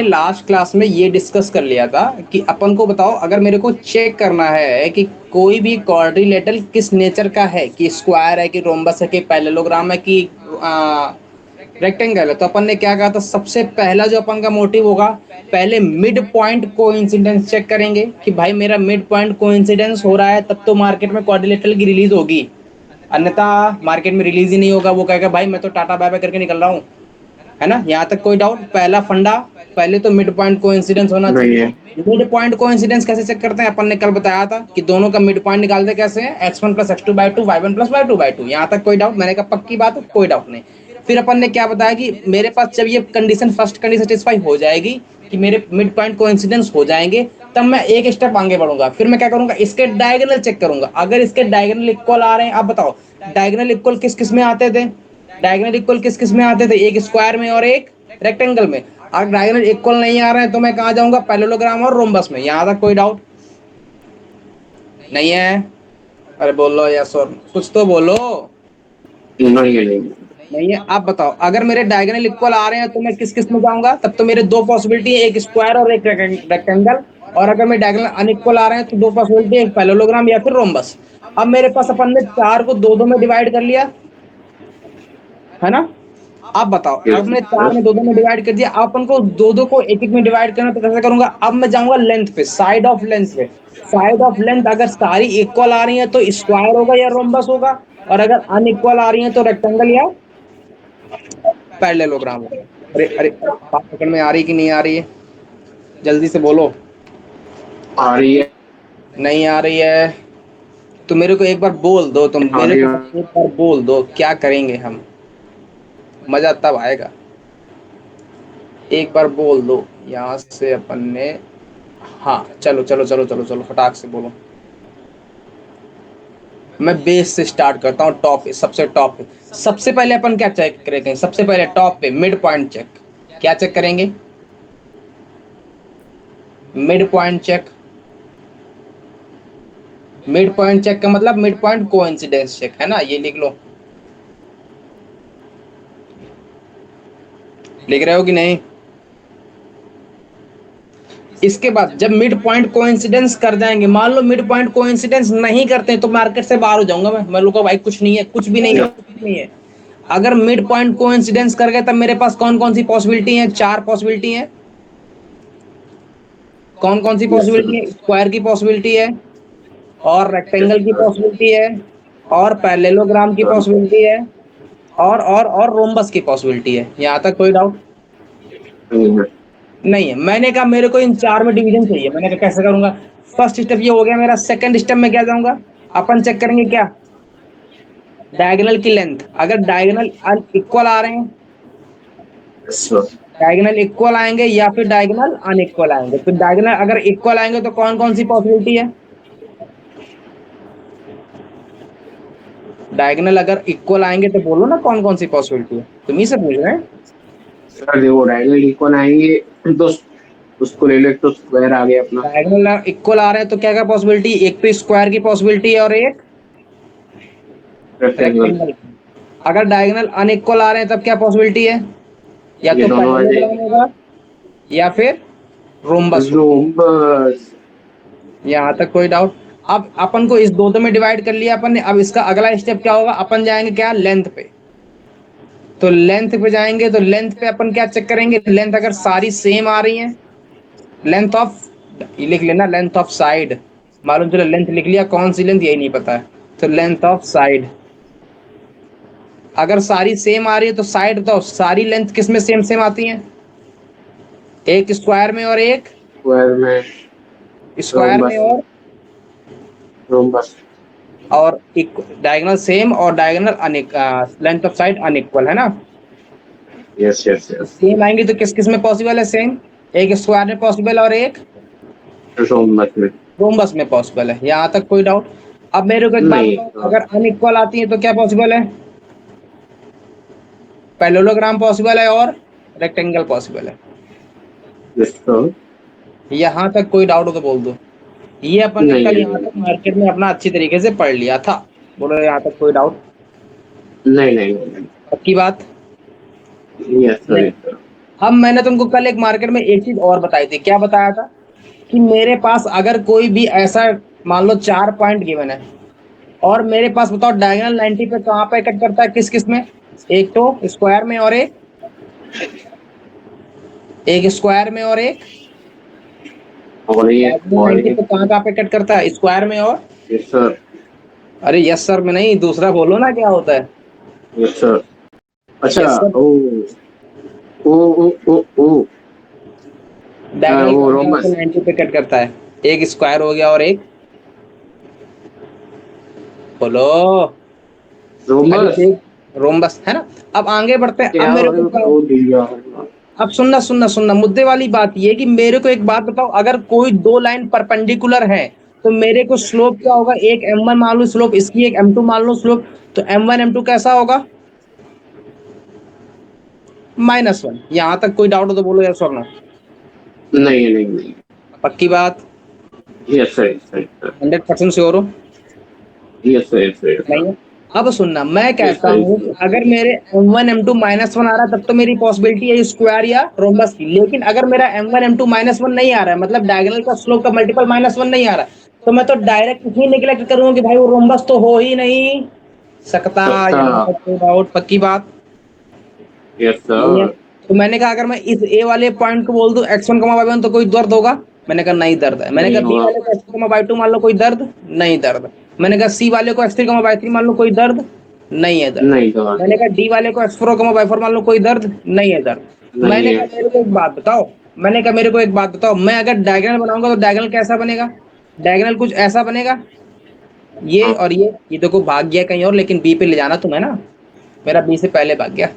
Last class में ये discuss कर लिया था कि अपन को बताओ, अगर मेरे को चेक करना है कि कोई भी क्वाड्रिलेटरल किस नेचर का है, कि स्क्वायर है, कि रोम्बस है, कि पैरेललोग्राम है, कि रेक्टेंगल है, तो अपन ने क्या कहा था, सबसे पहला जो अपन का मोटिव होगा, पहले मिड पॉइंट कोइंसिडेंस चेक करेंगे कि भाई मेरा मिड पॉइंट कोइंसिडेंस हो रहा है तब तो मार्केट में क्वाड्रिलेटरल की रिलीज होगी, अन्यथा मार्केट में रिलीज ही नहीं होगा। वो कहेगा भाई मैं तो टाटा बाय बाय करके निकल रहा हूँ, है ना। यहाँ तक कोई डाउट? पहला फंडा, पहले तो मिड पॉइंट कोइंसिडेंस होना नहीं चाहिए। है। मिड पॉइंट कोइंसिडेंस कैसे चेक करते हैं? अपन ने कल बताया था कि दोनों का मिड पॉइंट निकालते कैसे हैं, x1 plus x two by two, y1 plus y two by two. यहाँ तक कोई डाउट? मैंने कहा पक्की बात है, कोई डाउट नहीं। फिर अपन ने क्या बताया कि मेरे पास जब ये कंडीशन, फर्स्ट कंडीशन सेटिस्फाई हो जाएगी कि मेरे मिड पॉइंट कोइंसिडेंस हो जाएंगे, तब मैं एक स्टेप आगे बढ़ूंगा। फिर मैं क्या करूंगा, इसके डायगोनल चेक करूंगा। अगर इसके डायगोनल इक्वल आ रहे हैं, आप बताओ डायगोनल इक्वल किस किस में आते थे? डायगोनल इक्वल किस किस में आते थे? एक स्क्वायर में और एक रेक्टेंगल में। अगर डायगोनल इक्वल नहीं आ रहे हैं तो मैं कहाँ जाऊंगा? पैरेललोग्राम और रोम्बस में। यहाँ तक कोई डाउट नहीं है? अरे बोलो यस और कुछ तो बोलो। नहीं है। नहीं नहीं है? आप बताओ, अगर मेरे डायगोनल इक्वल आ रहे हैं तो मैं किस किस में जाऊंगा? तब तो मेरे दो पॉसिबिलिटी है, एक स्क्वायर और एक रेक्टेंगल। और अगर मेरे डायगोनल अनइक्वल आ रहे हैं तो दो पॉसिबिलिटी है, एक पैरेललोग्राम या फिर रोम्बस। अब मेरे पास अपन ने चार को दो दो में डिवाइड कर लिया, है ना। आप बताओ, अब यस मैंने चार में दो दो में डिवाइड कर दिया, अब अपन को दो दो को एक एक में डिवाइड करना, तो कैसे करूंगा? अब मैं जाऊंगा लेंथ पे, साइड ऑफ लेंथ पे। साइड ऑफ लेंथ अगर सारी इक्वल आ रही है तो स्क्वायर होगा या रोम्बस होगा, और अगर अनइक्वल आ रही है तो रेक्टेंगल या पैरेललोग्राम होगा। अरे अरे अरे, बात पकड़ में आ रही कि नहीं आ रही है? जल्दी से बोलो। आ रही है। नहीं आ रही है तो मेरे को एक बार बोल दो, तुम आ मेरे रही को है। बस एक बार बोल दो, क्या करेंगे हम, मजा तब आएगा। एक बार बोल दो। यहाँ से अपन ने, हाँ चलो चलो चलो चलो चलो फटाक से बोलो। मैं बेस से स्टार्ट करता हूँ, टॉप पे, सबसे टॉप पे। सबसे पहले अपन क्या चेक करेंगे? सबसे पहले टॉप पे मिड पॉइंट चेक। क्या चेक करेंगे? Mid point check. Mid point check का मतलब मिड पॉइंट कोइंसिडेंस चेक, है ना। ये लिख लो, लिख रहे हो कि नहीं? इसके बाद जब मिड पॉइंट कोइंसिडेंस कर जाएंगे, मान लो मिड पॉइंट कोइंसिडेंस नहीं करते तो मार्केट से बाहर हो जाऊंगा मैं लूंगा भाई कुछ नहीं है, कुछ भी नहीं है, कुछ भी नहीं है। अगर मिड पॉइंट कोइंसिडेंस कर गए तब मेरे पास कौन कौन सी पॉसिबिलिटी है? चार पॉसिबिलिटी है। कौन कौन सी यस सर। पॉसिबिलिटी है? स्क्वायर की पॉसिबिलिटी है, और यस रेक्टेंगल की सर। पॉसिबिलिटी है, और पैरेललोग्राम की पॉसिबिलिटी है, और रोम्बस की पॉसिबिलिटी है। यहाँ तक कोई डाउट नहीं है। नहीं है? मैंने कहा मेरे को इन चार में डिवीजन चाहिए। मैंने कहा कैसे करूंगा? फर्स्ट स्टेप ये हो गया मेरा। सेकंड स्टेप में क्या जाऊंगा? अपन चेक करेंगे क्या? डायगोनल की लेंथ। अगर डायगोनल इक्वल आ रहे हैं, यस सर। डायगोनल इक्वल आएंगे या फिर डायगोनल अनइक्वल आएंगे। तो डायगोनल अगर इक्वल आएंगे तो कौन कौन सी पॉसिबिलिटी है? डायगोनल अगर इक्वल आएंगे तो बोलो ना कौन कौन सी पॉसिबिलिटी है, तुम ही से पूछ रहे हैं। सर देखो डायगोनल इक्वल आएंगे तो उसको ले लो, एक तो स्क्वायर आ गया अपना। डायगोनल इक्वल आ रहे हैं तो क्या क्या पॉसिबिलिटी? एक तो स्क्वायर की पॉसिबिलिटी है और एक रेक्टेंगल। रेक्टेंगल की। अगर डायगोनल अनइक्वल आ रहे हैं तब क्या पॉसिबिलिटी है? या ये तो दोनों आ पैरेललोग्राम जाएगी। होगा या फिर रोम्बस होगा। रोम्बस। यहाँ तक कोई डाउट? अब अपन को इस दो दो में डिवाइड कर लिया अपन ने। अब इसका अगला स्टेप क्या होगा? अपन जाएंगे क्या? लेंथ पे। तो लेंथ पे जाएंगे तो लेंथ पे अपन क्या चेक करेंगे? लेंथ अगर सारी सेम आ रही है, लेंथ ऑफ, ये लिख लेना, लेंथ ऑफ साइड। मालूम चलो लेंथ लिख लिया, कौन सी लेंथ यही नहीं पता है, तो लेंथ ऑफ साइड अगर सारी सेम आ रही है तो साइड, तो सारी लेंथ किस में सेम सेम आती है? एक स्क्वायर में और एक स्क्वायर में। स्क्वायर में रोम्बस। रोम्बस। और डायगोनल सेम और diagonal unequal length of side unequal, है ना। यस यस तो यस। सेम आएंगे तो किस किस में पॉसिबल है सेम? एक स्क्वायर में पॉसिबल और एक रोम्बस में। रोम्बस में पॉसिबल है। यहाँ तक कोई डाउट? अब मेरे को एक बात नहीं। बताओ, अगर अनइक्वल आती है तो क्या पॉसिबल है? पैरेललोग्राम पॉसिबल है और रेक्टेंगल पॉसिबल है। Yes sir. यहाँ तक कोई डाउट हो तो बोल दो। ये अपन ने नहीं कल है। यहाँ तक मार्केट में अपना अच्छी तरीके से पढ़ लिया था। बोलो यहाँ तक कोई डाउट? नहीं नहीं नहीं। पक्की बात? यस सर नहीं। Yes sir. अब मैंने तुमको कल एक मार्केट में एक चीज और बताई थी, क्या बताया था कि मेरे पास अगर कोई भी ऐसा मान लो 4 पॉइंट गिवन है और मेरे पास बताओ डायगोनल 90 पे कहाँ पे कट करता है, किस किस में, एक तो स्क्वायर में और एक स्क्वायर में और एक और ये डायगोनल और 90 ये पे कहाँ पे कट करता है, स्क्वायर में और, यस सर, अरे यस सर में नहीं, दूसरा बोलो ना क्या होता है। Yes sir. अच्छा। Yes sir. ओ ओ ओ ओ ओ डायगोनल वो कहाँ कहाँ पे रोमबस, 90 पे कट करता है, एक स्क्वायर हो गया और एक, बोलो, अरे रोमबस देख रोम्बस है ना। अब आगे बढ़ते हैं, अब क्या मेरे को क्या, वो दिया। अब सुनना सुनना सुनना, मुद्दे वाली बात ये है कि मेरे को एक बात बताओ, अगर कोई दो लाइन परपेंडिकुलर है तो मेरे को स्लोप क्या होगा, एक m1 मान लो स्लोप इसकी, एक m2 मान लो स्लोप, तो m1 m2 कैसा होगा, -1। यहां तक कोई डाउट हो तो बोलो यस और नो। नहीं नहीं नहीं, पक्की बात, yes sir, yes sir, 100% sure हो। यस सर, यस सर, नहीं है। अब सुनना, मैं यस कहता सर, हूँ कि अगर मेरे m1 m2 -1 आ रहा है तब तो मेरी पॉसिबिलिटी है स्क्वायर या रोम्बस की, लेकिन अगर मेरा m1 m2 -1 नहीं आ रहा है, मतलब डायगोनल का स्लोप का मल्टीपल -1 नहीं आ रहा है, तो मैं तो डायरेक्ट ही निगलेक्ट करूंगा कि भाई वो रोम्बस तो हो ही नहीं सकता। सकता, यहाँ तक कोई डाउट, पक्की बात यस नहीं है। सर। तो मैंने कहा अगर मैं इस ए वाले पॉइंट को बोल दूं x1 y1 तो कोई दर्द होगा, मैंने कहा नहीं दर्द है। मैंने नहीं कहा बी होगा, वाले को x2 y2 मान लो, कोई दर्द नहीं दर्द। मैंने कहा सी वाले को x3 y3 मान लो, कोई दर्द नहीं है दर्द। नहीं होगा, मैंने कहा डी वाले को x4 y4 मान लो, कोई दर्द नहीं है दर्द। नहीं मैंने है। कहा मेरे को एक बात बताओ, मैंने कहा मेरे को एक बात बताओ, मैं अगर डायगोनल बनाऊंगा तो डायगोनल कैसा बनेगा, डायगोनल कुछ ऐसा बनेगा, ये हाँ, और ये देखो भाग गया कहीं और, लेकिन बी पे ले जाना तुम्हें ना, मेरा बी से पहले भाग गया।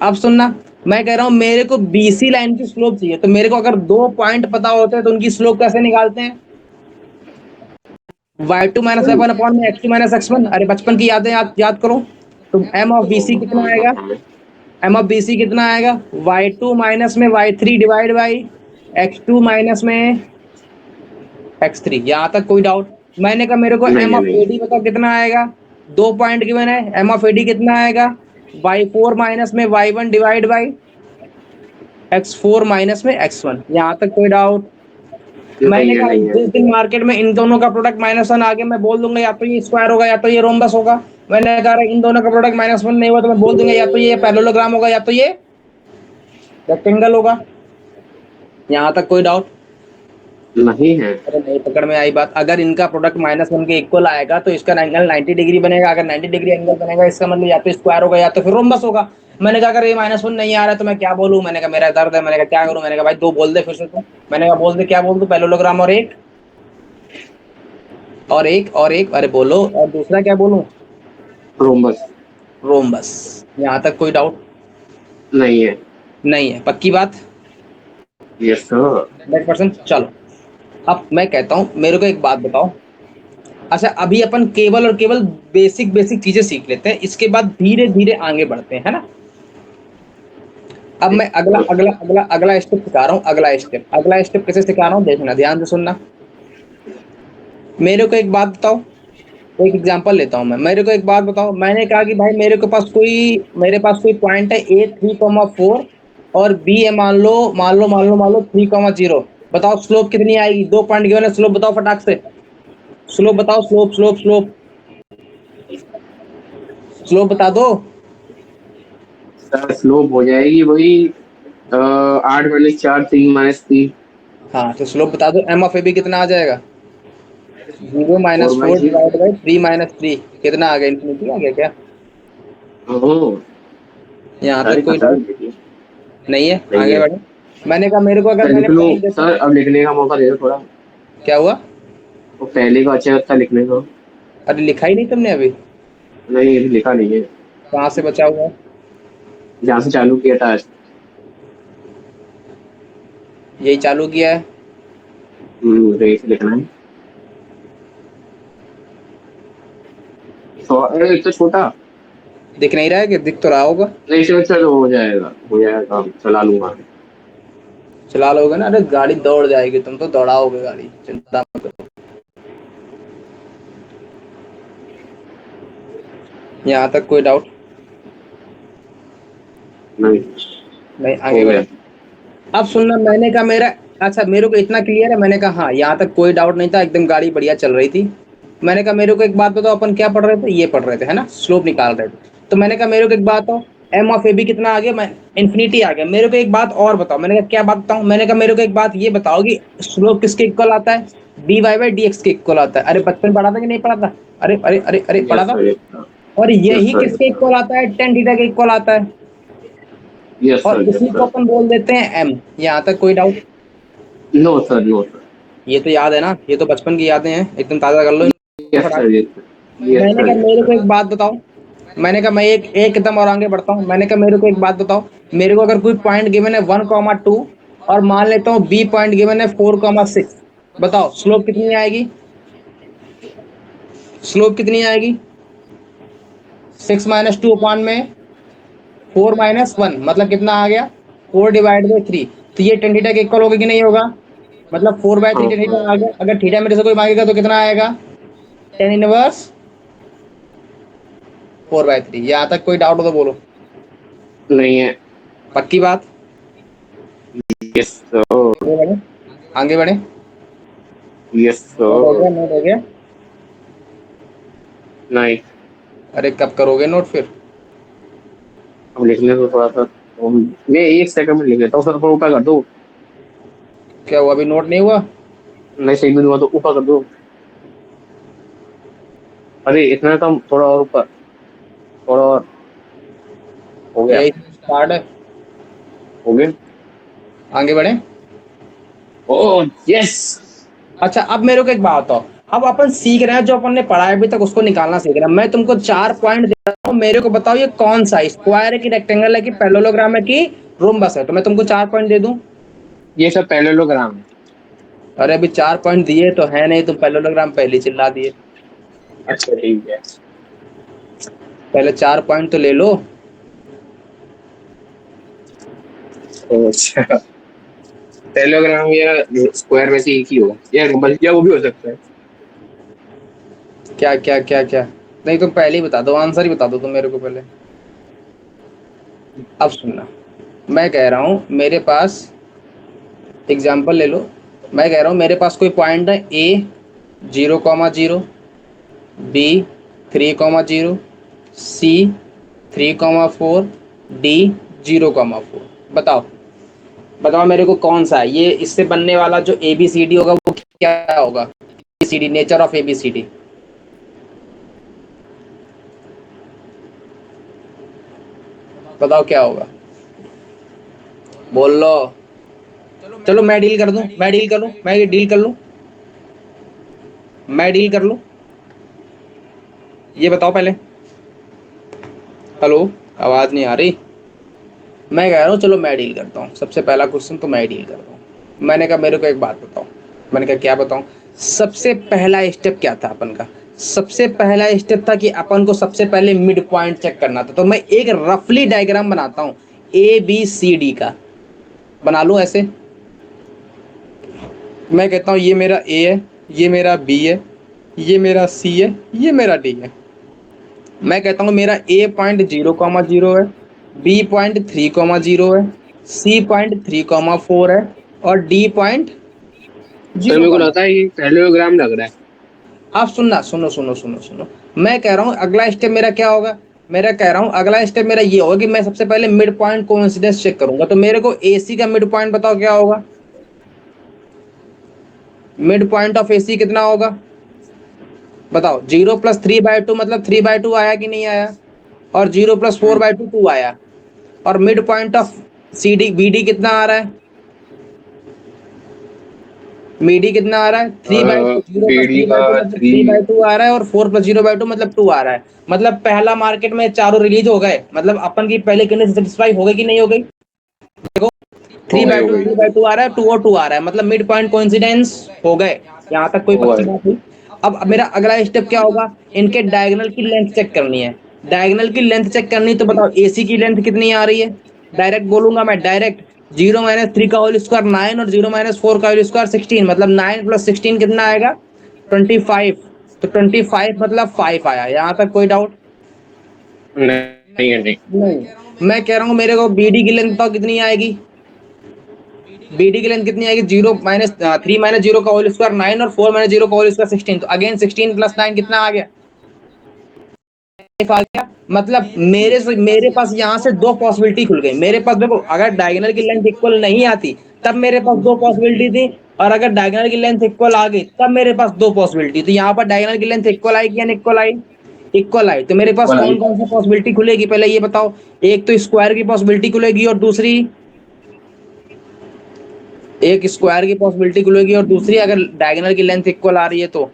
अब सुनना, मैं कह रहा हूं मेरे को बीसी लाइन की स्लोप चाहिए, तो मेरे को अगर 2 पॉइंट पता होते हैं तो उनकी स्लोप कैसे निकालते हैं, y2 minus Y one upon में x2 माइनस x1, अरे बचपन की यादें याद करो। तो m ऑफ bc कितना आएगा, m ऑफ bc कितना आएगा, y2 माइनस में y3 divide by x2 minus में x3। यहां तक कोई डाउट। मैंने कहा मेरे को नहीं m है, ऑफ नहीं ad बताओ कितना आएगा, 2 पॉइंट गिवन है, m ऑफ ad कितना आएगा, y4 माइनस में y1 divide by x4 minus में x1। यहाँ तक कोई डाउट। नहीं मैंने है, कहा नहीं है। जिस दिन मार्केट में इन दोनों का प्रोडक्ट -1 आ गया, मैं बोल दूंगा या तो ये स्क्वायर होगा या तो ये रोम्बस होगा। मैंने कहा इन दोनों का प्रोडक्ट -1 नहीं हुआ तो मैं बोल दूंगा या तो ये पैरेललोग्राम होगा या तो ये रेक्टेंगल होगा। यहाँ तक कोई डाउट। नहीं है। अरे नहीं पकड़ में आई बात, अगर इनका प्रोडक्ट -1 के इक्वल आएगा तो इसका एंगल 90 डिग्री बनेगा, अगर 90 डिग्री एंगल बनेगा इसका मतलब या तो स्क्वायर होगा या तो फिर रोम्बस होगा। मैंने कहा अगर ये -1 नहीं आ रहा है तो मैं क्या बोलूं, मैंने कहा मेरा दर्द है, मैंने कहा क्या करूं, मैंने कहा भाई दो बोल दे फिर से तू। मैंने कहा बोल दे, क्या बोल दूं, पैरेललोग्राम और एक और एक, अरे बोलो, और दूसरा क्या बोलूं, रोमबस। रोम्बस। यहाँ तक कोई डाउट नहीं है। नहीं है, पक्की बात, यस सर। 100%। चलो अब मैं कहता हूँ मेरे को एक बात बताओ, अच्छा अभी अपन केवल और केवल बेसिक बेसिक चीजें सीख लेते हैं, इसके बाद धीरे धीरे आगे बढ़ते हैं, है ना। अब मैं अगला अगला अगला अगला स्टेप सिखा रहा हूँ, अगला स्टेप कैसे सिखा रहा हूँ देखना, ध्यान से सुनना। मेरे को एक बात बताओ, एक एग्जांपल लेता हूँ मैं, मेरे को एक बात बताओ, मैंने कहा कि भाई मेरे पास कोई पॉइंट है A3,4 और B है मान लो 3,0। बताओ स्लोप कितनी आएगी, 2 पॉइंट गिवन है, स्लोप बताओ फटाक से, स्लोप बताओ, स्लोप स्लोप बता दो। सर स्लोप हो जाएगी वही 8 - 4 3 - 3। हाँ तो स्लोप बता दो, एम ऑफ ए बी कितना आ जाएगा, 0 four minus by four three divide by 3 - 3 कितना आ गया, इन्फिनिटी आ गया क्या। ओह, यहाँ अरे तक कोई खतरनाक डाउट देखिए। नहीं है, नहीं आगे है। बढ़े। मैंने कहा मेरे को अगर सर मैंने लिख लो पॉइंट देखो, सर, अब लिखने का मौका दे दो थोड़ा। क्या हुआ, वो पहले का अच्छा था लिखने का। अरे लिखा ही नहीं तुमने अभी, नहीं अभी लिखा नहीं है। कहाँ से बचा हुआ है, जहाँ से चालू किया था आज। यही चालू किया है। यही से लिखना है। अरे एक तो छोटा। दिख नहीं रहा है कि दिख तो रहा होगा, नहीं चलो चलो, हो जाएगा काम, चला लूंगा। चला लोगे ना, अरे गाड़ी दौड़ जाएगी, तुम तो दौड़ाओगे गाड़ी, चिंता मत करो। यहाँ तक कोई डाउट नहीं। नहीं, हो आगे गया। बढ़े। अब सुनना, मैंने कहा मेरा, अच्छा मेरे को इतना क्लियर है, मैंने कहा हाँ यहाँ तक कोई डाउट नहीं था, एकदम गाड़ी बढ़िया चल रही थी। मैंने कहा मेरे को एक बात बताओ, अपन क्या पढ़ रहे थे, ये पढ़ रहे थे है ना, स्लोप निकाल रहे थे। तो मैंने कहा मेरे को एक बात बताओ, एम ऑफ ए बी कितना आ गया, मैं इन्फिनिटी आ गया। मेरे को एक बात और बताओ, मैंने कहा क्या बात बताऊं, मैंने कहा मेरे को एक बात ये बताओ कि स्लोप किसके इक्वल आता है, d y by d x के इक्वल आता है। अरे बचपन में पढ़ा था कि नहीं पढ़ा था, अरे अरे अरे अरे पढ़ा यस था। सर, यस सर, और यस यही सर, किसके इक्वल आता है, टेन थीटा के इक्वल आता है। यस और सर, यस इसी को सर। अपन बोल देते हैं एम। यहाँ तक कोई doubt? No sir, no sir. ये तो याद है ना, ये तो बचपन की यादें हैं, एकदम ताजा कर लो इनको यस फटाक सर, से। यस सर, यस मैंने सर, कहा यस मेरे सर। को एक बात बताओ, मैंने कहा मैं एक कदम और आगे बढ़ता हूँ। मैंने कहा मेरे को एक बात बताओ, मेरे को अगर कोई पॉइंट गिवन है 1,2 और मान लेता हूँ बी पॉइंट गिवन है 4,6, बताओ स्लोप कितनी आएगी, स्लोप कितनी आएगी? 6 - 2 अपॉन में 4 - 1, मतलब कितना आ गया, 4/3। तो ये टेन थीटा के इक्वल होगा कि नहीं होगा, मतलब 4/3 हाँ टेन हाँ। थीटा आ गया। अगर थीटा मेरे से कोई मांगेगा तो कितना आएगा, टेन इनवर्स 4/3। यहाँ तक कोई डाउट हो तो बोलो। नहीं है। पक्की बात? यस सर, आगे बढ़े, आगे बढ़े। यस नोट हो सर। गया, नोट हो गया। नहीं, अरे कब करोगे नोट फिर? अब लिखने को थोड़ा सा मैं 1 सेकंड में लिख लेता हूँ सर, पर ऊपर कर दो। क्या हुआ, अभी नोट नहीं हुआ? नहीं सही भी हुआ तो ऊपर कर दो। अरे इतना कम, थोड़ा और ऊपर, थोड़ा और। हो गया, यही स्टार्ट है, हो गया। आगे बढ़े। Oh yes. अच्छा अब मेरे को एक बात बताओ, अब अपन सीख रहे हैं जो अपन ने पढ़ा है अभी तक उसको निकालना सीख रहे हैं। मैं तुमको 4 पॉइंट दे रहा हूँ, मेरे को बताओ ये कौन सा है, स्क्वायर है कि रेक्टेंगल है कि पैरेललोग्राम है कि रोम्बस है। तो मैं तुमको 4 पॉइंट दे दूं। ये सब पैरेललोग्राम है। अरे अभी 4 पॉइंट दिए तो है नहीं, तुम पैरेललोग्राम पहले ही चिल्ला दिए। अच्छा ठीक है। पहले 4 पॉइंट तो ले लो। अच्छा, पैरेललोग्राम या स्क्वायर में से एक ही होगा, या रोम्बस, या वो भी हो सकता है। क्या क्या क्या क्या? नहीं तुम पहले ही बता दो, आंसर ही बता दो तुम मेरे को पहले। अब सुनना, मैं कह रहा हूँ मेरे पास एग्जाम्पल ले लो। मैं कह रहा हूँ मेरे पास कोई पॉइंट है ए 0,0, बी 3,0, सी 3,4, डी 0,4। बताओ, बताओ मेरे को कौन सा है ये, इससे बनने वाला जो ए बी सी डी होगा वो क्या होगा, C D, nature of A B C D. बताओ क्या होगा, बोल लो। चलो मैं डील कर दूं, मैं डील कर लूं, मैं ये डील कर लूं, मैं डील कर लूं। ये बताओ पहले। हेलो, आवाज नहीं आ रही। मैं कह रहा हूँ चलो मैं डील करता हूँ, सबसे पहला क्वेश्चन तो मैं डील करता हूँ। मैंने कहा मेरे को एक बात बताओ। मैंने कहा क्या बताऊँ? सबसे पहला स्टेप क्या था अपन का? सबसे पहला स्टेप था कि अपन को सबसे पहले मिड पॉइंट चेक करना था। तो मैं एक रफली डायग्राम बनाता हूँ ए बी सी डी का, बना लूँ ऐसे। मैं कहता हूँ ये मेरा ए है, ये मेरा बी है, ये मेरा सी है, ये मेरा डी है। मैं कहता हूँ मेरा ए पॉइंट 0,0 है, बी पॉइंट 3,0 है, सी पॉइंट 3,4 है और डी पॉइंट सर जीरो मेरे को कॉमा। लगता है ये पैरेललोग्राम लग रहा है। आप सुनना, सुनो सुनो सुनो सुनो। मैं कह रहा हूँ अगला स्टेप मेरा क्या होगा, मेरा कह रहा हूँ अगला स्टेप मेरा ये होगा कि मैं सबसे पहले मिड पॉइंट कोइंसिडेंस चेक करूंगा। तो मेरे को एसी का मिड पॉइंट बताओ क्या होगा, मिड पॉइंट ऑफ एसी कितना होगा बताओ। 0+3/2 मतलब 3/2 आया कि नहीं आया, और 0+4/2 2 आया। और mid point of C D B D कितना आ रहा है, मीडी कितना आ रहा है, 3/2। जीरो प्लस बीडी थ्री का बाई टू मतलब 3। 3/2 आ रहा है, और 4+0/2 मतलब 2 आ रहा है। मतलब पहला मार्केट में चारों रिलीज हो गए, मतलब अपन की पहले कंडीशन सेटिस्फाई हो गई कि नहीं हो गई। देखो हो थ्री गए, बाई हो टू गए, थ्री बाई टू आ रहा है, 2 और 2 आ रहा है, मतलब मिड पॉइंट कोइंसिडेंस हो गए। यहाँ तक कोई हो पक्की गए। बात हुई। अब मेरा अगला स्टेप क्या होगा, इनके डायगोनल की लेंथ चेक करनी है। डायगोनल की लेंथ चेक करनी, तो बताओ एसी की लेंथ कितनी आ रही है। डायरेक्ट बोलूंगा मैं, डायरेक्ट। 0-3 का होल स्क्वायर 9 और 0-4 का होल स्क्वायर 16, मतलब 9 + 16 कितना आएगा, 25। तो 25 मतलब 5 आया। यहाँ तक कोई डाउट? नहीं है, नहीं। नहीं। मैं कह रहा हूँ मेरे को बीडी की लेंथ बताओ कितनी आएगी, BD की लेंथ कितनी आएगी, 0 माइनस 3 माइनस 0 का होल स्क्वायर 9 और 4 माइनस 0 का होल स्क्वायर 16, तो अगेन 16 प्लस 9 कितना आ गया, आ गया। मतलब मेरे पास यहाँ से दो पॉसिबिलिटी खुल गई। मेरे पास देखो, अगर डायगोनल की लेंथ इक्वल नहीं आती तब मेरे पास दो पॉसिबिलिटी थी, और अगर डायगोनल की लेंथ इक्वल आ गई तब मेरे पास दो पॉसिबिलिटी। तो यहाँ पर डायगोनल की लेंथ इक्वल आएगी या इक्वल आई, इक्वल आई। तो मेरे पास कौन कौन सी पॉसिबिलिटी खुलेगी पहले ये बताओ। एक तो स्क्वायर की पॉसिबिलिटी खुलेगी, और दूसरी, एक स्क्वायर की पॉसिबिलिटी खुलेगी, और दूसरी अगर डायगोनल की लेंथ इक्वल आ रही है तो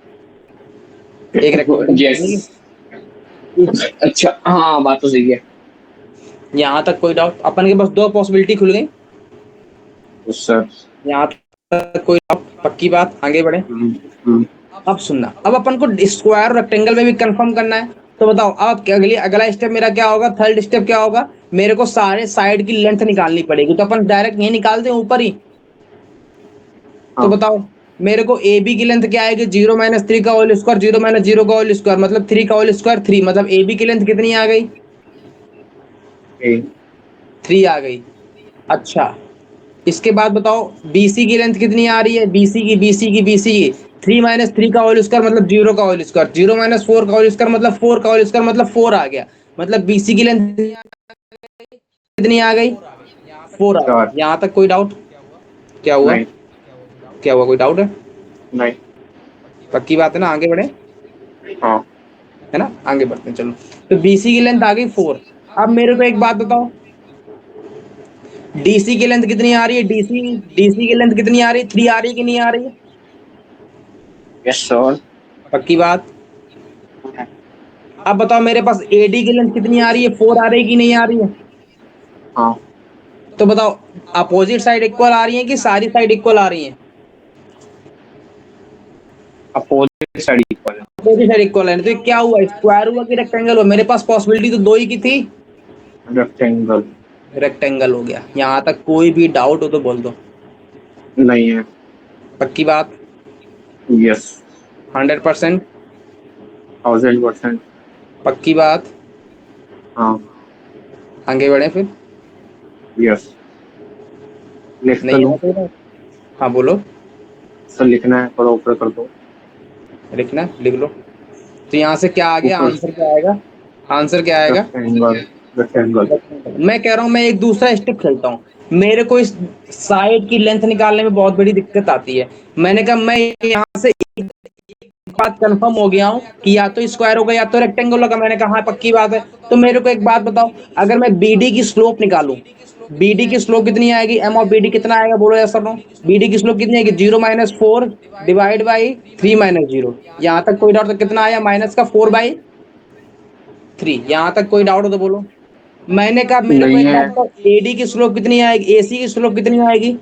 एक रेक्टेंगल यस। खुलेगी। अच्छा हाँ, बात तो सही है। यहाँ तक कोई डाउट, अपन के पास दो पॉसिबिलिटी खुल गई। सर। यहाँ तक कोई डाउट, पक्की बात, आगे बढ़े। अब सुनना, अब अपन को स्क्वायर और रेक्टेंगल में भी कंफर्म करना है। तो बताओ अब अगला स्टेप मेरा क्या होगा, थर्ड स्टेप क्या होगा, मेरे को सारे साइड की लेंथ निकालनी पड़ेगी। तो अपन डायरेक्ट यही निकालते हैं ऊपर ही। तो हाँ। बताओ मेरे को ए बी की लेंथ क्या आएगी, 0 माइनस 3 का होल स्क्वायर, 0 माइनस 0 का होल स्क्वायर मतलब 3 का होल स्क्वायर 3, मतलब ए बी की लेंथ कितनी आ गई, 3 आ गई। अच्छा, इसके बाद बताओ BC की लेंथ कितनी आ रही है, BC की 3 माइनस 3 का होल स्क्वायर मतलब 0 का होल स्क्वायर, 0 माइनस 4 का होल स्क्वायर मतलब 4 का होल स्क्वायर मतलब 4 आ गया। मतलब BC की लेंथ कितनी आ गई, 4 आ गई। चार। यहाँ तक कोई डाउट, क्या हुआ, नहीं। क्या हुआ, कोई डाउट है, नहीं। पक्की बात है ना, आगे बढ़े, हाँ। है ना, आगे बढ़ते हैं चलो। तो BC की लेंथ आ गई 4। अब मेरे को एक बात बताओ, DC की लेंथ कितनी आ रही है, DC की लेंथ कितनी आ रही है, 3 आ रही है कि नहीं आ रही है, यस सर। पक्की बात। अब बताओ मेरे पास AD की लेंथ कितनी आ रही है, 4 आ रही है कि नहीं आ रही है। हाँ। तो बताओ अपोजिट साइड इक्वल आ रही है कि सारी साइड इक्वल आ रही है, अपोजिट साइड इक्वल है। अपोजिट साइड इक्वल है। तो ये क्या हुआ, स्क्वायर हुआ कि रेक्टेंगल हुआ, मेरे पास पॉसिबिलिटी तो दो ही की थी, रेक्टेंगल। रेक्टेंगल हो गया। यहाँ तक कोई भी डाउट हो तो बोल दो, नहीं है। पक्की बात, यस। 100%, 1000%। पक्की बात, हाँ। आगे बढ़े फिर। यस। नेक्स्ट कर नहीं लूँ। है तो, हाँ बोलो, सर लिखना है, थोड़ा ऊपर कर दो। लिखना है? लिख लो। तो यहाँ से क्या आ गया, ऊपर। आंसर क्या आएगा, आंसर क्या आएगा, रेक्टेंगल। रेक्टेंगल। मैं कह रहा हूँ मैं एक दूसरा स्टेप खेलता हूँ। मेरे को इस साइड की लेंथ निकालने में बहुत बड़ी दिक्कत आती है। मैंने कहा मैं यहाँ से एक बात कंफर्म हो गया हूँ कि या तो स्क्वायर होगा या तो रेक्टेंगल होगा। मैंने कहा हाँ पक्की बात है। तो मेरे को एक बात बताओ, अगर मैं BD की स्लोप निकालूं, BD की स्लोप कितनी आएगी, M ऑफ BD कितना आएगा, बोलो या सब। BD की स्लोप कितनी आएगी, 0 माइनस 4 डिवाइड बाई 3 माइनस 0। यहाँ तक कोई डाउट, तो कितना आया, माइनस का 4/3। यहाँ तक कोई डाउट हो तो बोलो। मैंने कहा मेरे को नहीं एक है। बात बताओ, AD की स्लोप कितनी आएगी, AC की स्लोप कितनी आएगी,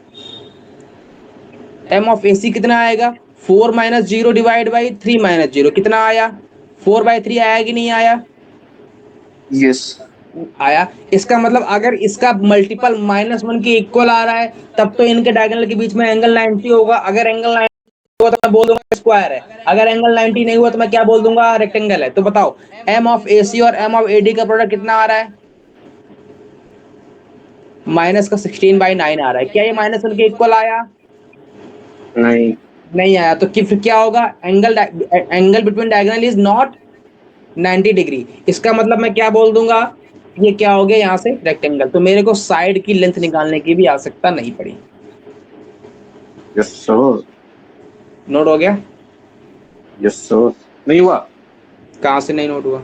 M ऑफ AC कितना आएगा, 4 माइनस 0 डिवाइड बाई 3 माइनस 0 कितना आया, 4/3 आया कि नहीं आया, यस। आया। इसका मतलब अगर इसका मल्टीपल -1 के इक्वल आ रहा है तब तो इनके डायगोनल के बीच में एंगल 90 होगा। अगर एंगल 90 हुआ तो मैं बोल दूंगा स्क्वायर है, अगर एंगल 90 नहीं हुआ तो मैं क्या बोल दूंगा, रेक्टेंगल है। तो बताओ M ऑफ AC और M ऑफ AD का प्रोडक्ट कितना आ रहा है, माइनस का 16/9 आ रहा है। क्या ये -1 के इक्वल आया, नहीं। नहीं आया। तो फिर क्या होगा, angle between diagonal is not 90 degree. इसका मतलब मैं क्या बोल दूंगा, ये क्या हो गया यहाँ से रेक्टेंगल। तो मेरे को साइड की लेंथ निकालने की भी आवश्यकता नहीं पड़ी। Yes sir. नोट हो गया, यस सर। नहीं हुआ। कहाँ से नहीं नोट हुआ,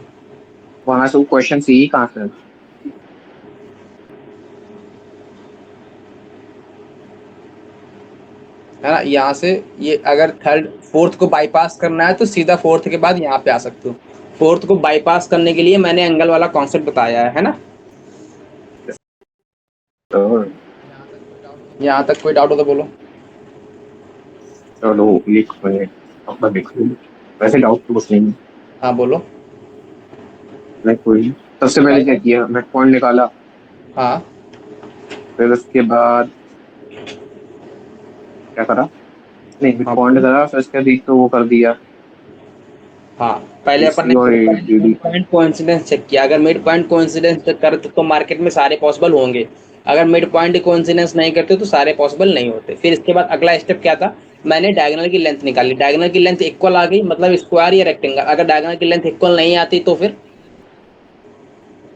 वहां से वो क्वेश्चन सी कहाँ से। है ना। यहाँ से ये अगर थर्ड फोर्थ को बाईपास करना है तो सीधा फोर्थ के बाद यहाँ पे आ सकते हो। फोर्थ को बाईपास करने के लिए मैंने एंगल वाला कॉन्सेप्ट बताया है ना। सर यहाँ तक कोई डाउट हो तो बोलो। चलो एक मिनट अपना देख लूँ। वैसे डाउट तो कुछ नहीं है। हाँ बोलो। मैं कोई सबसे पहले क्या किया, मैं पॉइंट निकाला। हाँ फिर उसके बाद क्या करा, नहीं मिड हाँ पॉइंट बोलो। करा, फिर उसके बाद एक तो वो कर दिया। हाँ पहले अपन ने एसी और मिड एडीडी। पॉइंट कोइंसिडेंस चेक किया। अगर मिड पॉइंट कोइंसिडेंस चेक करे तो मार्केट में सारे पॉसिबल होंगे। अगर मिड पॉइंट कोइंसिडेंस नहीं करते तो सारे पॉसिबल नहीं होते। फिर इसके बाद अगला स्टेप क्या था, मैंने डायगोनल की लेंथ निकाली, डायगोनल की लेंथ इक्वल आ गई, मतलब स्क्वायर या रेक्टेंगल। अगर डायगोनल की लेंथ इक्वल नहीं आती तो फिर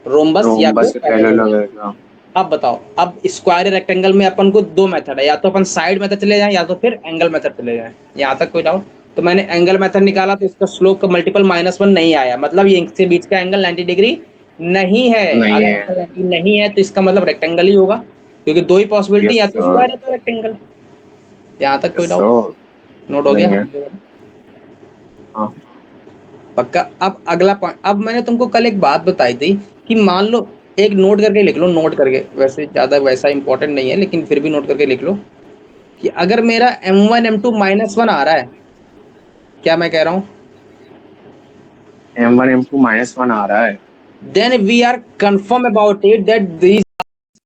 रोम्बस या फिर रोम्बस से पैरेललोग्राम। पैरेलल होगा। अब बताओ, अब स्क्वायर रेक्टेंगल में अपन को दो मेथड है, या तो अपन साइड मेथड चले जाएं या तो फिर एंगल मेथड चले जाएं। यहाँ तक कोई डाउट? तो मैंने एंगल मेथड निकाला तो इसका स्लोप का मल्टीपल -1 नहीं आया, मतलब ये इनके बीच का एंगल 90 डिग्री नहीं है। नहीं अगर है। एंगल 90 नहीं है तो इसका मतलब रेक्टेंगल ही होगा, क्योंकि दो ही पॉसिबिलिटी, यस या तो सर। स्क्वायर या तो रेक्टेंगल। यहाँ तक कोई यस डाउट? सर। नोट हो नहीं गया? है। हाँ। पक्का? अब अगला पॉइंट, अब मैंने तुमको कल एक बात बताई थी कि मान लो, एक नोट करके लिख लो, नोट करके, वैसे ज्यादा वैसा इंपॉर्टेंट नहीं है लेकिन फिर भी नोट करके लिख लो कि अगर मेरा M1 M2 -1 आ रहा है, क्या मैं कह रहा हूं, M1 M2 -1 आ रहा है। Then we are confirm about it that these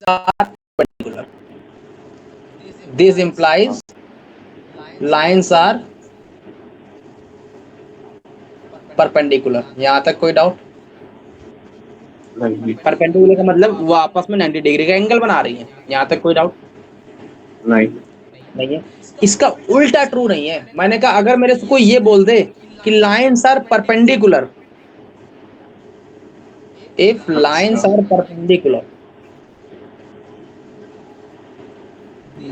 are particular, this हाँ। Implies lines are perpendicular. यहां तक कोई डाउट? नहीं। परपेंडिकुलर का मतलब वो आपस में 90 डिग्री का एंगल बना रही है। यहां तक कोई डाउट नहीं। नहीं है? इसका उल्टा ट्रू नहीं है। मैंने कहा अगर मेरे से कोई ये बोल दे कि लाइंस आर परपेंडिकुलर, इफ अच्छा। Lines are perpendicular,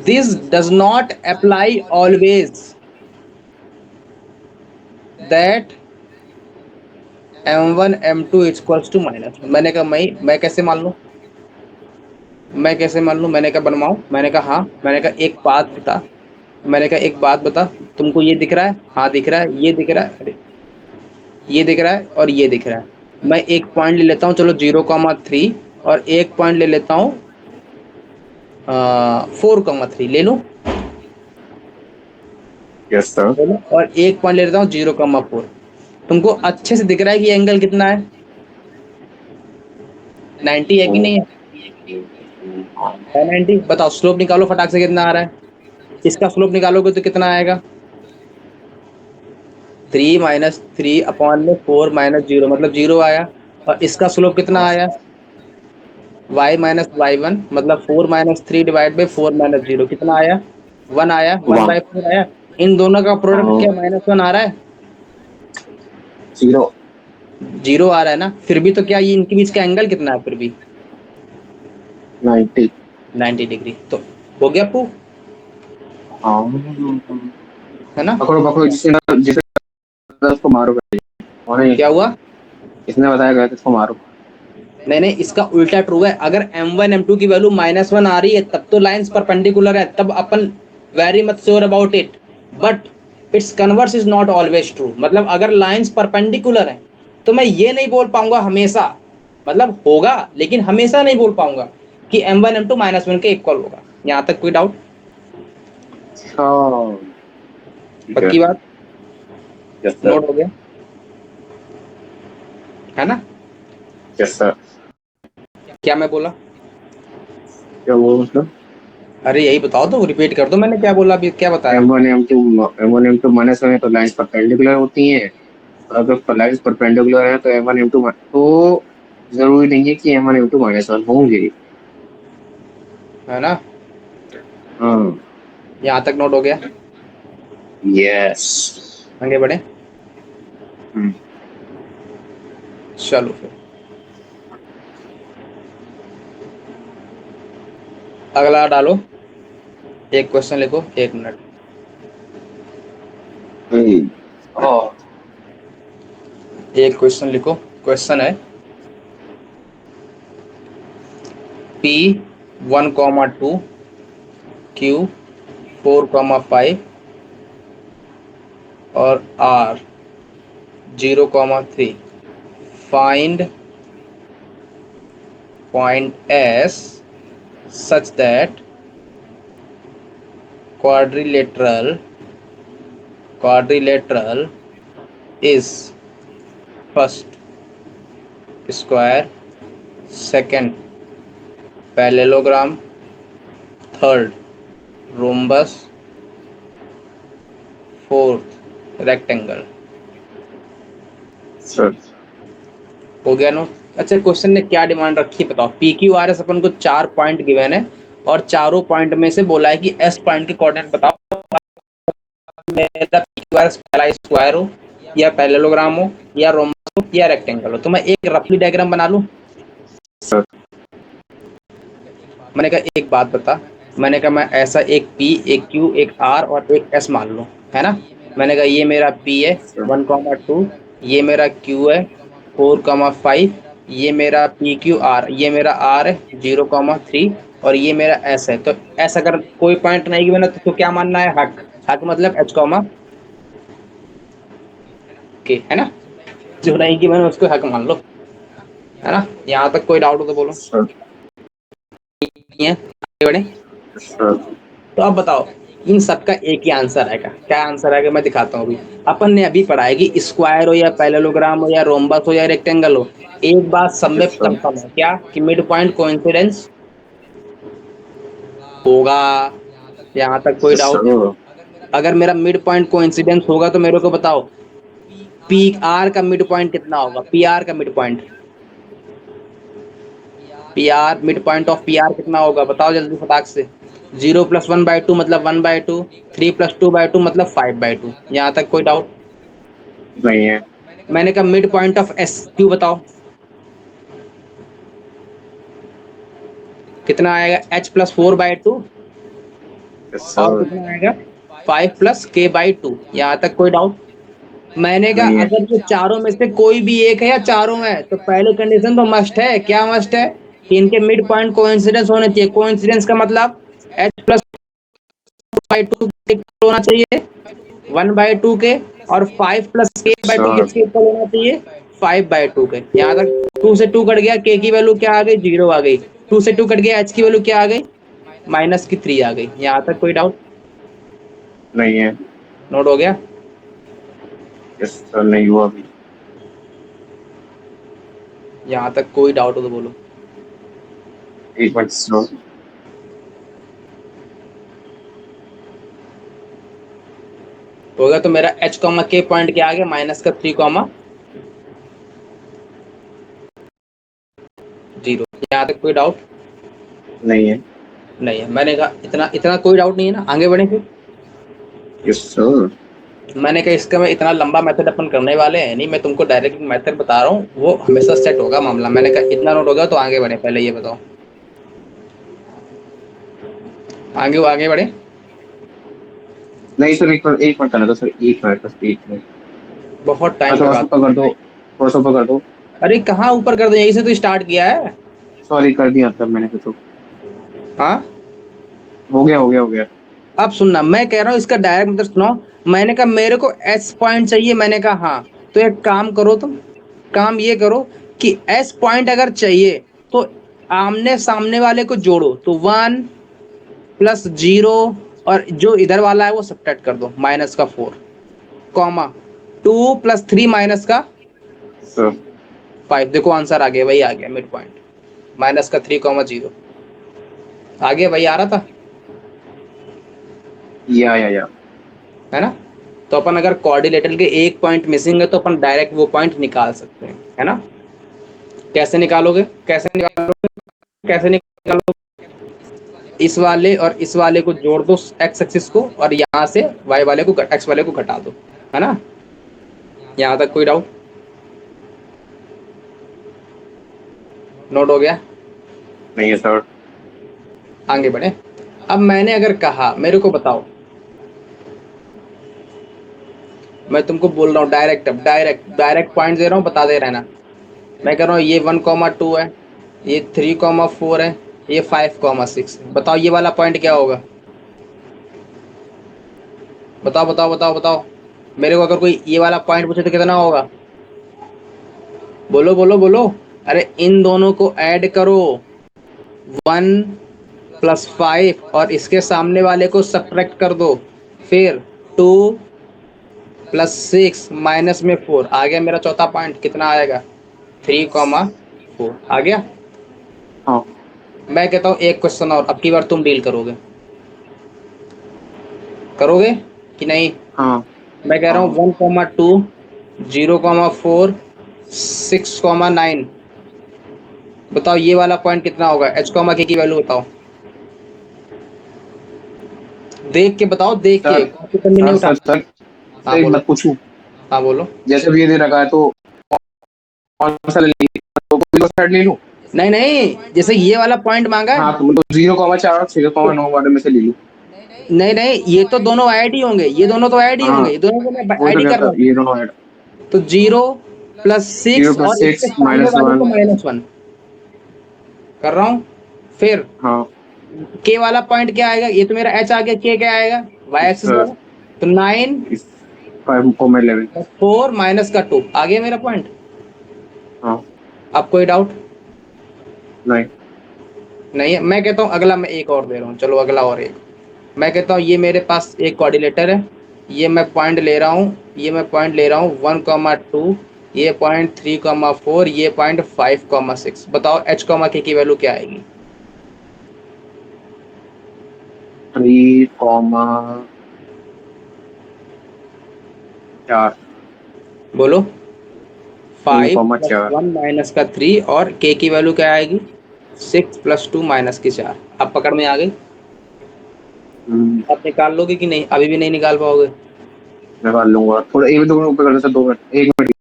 this does not apply always that M1 M2 equals to -1। मैंने कहा मैं कैसे मान लूं, मैं कैसे मान लूं, मैंने कहा बनवाऊं, मैंने कहा हाँ, मैंने कहा एक बात बता, मैंने कहा एक बात बता, तुमको ये दिख रहा है? हाँ दिख रहा है। ये दिख रहा है? अरे ये दिख रहा है और ये दिख रहा है। मैं एक पॉइंट ले लेता हूँ, चलो 0,3, और एक पॉइंट ले लेता हूँ 4,3 ले लूं, यस सर। ले लूं, और एक पॉइंट ले लेता हूँ 0,4। तुमको अच्छे से दिख रहा है कि एंगल कितना है? 90 है कि नहीं है? 90। बताओ स्लोप निकालो फटाक से, कितना आ रहा है? इसका स्लोप निकालोगे तो कितना आएगा? 3 - 3/4 मतलब 0 आया। और इसका स्लोप कितना आया? y-y1 मतलब 4 - 3/4 कितना आया? 1 आया। 1/4 आया। इन दोनों का प्रोडक्ट क्या -1 आ रहा है? 0। 0 आ रहा है ना? फिर भी तो क्या ये इनके बीच का एंगल कितना है फिर भी? 90। 90 डिग्री। तो हो गया प्रूफ, हाँ। है ना? पकड़ो पकड़ो, जिसे जिसे उसको मारो पहले। और नहीं, क्या हुआ? इसने बताया गया इसको मारो। नहीं नहीं, इसका उल्टा ट्रू है। अगर M1 M2 की वैल्यू -1 आ रही है तब तो लाइंस परपेंडिकुलर है, तब अपन very much sure about it. But it's converse is not always true, मतलब अगर लाइंस परपेंडिकुलर है तो मैं ये नहीं बोल पाऊंगा हमेशा, मतलब होगा लेकिन हमेशा नहीं बोल पाऊंगा कि M1 M2 -1 के इक्वल होगा। यहाँ तक कोई डाउट? अच्छा। ठीक है। पक्की बात? Yes sir. नोट हो गया, है ना? Yes sir. क्या मैं बोला? क्या वो मतलब? अरे यही बताओ, तो रिपीट कर दो, मैंने क्या बोला अभी, क्या बताया? M1 M2 -1 है तो लाइंस परपेंडिकुलर होती हैं। और अगर लाइंस परपेंडिकुलर है तो M1 M2 तो जरूरी नहीं है कि M1 M2 -1 होंगे। है ना? हाँ। यहाँ तक नोट हो गया? यस। आगे बढ़े? हम्म। चलो फिर अगला डालो, एक क्वेश्चन लिखो, 1 मिनट। और एक क्वेश्चन लिखो, क्वेश्चन है P1,2 Q4,5 और R 0,3, find point S such that quadrilateral is first square, second parallelogram, third rhombus, fourth rectangle। Sir. हो गया नो? अच्छा, क्वेश्चन ने क्या डिमांड रखी है बताओ। पी क्यू आर एस अपन को 4 पॉइंट गिवन है और चारों पॉइंट में से बोला है कि एस पॉइंट के कोऑर्डिनेट बताओ। मेरा पी क्यू आर एस पहला स्क्वायर हो या पैरेललोग्राम हो या रोम्बस हो या रेक्टेंगल हो, तो मैं एक रफली डायग्राम बना लूं। सर मैंने कहा एक बात बता, मैंने कहा मैं ऐसा एक P, एक Q, एक R और एक S मान लूं, है ना। मैंने कहा ये मेरा P है सर 1,2, ये मेरा Q है 4,5, ये मेरा PQR, ये मेरा R है 0,3 और ये मेरा S है। तो S अगर कोई पॉइंट नहीं गिवन है तो क्या मानना है, हक। हक मतलब H, के, है ना। जो नहीं गिवन है उसको हक मान लो, है ना। यहाँ तक कोई डाउट हो तो बोलो। सर नहीं है, आगे बढ़े। सर तो अब बताओ, इन सबका एक ही आंसर आएगा। क्या आंसर आएगा मैं दिखाता हूँ अभी। अपन ने अभी पढ़ा है कि स्क्वायर हो या पैरेललोग्राम हो या रोम्बस हो या रेक्टेंगल हो, एक बात सब में सर कंफर्म है, क्या कि मिड पॉइंट कोइंसिडेंस होगा। यहाँ तक कोई डाउट। सर अगर मेरा मिड पॉइंट कोइंसिडेंस होगा तो मेरे को बताओ पी आर का मिड पॉइंट कितना होगा। पी आर का mid point, P R mid point of P R कितना होगा बताओ जल्दी फटाक से। 0+1/2 मतलब 1/2, 3+2/2 मतलब 5/2। यहाँ तक कोई डाउट। नहीं है। मैंने कहा mid point of S Q बताओ कितना आएगा, H+4/2 और सर कितना आएगा 5+K/2। यहाँ तक कोई डाउट। मैंने कहा नहीं है। अगर ये चारों में से कोई भी एक है या चारों है तो पहले कंडीशन तो मस्ट है। क्या मस्ट है कि इनके मिड पॉइंट कोइंसिडेंस होने चाहिए। कोइंसिडेंस का मतलब H+2/2 होना चाहिए 1/2 के, और 5+K/2 सर किसके इक्वल होना चाहिए 5/2 के। यहाँ तक 2 से 2 कट गया, K की वैल्यू क्या आ गई 0 आ गई। 2 से 2 कट गया, H की वैल्यू क्या आ गई -3 आ गई। यहाँ तक कोई डाउट। नहीं है। नोट हो गया। यस सर नहीं हुआ अभी। यहाँ तक कोई डाउट हो तो बोलो। एक मिनट स्लो। हो गया तो मेरा H, K पॉइंट क्या आ गया -3, 0। यहाँ तक कोई डाउट नहीं है। नहीं है। मैंने कहा इतना इतना कोई डाउट नहीं है ना, आगे बढ़े फिर। Yes sir. मैंने कहा इसका मैं इतना लंबा मेथड अपन करने वाले हैं नहीं, मैं तुमको डायरेक्ट मेथड बता रहा हूँ, वो हमेशा सेट होगा मामला। मैंने कहा इतना नोट हो गया तो आगे बढ़े। पहले ये बताओ, आगे बढ़े। नहीं सर एक मिनट करना था सर, एक मिनट बस एक मिनट। बहुत हाँ टाइम थोड़ा लगा। सा ऊपर कर दो, थोड़ा सा ऊपर कर दो। अरे कहाँ ऊपर कर दो, यहीं से तो स्टार्ट किया है। सॉरी कर दिया तब मैंने तो। हाँ, हो गया हो गया हो गया। अब सुनना, मैं कह रहा हूँ इसका डायरेक्ट मतलब सुनो। मैंने कहा मेरे को एस पॉइंट चाहिए, मैंने कहा हाँ। तो एक काम करो तुम, काम ये करो कि एस पॉइंट अगर चाहिए तो आमने सामने वाले को जोड़ो, तो 1+0 और जो इधर वाला है वो सब्ट्रैक्ट कर दो, -4, कॉमा 2+3 सर -5। देखो आंसर आ गया, वही आ गया मिड पॉइंट -3, 0 आ गया, वही आ रहा था, या है ना। तो अपन अगर कोऑर्डिनेटर के एक पॉइंट मिसिंग है तो अपन डायरेक्ट वो पॉइंट निकाल सकते हैं, है ना। कैसे निकालोगे, कैसे निकालोगे, इस वाले और इस वाले को जोड़ दो एक्स एक्सिस को, और यहाँ से वाई वाले को एक्स वाले को घटा दो, है ना। यहाँ तक कोई डाउट। नोट हो गया। नहीं है सर। आगे बढ़े। अब मैंने अगर कहा मेरे को बताओ, मैं तुमको बोल रहा हूँ डायरेक्ट पॉइंट दे रहा हूँ, बता दे रहना। मैं कह रहा हूँ ये 1,2 है, ये 3,4 है, ये 5,6। बताओ ये वाला पॉइंट क्या होगा। बताओ मेरे को अगर कोई ये वाला पॉइंट पूछे तो कितना होगा। बोलो। अरे इन दोनों को ऐड करो, 1+5 और इसके सामने वाले को सब्ट्रैक्ट कर दो, फिर 2+6 माइनस में 4 आ गया। मेरा चौथा पॉइंट कितना आएगा 3,4 आ गया। हाँ मैं कहता हूँ एक क्वेश्चन और, अब की बार तुम डील करोगे कि नहीं। हाँ मैं कह रहा हूँ हाँ 1,2, 0,4, 6,9 बताओ ये वाला पॉइंट कितना होगा, एच कॉमा के की वैल्यू बताओ, देख के बताओ, देख के, सर कॉपी करनी नहीं सर उठाना। सर हाँ एक बोलो। बात पूछूं? हाँ बोलो। जैसे भी ये दे रखा है तो कौन सा ले लीजिए, तो कोई साइड ले लूं? नहीं नहीं, जैसे ये वाला पॉइंट मांगा है। हाँ तो मतलब 0,4 0,9 वाले में से ले लूं? नहीं नहीं, ये तो दोनों ऐड ही होंगे, ये दोनों तो ऐड ही हाँ होंगे, ये दोनों को मैं वही ऐड तो ही कर कहता रहा हूँ, ये हूँ। दोनों ऐड। तो zero plus zero six plus और इसके सिक्स सामने माइनस वाले वन को माइनस वन कर रहा हूँ। फिर हाँ के वाला पॉइंट क्या आएगा, ये तो मेरा एच आ गया, के क्या आएगा, वाई एक्सिस सर, वाला। तो 9 इस 5,11। 4 माइनस का 2 आ गया मेरा पॉइंट। हाँ अब कोई डाउट नहीं। नहीं है? मैं कहता हूँ अगला मैं एक और दे रहा हूँ, चलो अगला और एक। मैं कहता हूँ ये मेरे पास एक कोऑर्डिनेटर है, ये मैं पॉइंट ले रहा हूँ, ये मैं पॉइंट ले रहा हूँ 1,2, ये पॉइंट 3,4, ये पॉइंट 5,6। बताओ एच कॉमा के की वैल्यू क्या आएगी? 3,4। बोलो। तीन 5 कॉमा प्लस चार 1 माइनस का 3 और के की वैल्यू क्या आएगी? 6 प्लस 2 माइनस की 4। अब पकड़ में आ गई? हम्म, अब निकाल लोगे कि नहीं, अभी भी नहीं निकाल पाओगे? निकाल लूंगा थोड़ा, एक 2 मिनट ऊपर कर दो सर, 2 मिनट, 1 मिनट।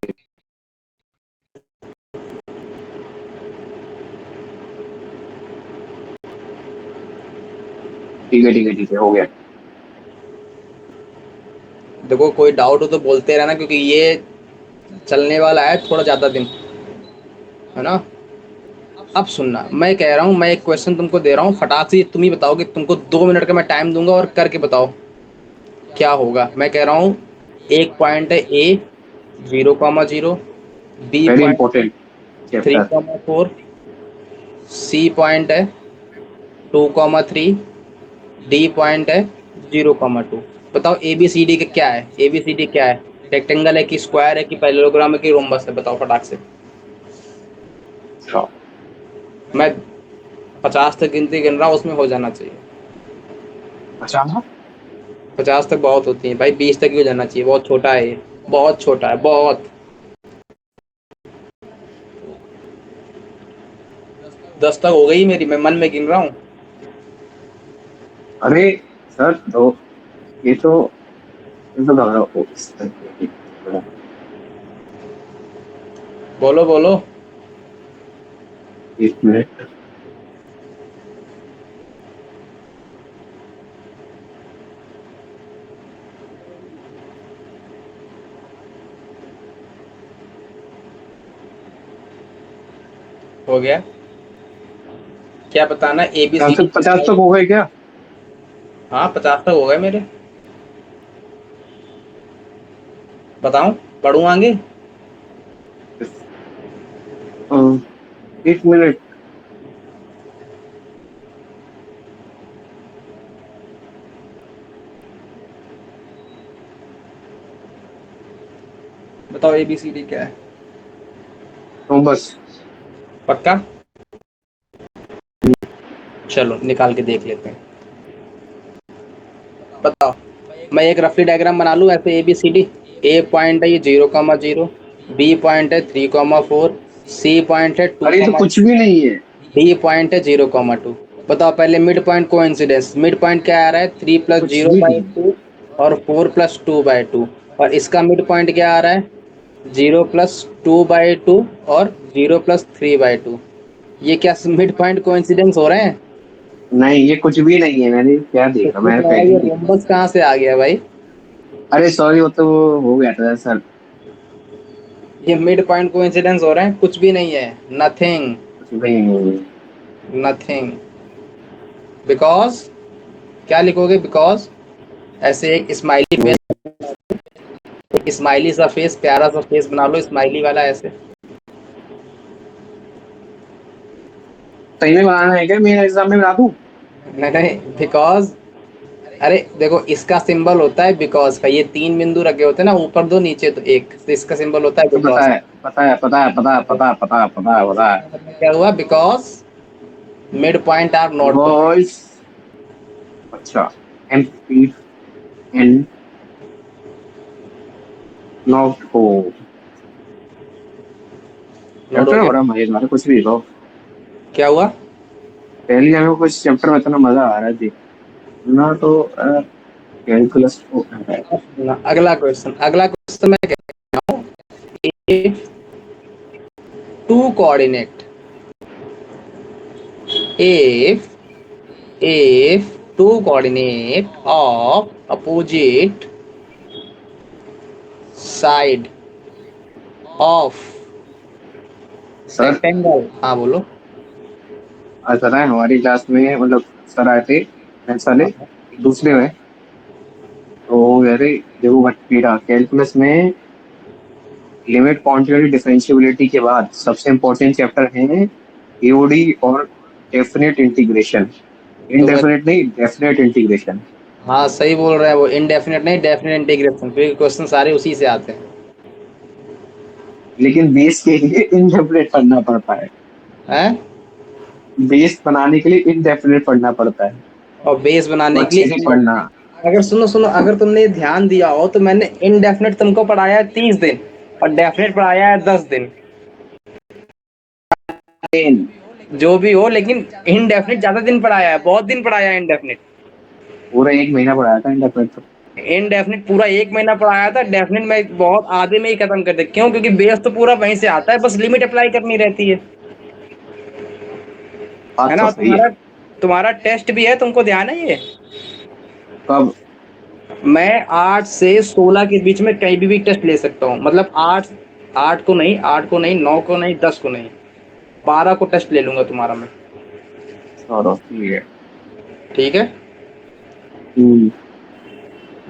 ठीक है ठीक है ठीक है, हो गया। देखो कोई डाउट हो तो बोलते रहना, क्योंकि ये चलने वाला है थोड़ा ज़्यादा दिन, है ना। अब सुनना, मैं कह रहा हूँ, मैं एक क्वेश्चन तुमको दे रहा हूँ, फटाक से तुम ही बताओ कि तुमको 2 मिनट का मैं टाइम दूंगा और करके बताओ क्या होगा। मैं कह रहा हूँ एक पॉइंट है A 0,0, B very point important three chapter. Comma four C point है 2,3, डी पॉइंट है 0,2। बताओ ए बी सी डी का क्या है, ए बी सी डी क्या है, रेक्टेंगल है कि स्क्वायर है कि पैरेललोग्राम है कि रोम्बस है, बताओ फटाक से। अच्छा। मैं 50 तक गिनती गिन रहा हूँ, उसमें हो जाना चाहिए। अच्छा 50 तक बहुत होती है भाई, 20 तक ही हो जाना चाहिए, बहुत छोटा है ये, बहुत छोटा है बहुत। 10 तक हो गई मेरी, मैं मन में गिन रहा हूँ। अरे सर दो, ये तो ये तो लग रहा हो। बोलो बोलो। 1 मिनट। हो गया? क्या बताना, ए बी सी 50 डी तक, 50 क्या है? तक हो गए क्या? हाँ 50 तक हो गए मेरे। बताऊं, पढ़ूं आगे? 1 मिनट। बताओ ए बी सी डी क्या है? तो बस। पक्का? चलो निकाल के देख लेते हैं। बताओ, मैं एक रफली डायग्राम बना लूँ ऐसे, A B C D. A point है ये 0,0, बी पॉइंट है 3,4, सी पॉइंट है टू अरे ये तो कॉमा कुछ भी नहीं है। डी पॉइंट है 0,2। बताओ पहले mid point coincidence, mid point क्या आ रहा है, 3 प्लस कुछ जीरो भी बाई नहीं। टू और 4 प्लस 2/2। और इसका मिड पॉइंट क्या आ रहा है, 0 प्लस 2/2 और 0 प्लस 3/2। ये क्या मिड पॉइंट कोइंसिडेंस हो रहे हैं? नहीं ये कुछ भी नहीं है, मैंने क्या तो देखा, फिर मैंने तुम्हारा पहले ही ये देखा। रोम्बस कहाँ से आ गया भाई? अरे सॉरी, वो तो हो गया था सर। ये मिड पॉइंट कोइंसिडेंस हो रहे हैं, कुछ भी नहीं है। नथिंग। कुछ भी नहीं है। नथिंग। बिकॉज, क्या लिखोगे, बिकॉज ऐसे एक स्माइली फेस, एक स्माइली सा फेस, प्यारा सा फेस बना लो स्माइली वाला ऐसे। सही में बनाना है क्या, मेरे एग्जाम में बना दूं? नहीं नहीं, बिकॉज, अरे देखो इसका सिंबल होता है बिकॉज का, ये 3 बिंदु रखे होते हैं ना, ऊपर 2 नीचे तो एक, तो इसका सिंबल होता है तो पता बिकॉज। है पता है पता है पता है पता है पता है पता है पता है। मतलब क्या हुआ, because mid point are not को। वॉइस। अच्छा। एम पी एन नॉट हो। नोट हो चैप्टर गया? बड़ा मजेदार है, कुछ भी लो। क्या हुआ? पहले हमें कुछ चैप्टर में इतना मजा आ रहा थी ना, तो कैलकुलस अगला क्वेश्चन मैं कहता हूँ, two coordinate, if if two coordinate of opposite side of सर। rectangle, हाँ बोलो। सर है हमारी क्लास में, मतलब सर आए थे मैथ्स वाले दूसरे में, तो यारे देखो मत पीड़ा कैलकुलस में लिमिट क्वांटिटी डिफरेंशियबिलिटी के बाद सबसे इम्पोर्टेंट चैप्टर है एओडी और डेफिनेट इंटीग्रेशन। तो मैं, इनडेफिनेट नहीं, डेफिनेट इंटीग्रेशन। हाँ सही बोल रहा है वो, इनडेफिनेट नहीं डेफिनेट इंटीग्रेशन, फिर क्वेश्चन सारे उसी से आते हैं। लेकिन बेस के लिए इनडेफिनेट पढ़ना पड़ता है। हैं? बेस बनाने के लिए इनडेफिनेट पढ़ना पड़ता है, और बेस तो बनाने के अच्छे से लिए, पढ़ना। अगर सुनो सुनो, अगर तुमने ध्यान दिया हो तो मैंने इनडेफिनेट तुमको पढ़ाया है 30 दिन और डेफिनेट पढ़ाया है 10 दिन। जो भी हो, लेकिन इनडेफिनेट ज्यादा दिन पढ़ाया है, बहुत दिन पढ़ाया है इनडेफिनेट। पूरा एक महीना पढ़ाया था इंटरप्रेट तो। इनडेफिनेट पूरा 1 महीना पढ़ाया था, डेफिनेट में बहुत आधे में ही खत्म कर दे। क्यों? क्योंकि बेस तो पूरा वहीं से आता है, बस लिमिट अप्लाई करनी रहती है बात ना? तो और सही है। तुम्हारा तुम्हारा टेस्ट भी है, तुमको ध्यान है ये? कब? मैं 8 से 16 के बीच में कहीं भी टेस्ट ले सकता हूँ, मतलब 8 को नहीं, 9 को नहीं, 10 को नहीं, 12 को टेस्ट ले लूंगा तुम्हारा मैं। चलो ठीक है। ठीक है, हम्म।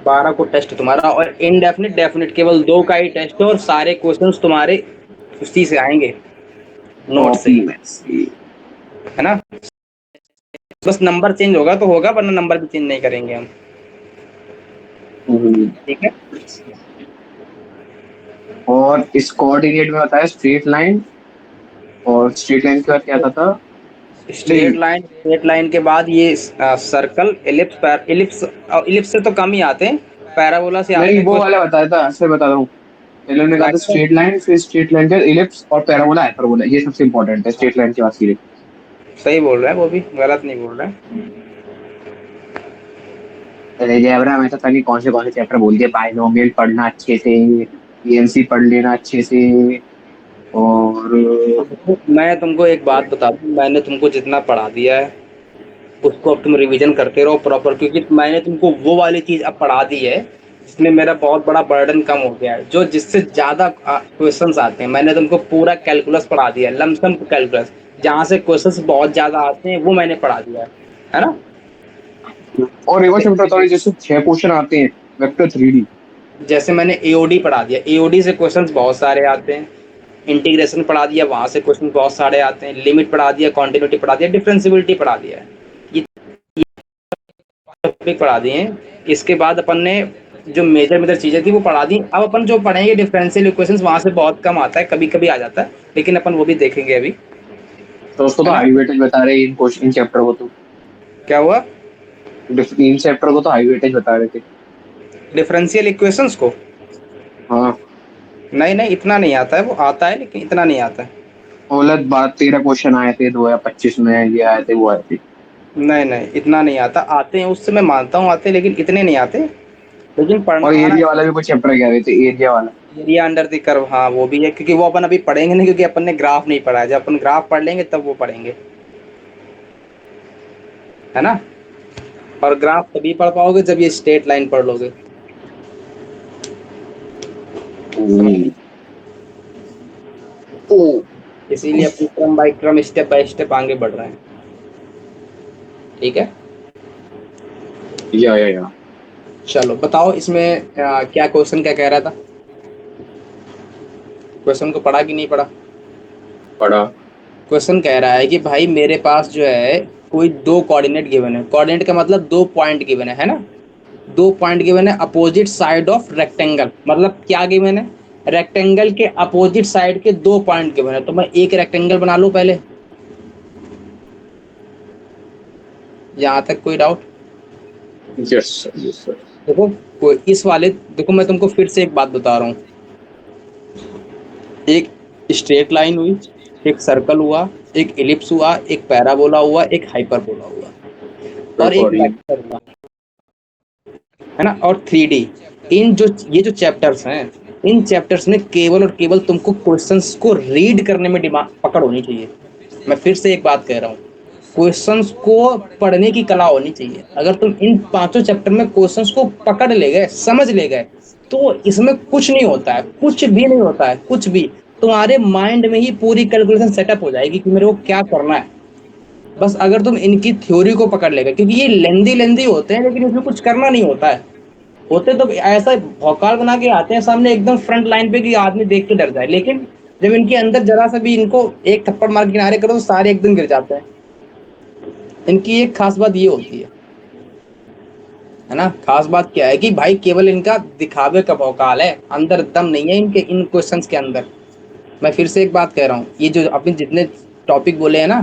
12 को टेस्ट तुम्हारा, और इनडेफिनिट डेफिनिट केवल 2 का ही टेस्ट है, और सारे क्वेश्चंस तुम्हारे उसी से आएंगे, नोट से कॉपी ही, में से। है ना? बस नंबर चेंज होगा तो होगा, वरना नंबर भी चेंज नहीं करेंगे हम। हम्म। ठीक है, और इस कोऑर्डिनेट में बताया स्ट्रेट लाइन, और स्ट्रेट लाइन के बाद क्या था नहीं। स्ट्रेट लाइन के बाद ये सर्कल, एलिप्स, एलिप्स, एलिप्स से तो कम ही आते हैं, पैराबोला से आते नहीं हैं वो क्वेश्चन। वाला बताया था, ऐसे बता रहा हूँ। पहले उन्होंने कहा था राइट, स्ट्रेट लाइन, फिर स्ट्रेट लाइन के इलिप्स और पैराबोला हाइपरबोला, ये सबसे इंपॉर्टेंट है स्ट्रेट लाइन के बाद सीधे। सही बोल रहा है, वो भी गलत नहीं बोल रहा है। अरे जयवरा मैं तो तभी कौन से चैप्टर बोल दिए, बाइनोमियल पढ़ना अच्छे से, पीएमसी पढ़ लेना अच्छे से, और मैं तुमको एक बात बता दूं, मैंने तुमको जितना पढ़ा दिया है उसको अब तुम रिवीजन करते रहो प्रॉपर, क्योंकि मैंने तुमको वो वाली चीज अब पढ़ा दी है जिसमें मेरा बहुत बड़ा बर्डन कम हो गया है, जो जिससे ज्यादा क्वेश्चंस आते हैं। मैंने तुमको पूरा कैलकुलस पढ़ा दिया है, लमसम कैलकुलस, जहाँ से क्वेश्चंस बहुत ज्यादा आते हैं वो मैंने पढ़ा दिया है ना? और एक और चैप्टर बता रहे जैसे 6 क्वेश्चन आते हैं वेक्टर 3D। जैसे मैंने एओडी पढ़ा दिया, एओडी से क्वेश्चंस बहुत सारे आते हैं। इंटीग्रेशन पढ़ा दिया, वहां से क्वेश्चन बहुत सारे आते हैं। लिमिट पढ़ा दिया, कॉन्टिन्यूटी पढ़ा दिया, डिफरेंशियबिलिटी पढ़ा दिया है, ये टॉपिक पढ़ा दिए हैं। इसके बाद अपन ने जो मेजर मेजर चीजें थी वो पढ़ा दी। अब अपन जो पढ़ेंगे डिफरेंशियल इक्वेशंस, वहां से बहुत कम आता है, कभी कभी आ जाता है, लेकिन अपन वो भी देखेंगे अभी, तो उसको तो है ना? हाई वेटेज बता रहे इन क्वेश्चन, इन चैप्टर को तो, क्या हुआ? इन चैप्टर को तो हाई वेटेज बता रहे थे। डिफरेंशियल इक्वेशंस को? हाँ। नहीं नहीं, इतना नहीं आता है, वो आता है लेकिन इतना नहीं आता है। गलत बात, 13 क्वेश्चन आए थे 2025 में, ये आए थे वो आए थे। नहीं नहीं, इतना नहीं आता, आते हैं उससे मैं मानता हूँ आते हैं, लेकिन इतने नहीं आते। लेकिन और पढ़ना आना। एरिया वाला भी कुछ चैप्टर कह रहे थे, एरिया वाला। एरिया अंडर द कर्व, हाँ वो भी है, क्योंकि वो अपन अभी पढ़ेंगे नहीं, क्योंकि अपन ने ग्राफ नहीं पढ़ा है। जब अपन ग्राफ पढ़ लेंगे तब वो पढ़ेंगे, है ना? और ग्राफ तभी पढ़ पाओगे जब ये स्ट्रेट लाइन पढ़ लोगे। समझ हम्म। गए? इसीलिए अपन क्रम बाय क्रम, स्टेप बाय स्टेप आगे बढ़ रहे हैं। ठीक है, या चलो बताओ इसमें क्या क्वेश्चन क्या कह रहा था? क्वेश्चन को पढ़ा कि नहीं पढ़ा? पढ़ा। क्वेश्चन कह रहा है कि भाई मेरे पास जो है कोई दो कोऑर्डिनेट गिवन है। कोऑर्डिनेट का मतलब दो पॉइंट गिवन है ना? दो पॉइंट गिवन है अपोजिट साइड ऑफ रेक्टेंगल। मतलब क्या गिवन है? रेक्टेंगल के अपोजिट साइड के दो पॉइंट गिवन है। तो मैं एक रेक्टेंगल बना लूं पहले, यहां तक कोई doubt? Yes sir, yes sir. देखो, कोई इस वाले, देखो मैं तुमको फिर से एक बात बता रहा हूँ। एक स्ट्रेट लाइन हुई, एक सर्कल हुआ, एक इलिप्स हुआ, एक पैराबोला हुआ, एक हाइपरबोला हुआ और एक अकॉर्डिंग। वेक्टर हुआ, है ना, और 3D। इन जो ये जो चैप्टर्स हैं, इन चैप्टर्स में केवल और केवल तुमको क्वेश्चंस को रीड करने में दिमाग पकड़ होनी चाहिए। मैं फिर से एक बात कह रहा हूँ, क्वेश्चंस को पढ़ने की कला होनी चाहिए। अगर तुम इन पांचों चैप्टर में क्वेश्चंस को पकड़ ले गए, समझ ले गए, तो इसमें कुछ नहीं होता है, कुछ भी नहीं होता है, कुछ भी। तुम्हारे माइंड में ही पूरी कैलकुलेशन सेटअप हो जाएगी कि मेरे को क्या करना है। बस अगर तुम इनकी थ्योरी को पकड़ लेगा, क्योंकि ये लेंदी लेंदी होते हैं लेकिन इसमें कुछ करना नहीं होता है। होते तो ऐसा भौकाल बना के आते हैं सामने एकदम फ्रंट लाइन पे कि आदमी देख के डर जाए, लेकिन जब इनके अंदर जरा सा भी इनको एक थप्पड़ मार के किनारे करो तो सारे एकदम गिर जाते हैं। इनकी एक खास बात ये होती है ना, खास बात क्या है कि भाई केवल इनका दिखावे का भौकाल है, अंदर दम नहीं है इनके इन क्वेश्चंस के अंदर। मैं फिर से एक बात कह रहा हूँ, ये जो अपने जितने टॉपिक बोले हैं ना,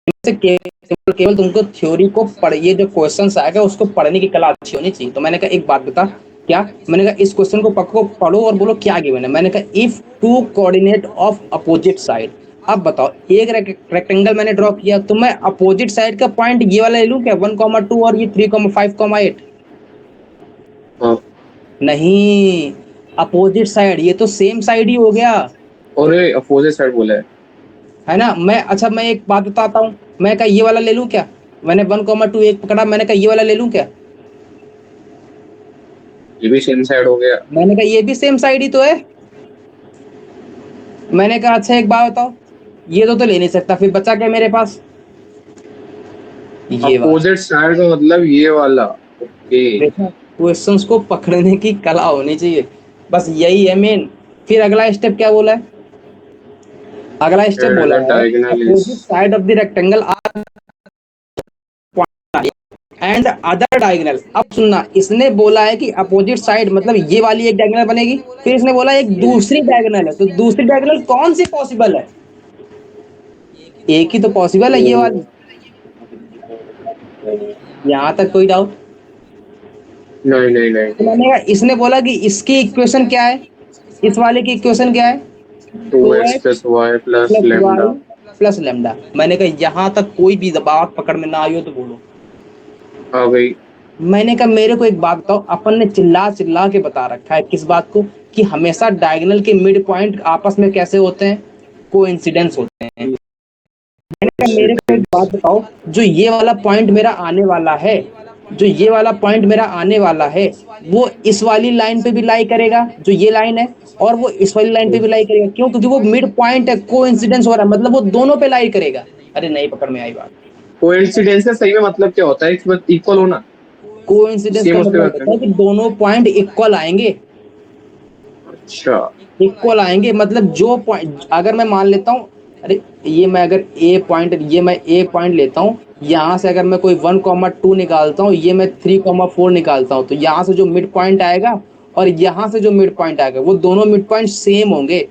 इनसे केवल केवल तुमको थ्योरी को पढ़, ये जो क्वेश्चंस आएगा उसको पढ़ने की कला अच्छी होनी चाहिए। तो मैंने कहा एक बात बता, क्या, मैंने कहा इस क्वेश्चन को पक्को पढ़ो और बोलो क्या गिवन है। मैंने कहा if two coordinate of opposite side. अब बताओ, एक रेक्टेंगल मैंने ड्रॉ किया, तो मैं अपोजिट साइड का पॉइंट ये वाला ले लूं क्या, 1,2 और ये 3,5,8? हाँ। नहीं, अपोजिट साइड, ये तो सेम साइड ही हो गया, और अपोजिट साइड बोला है ना। मैं अच्छा, मैं एक बात बताता हूँ, मैं कहा ये वाला ले लूं क्या, मैंने 1,2 एक पकड़ा, मैंने कहा ये वाला ले लूं क्या, ये भी सेम साइड हो गया। मैंने कहा ये भी सेम साइड ही तो है। मैंने कहा अच्छा एक बात बताओ, ये तो ले नहीं सकता, फिर बचा क्या मेरे पास, ये वाला। अपोजिट साइड का मतलब ये वाला। ओके। देखा, क्वेश्चंस को पकड़ने की कला होनी चाहिए, बस यही है मेन। फिर अगला स्टेप क्या बोला है, अगला स्टेप बोला है diagonal is. Opposite side of the rectangle are and other diagonal. अब सुनना, इसने बोला है कि अपोजिट साइड मतलब ये वाली एक डायगोनल बनेगी, फिर इसने बोला एक दूसरी डायगोनल है, तो दूसरी डायगोनल कौन सी पॉसिबल है, एक ही तो पॉसिबल है, ये वाली। यहाँ तक कोई डाउट? नहीं नहीं नहीं। तो मैंने कहा, इसने बोला कि इसकी इक्वेशन क्या है, इस वाले की इक्वेशन क्या है, two two x x plus y plus plus y lambda. Plus lambda. मैंने कहा यहाँ तक कोई भी बात पकड़ में ना आई हो तो बोलो। आ गई। मैंने कहा मेरे को एक बात बताओ, अपन ने चिल्ला चिल्ला के बता रखा है किस बात को, कि हमेशा डायगोनल के मिड पॉइंट आपस में कैसे होते हैं, कोइंसिडेंस होते हैं। मैंने कहा मेरे को एक बात बताओ, जो ये वाला पॉइंट मेरा आने वाला है, जो ये वाला पॉइंट मेरा आने वाला है, वो इस वाली लाइन पे भी लाई करेगा, जो ये लाइन है, और वो इस वाली लाइन पे भी लाई करेगा। क्यों? क्योंकि वो मिड पॉइंट है, कोइंसिडेंस हो रहा है, मतलब वो दोनों पे लाई करेगा। अरे नहीं पकड़ में आई बात। कोइंसिडेंस का सही में मतलब क्या होता है, इसमें इक्वल होना। कोइंसिडेंस सेम का उसके मतलब बाद होता है कि दोनों पॉइंट इक्वल आएंगे, अच्छा। इक्वल आएंगे। मतलब जो पॉइंट, अगर मैं मान लेता हूँ, अरे ये मैं अगर ए पॉइंट, ये मैं ए पॉइंट लेता हूँ, यहाँ से अगर मैं कोई 1,2 निकालता हूँ, ये मैं 3,4 निकालता हूँ, तो यहाँ से जो मिड पॉइंट आएगा और यहाँ से जो मिड पॉइंट आएगा, वो दोनों मिड पॉइंट सेम होंगे।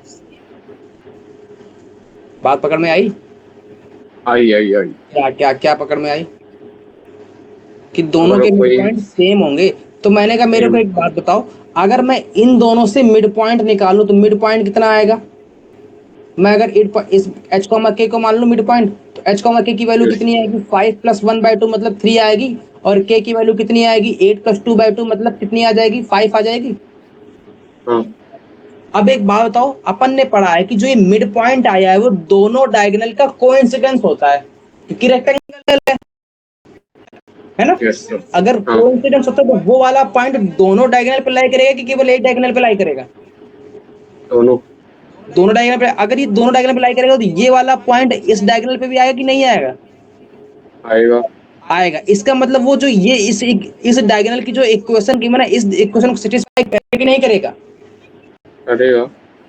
बात पकड़ में आई? आई आई आई। क्या क्या क्या पकड़ में आई, कि दोनों अगर के मिड कोई पॉइंट सेम होंगे। तो मैंने कहा मेरे को सेम। एक बात बताओ, अगर मैं इन दोनों से मिड पॉइंट निकालूं तो मिड पॉइंट कितना आएगा। मैं अगर इस एच कॉमा के को मान लूं मिड पॉइंट, तो एच कॉमा के की वैल्यू कितनी आएगी, 5 + 1/2 मतलब 3 आएगी, और के की वैल्यू कितनी आएगी, 8 + 2/2 मतलब कितनी आ जाएगी, 5 आ जाएगी। हाँ। अब एक बात बताओ, अपन ने पढ़ा है कि जो ये मिड पॉइंट आया है वो दोनों डायगोनल का कोइंसिडेंस होता है, क्योंकि रेक्टेंगल है ना। Yes sir. अगर हाँ। कोइंसिडेंस होता है तो वो वाला पॉइंट दोनों डायगोनल पे लाई करेगा कि केवल एक डायगोनल पे लाई करेगा, दोनों। दोनों डायगोनल पे। अगर ये दोनों डायगोनल पे लाई करेगा तो ये वाला पॉइंट इस डायगोनल पे भी आएगा कि नहीं आएगा, आएगा। आएगा। इसका मतलब वो जो ये इस डायगोनल की जो इक्वेशन की मैंने, इस इक्वेशन को सेटिस्फाई करेगा कि नहीं करेगा, करेगा।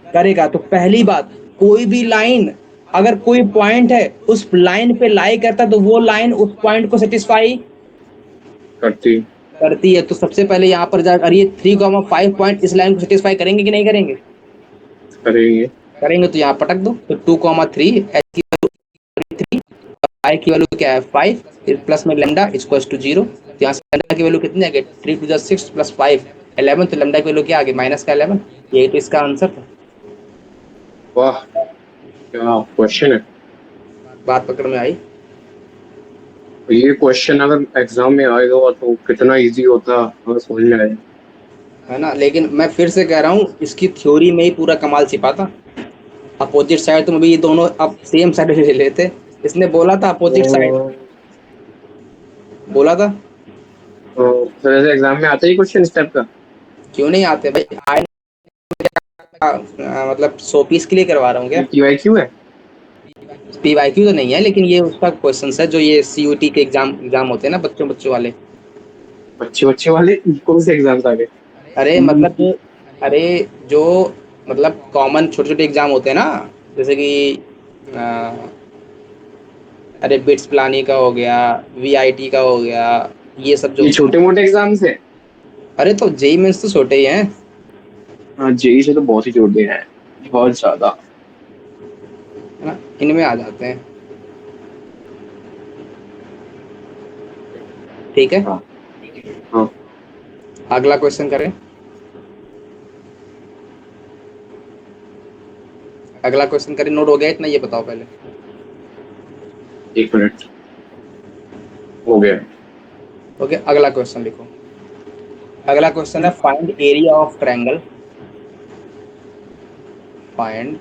करेगा। तो पहली बात, कोई भी लाइन, अगर कोई पॉइंट है उस लाइन पे लाई करता है तो वो लाइन उस पॉइंट को सेटिस्फाई करती। करती है। तो सबसे पहले यहाँ पर जाकर ये 3,5 पॉइंट इस लाइन को सेटिस्फाई करेंगे कि नहीं करेंगे, करेंगे। करेंगे। तो यहाँ पटक दो, तो 2,3 एच की वैल्यू 3, आई की वैल्यू क्या है 5, फिर प्लस में लेमडा इक्वल टू 0। तो यहाँ से लेमडा की वैल्यू कितनी आ गई, 3 × 6 + 5 11। तो लेमडा की वैल्यू क्या आ गई, -11। यही तो इसका आंसर था। वाह, क्या क्वेश्चन है। बात पकड़ में आई? तो ये क्वेश्चन अगर एग्जाम में आएगा तो कितना इजी होता अगर समझ में आए। है ना, लेकिन मैं फिर से कह रहा हूँ, इसकी थ्योरी में ही पूरा कमाल छिपा था। अपोजिट साइड तुम अभी ये दोनों अब सेम साइड ले लेते। इसने बोला था अपोजिट साइड, तो बोला था। फिर ऐसे एग्जाम में आता ही क्वेश्चन इस टाइप का। क्यों नहीं आते भाई, आए मतलब 100 पीस के लिए करवा रहा हूँ क्या? ये PYQ है। पीवाईक्यू तो नहीं है, लेकिन ये उसका क्वेश्चन है जो ये सीयूटी के एग्जाम एग्जाम होते हैं ना, बच्चों बच्चों वाले। बच्चे बच्चे वाले कौन से एग्जाम्स आ गए। अरे मतलब अरे जो मतलब कॉमन छोटे छोटे एग्जाम होते हैं ना, जैसे कि अ, अरे बिट्स प्लानी का हो गया, वीआईटी का हो गया, ये सब जो ये होते हैं छोटे ना। मोटे एग्जाम्स है। अरे तो जेई मेंस तो छोटे ही हैं। हाँ जेई से तो बहुत ही छोटे हैं, बहुत ज्यादा। है ना, इनमें आ जाते हैं। ठीक है, हाँ हाँ। अगला क्वेश्चन करें। अगला क्वेश्चन करें, नोट हो गया इतना, ये बताओ पहले। 1 मिनट हो गया। ओके, अगला क्वेश्चन लिखो। अगला क्वेश्चन है, find area of triangle. Find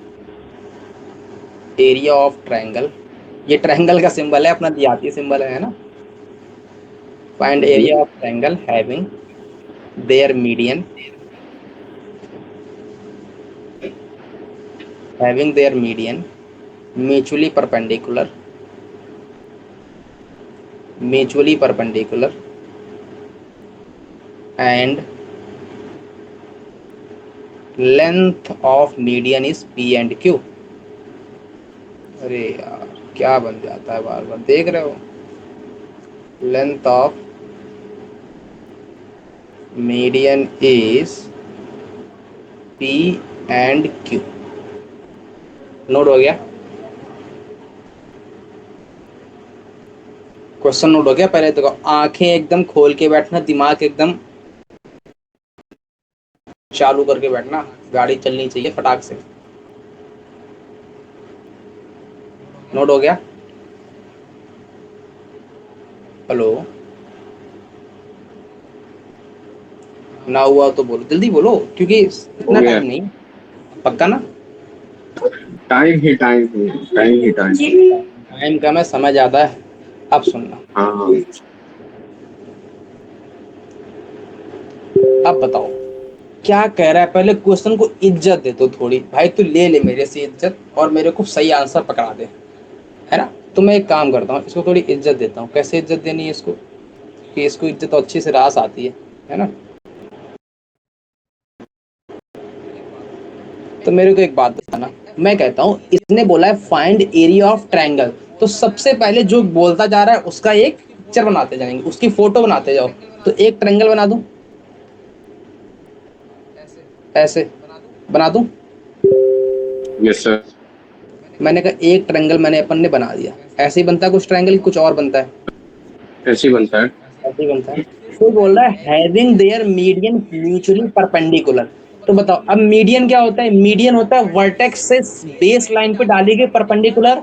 area of triangle. ये ट्रायंगल का सिंबल है, अपना देहाती सिंबल है ना। Find area of triangle having their median, having their median mutually perpendicular, mutually perpendicular, and length of median is P and Q। अरे यार, क्या बन जाता है बार बार, देख रहे हो? Length of median is P and Q। Note हो गया? क्वेश्चन नोट हो गया? पहले देखो, आंखें एकदम खोल के बैठना, दिमाग एकदम चालू करके बैठना, गाड़ी चलनी चाहिए फटाक से। नोट हो गया? हेलो? ना हुआ तो बोलो, जल्दी बोलो, क्योंकि हो इतना गया। टाइम नहीं। पक्का ना? टाइम ही टाइम है, टाइम ही टाइम। टाइम कम है, समय ज्यादा है। अब सुनना, हाँ हाँ। अब बताओ क्या कह रहा है। पहले क्वेश्चन को इज्जत दे दो थोड़ी भाई, तू ले ले मेरे से इज्जत और मेरे को सही आंसर पकड़ा दे, है ना। तो मैं एक काम करता हूँ, इसको थोड़ी इज्जत देता हूँ। कैसे इज्जत देनी है इसको, कि इसको इज्जत तो अच्छी से रास आती है ना। तो मेरे को एक बात बताना, मैं कहता हूँ इसने बोला है फाइंड एरिया ऑफ ट्रायंगल, तो सबसे पहले जो बोलता जा रहा है उसका एक पिक्चर बनाते जाएंगे, उसकी फोटो बनाते जाओ। तो एक ट्रायंगल बना दूं, ऐसे बना दूं। Yes sir. मैंने कहा एक ट्रायंगल मैंने अपन ने बना दिया। ऐसे ही बनता है कुछ ट्रायंगल, कुछ और बनता है? ऐसे ही बनता है। ऐसे ही बनता है। तो बोल रहा है having their median mutually perpendicular. तो बताओ अब मीडियन क्या होता है? मीडियन होता है वर्टेक्स से बेस लाइन पे डाली गई परपेंडिकुलर।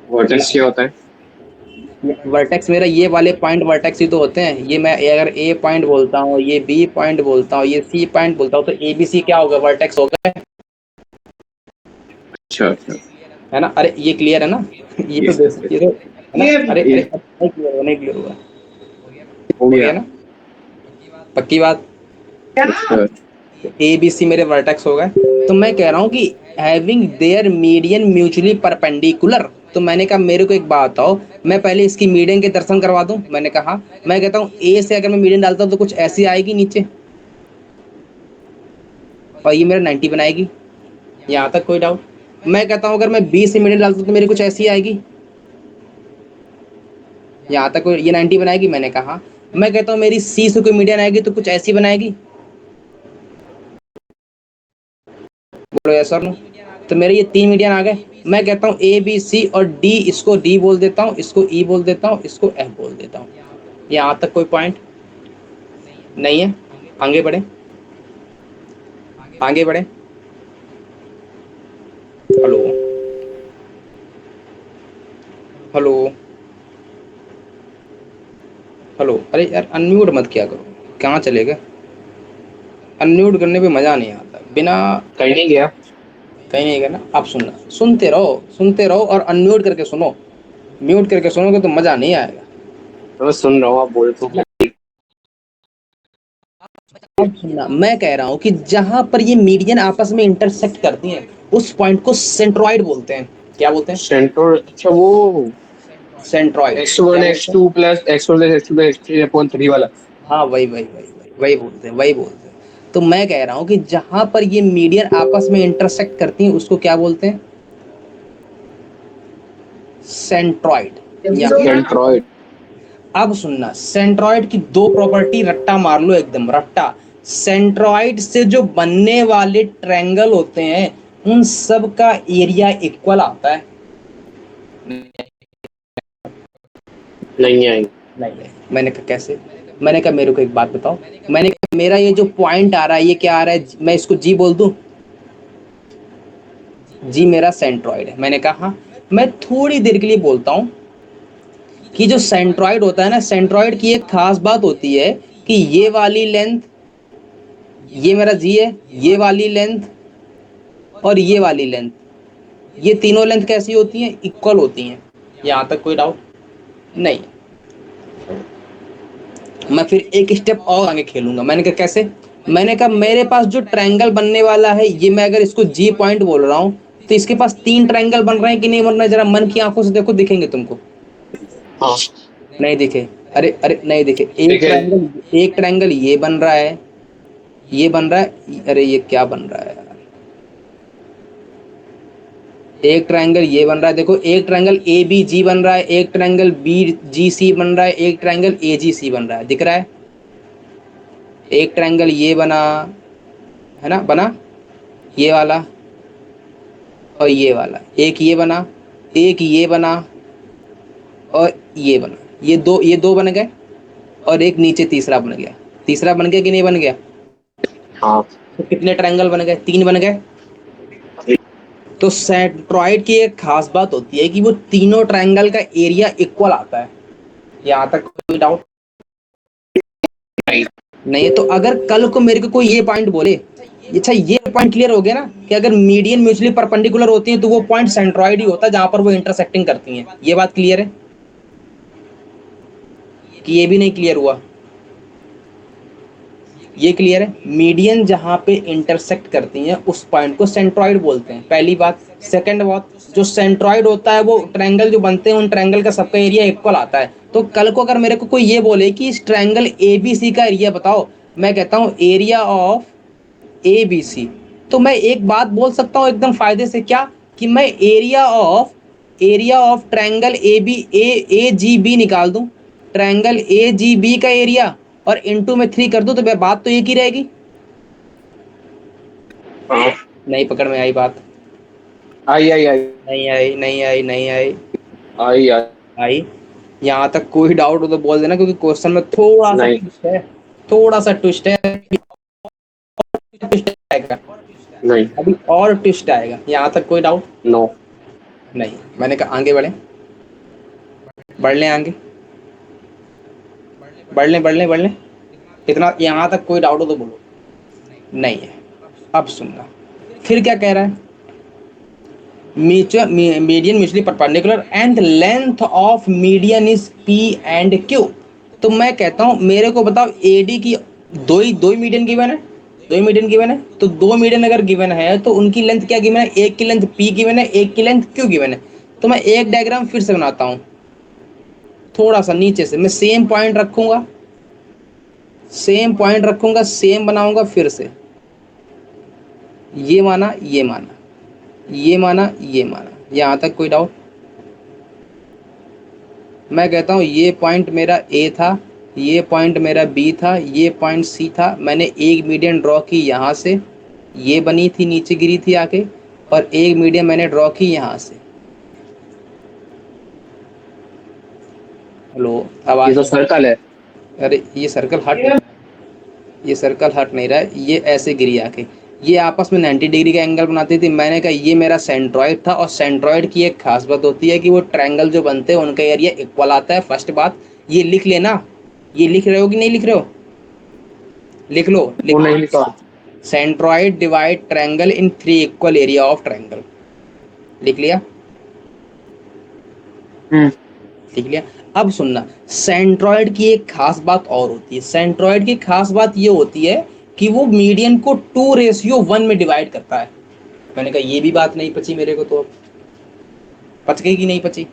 वर्टेक्स क्या होता है। वर्टेक्स मेरा ये वाले पॉइंट वर्टेक्स ही तो होते हैं। ये मैं अगर ए पॉइंट बोलता हूँ, ये बी पॉइंट बोलता हूँ, ये सी पॉइंट बोलता हूँ, तो ए बी सी क्या होगा? वर्टेक्स होगा, अच्छा अच्छा। है ना। अरे ये क्लियर है ना? ये तो ये ये तो है ना। अरे ये अरे नहीं क्लियर हुआ, नहीं क्लियर हुआ। हो हो गया। गया ना? पक्की बात। अच्छा। ए बी सी मेरे वर्टेक्स हो गए। तो मैं कह रहा हूँ कि having their median mutually perpendicular. तो मैंने कहा मेरे को एक बात बताओ, मैं पहले इसकी मीडियन के दर्शन करवा दूं। मैंने कहा, मैं कहता हूँ ए से अगर मैं मीडियन डालता हूँ तो कुछ ऐसी आएगी नीचे, और ये मेरा 90 बनाएगी। यहाँ तक कोई डाउट? मैं कहता हूँ अगर मैं बी से मीडियन डालता हूँ तो मेरी कुछ ऐसी आएगी। यहाँ तक कोई, ये 90 बनाएगी। मैंने कहा, मैं कहता हूँ मेरी सी से कोई मीडियन आएगी तो कुछ ऐसी बनाएगी। बोलो यस और नो। तो मेरे ये 3 मीडियन आ गए। मैं कहता हूँ ए बी सी और डी, इसको डी बोल देता हूँ, इसको ई बोल देता हूँ, इसको एफ बोल देता हूँ। यहाँ तक कोई पॉइंट नहीं है? आगे बढ़े, आगे बढ़े। हेलो? हेलो हेलो, अरे यार अनम्यूट मत किया करो, कहाँ चले गए? अनम्यूट करने पे मजा नहीं आता बिना। कहीं नहीं गया। कहीं नहीं गया ना? आप सुनना, सुनते रहो और अनम्यूट करके सुनो। म्यूट करके सुनोगे तो मजा नहीं आएगा। तो मैं सुन रहा हूँ, आप बोल तो। अब सुनना, मैं कह रहा हूँ कि जहां पर ये मीडियन आपस में इंटरसेक्ट करती हैं उस पॉइंट को सेंट्रॉइड बोलते हैं। क्या बोलते हैं? सेंटर, अच्छा वो सेंट्रॉइड। एक्स वन क्या एक्स बोलते हैं? Two plus x one plus x two plus x three upon three वाला। हाँ वही बोलते हैं, वही बोलते हैं। तो मैं कह रहा हूँ कि जहां पर ये मीडियन आपस में इंटरसेक्ट करती हैं उसको क्या बोलते हैं? सेंट्रॉइड। या सेंट्रॉइड। अब सुनना, सेंट्रॉइड की दो प्रॉपर्टी रट्टा मार लो, एकदम रट्टा। सेंट्रॉइड से जो बनने वाले ट्रायंगल होते हैं उन सब का एरिया इक्वल आता है। नहीं आएंगे। नहीं, मैंने कहा कैसे? मैंने कहा मेरे को एक बात बताओ। मैंने कहा मेरा ये जो पॉइंट आ रहा है ये क्या आ रहा है, मैं इसको जी बोल दूं? जी मेरा सेंट्रॉइड है। मैंने कहा हाँ। मैं थोड़ी देर के लिए बोलता हूँ कि जो सेंट्रॉइड होता है ना, सेंट्रॉइड की एक खास बात होती है कि ये वाली लेंथ, ये मेरा जी है, ये वाली लेंथ और ये वाली लेंथ, ये तीनों लेंथ कैसी होती हैं? इक्वल होती हैं। यहाँ तक कोई डाउट नहीं? मैं फिर एक स्टेप और आगे खेलूंगा। मैंने कहा कैसे? मैंने कहा मेरे पास जो ट्रायंगल बनने वाला है ये, मैं अगर इसको जी पॉइंट बोल रहा हूँ तो इसके पास तीन ट्रायंगल बन रहे हैं कि नहीं बन रहे हैं? जरा मन की आंखों से देखो, दिखेंगे तुमको? हाँ नहीं दिखे? अरे अरे नहीं दिखे। ठीक है। एक ट्रायंगल ये बन रहा है, ये बन रहा है, अरे ये क्या बन रहा है यार? एक ट्रायंगल ये बन रहा है, देखो एक ट्रायंगल ए बी जी बन रहा है, एक ट्रायंगल बी जी सी बन रहा है, एक ट्रायंगल ए जी सी बन रहा है, दिख रहा है? एक ट्रायंगल ये बना है ना, बना ये वाला और ये वाला, एक ये बना, एक ये बना और ये बना, ये दो बन गए और एक नीचे तीसरा बन गया। तीसरा बन गया कि नहीं बन गया? हाँ तो कितने ट्रायंगल बन गए? तीन बन गए। तो सेंट्रॉइड की एक खास बात होती है कि वो तीनों ट्रायंगल का एरिया इक्वल आता है। यहाँ तक कोई डाउट नहीं है? तो अगर कल को मेरे को कोई ये पॉइंट बोले, अच्छा ये पॉइंट क्लियर हो गया ना कि अगर मीडियन म्यूचुअली परपेंडिकुलर होती है तो वो पॉइंट सेंट्रॉइड ही होता है जहां पर वो इंटरसेक्टिंग करती हैं। ये बात क्लियर है कि ये भी नहीं क्लियर हुआ? ये क्लियर है? मीडियन जहां पे इंटरसेक्ट करती हैं उस पॉइंट को सेंट्रॉइड बोलते हैं, पहली बात। सेकंड बात, जो सेंट्रॉइड होता है वो ट्रायंगल जो बनते हैं उन ट्रायंगल का सबका एरिया इक्वल आता है। तो कल को अगर मेरे को कोई ये बोले कि इस ट्रायंगल ए बी सी का एरिया बताओ, मैं कहता हूँ area of A B C, तो मैं एक बात बोल सकता हूँ एकदम फायदे से, क्या? कि मैं area of triangle A B A G B निकाल दूं, ट्रायंगल ए जी बी का एरिया, और इनटू में 3 कर दूं, तो बात तो एक ही रहेगी। हाँ। नहीं पकड़ में आई बात? आई आई आई। नहीं आई। आई आई। आई? यहाँ तक कोई डाउट हो तो बोल देना, क्योंकि क्वेश्चन में थोड़ा सा नहीं ट्विस्ट है, थोड़ा सा ट्विस्ट है, ट्विस्ट आएगा, नहीं। अभी और ट्विस्ट आएगा। यहाँ तक कोई डाउट नो। नहीं? मैंने कहा आगे बढ़े, बढ़ लें आगे, बढ़ लें। इतना यहाँ तक कोई डाउट हो तो बोलो। नहीं है? अब सुनना, फिर क्या कह रहा है? Median mutually perpendicular and length of median is P and Q. तो मैं कहता हूं मेरे को बताओ एडी की, दो ही मीडियन गिवन है, दो ही मीडियन गिवन है, तो दो मीडियन अगर गिवन है तो उनकी लेंथ क्या गिवन है? एक की लेंथ पी गिवन है, एक की लेंथ क्यू गिवन है। तो मैं एक डायग्राम फिर से बनाता हूं, थोड़ा सा नीचे से मैं सेम पॉइंट रखूंगा, सेम बनाऊंगा फिर से, ये माना, ये माना, ये माना, ये माना। यहाँ तक कोई डाउट? मैं कहता हूँ ये पॉइंट मेरा ए था, ये पॉइंट मेरा बी था, ये पॉइंट सी था। मैंने एक मीडियन ड्रॉ की यहाँ से, ये बनी थी, नीचे गिरी थी आके, और एक मीडियन मैंने ड्रॉ की यहाँ से। हेलो, ये आवाज? तो सर्कल है। अरे ये सर्कल हट नहीं रहा है, ये ऐसे गिरी आके। ये आपस में 90 डिग्री का एंगल बनाती थी। मैंने कहा ये मेरा सेंट्रॉइड था, और सेंट्रॉइड की एक खास बात होती है कि वो ट्रायंगल जो बनते हैं उनका एरिया इक्वल आता है। फर्स्ट बात ये लिख लेना। ये लिख रहे हो कि नहीं लिख रहे हो? लिख लो, वो लिख नहीं लो। लिखा। Centroid divide triangle in 3 equal area of triangle. लिख लिया? हम्म। लिख लिया। अब सुनना, सेंट्रॉइड की एक खास बात और होती है। सेंट्रॉइड की खास बात ये होती है कि वो मीडियन को 2:1 में डिवाइड करता है। मैंने कहा ये भी बात नहीं पची मेरे को, तो अब पच गई कि नहीं पची?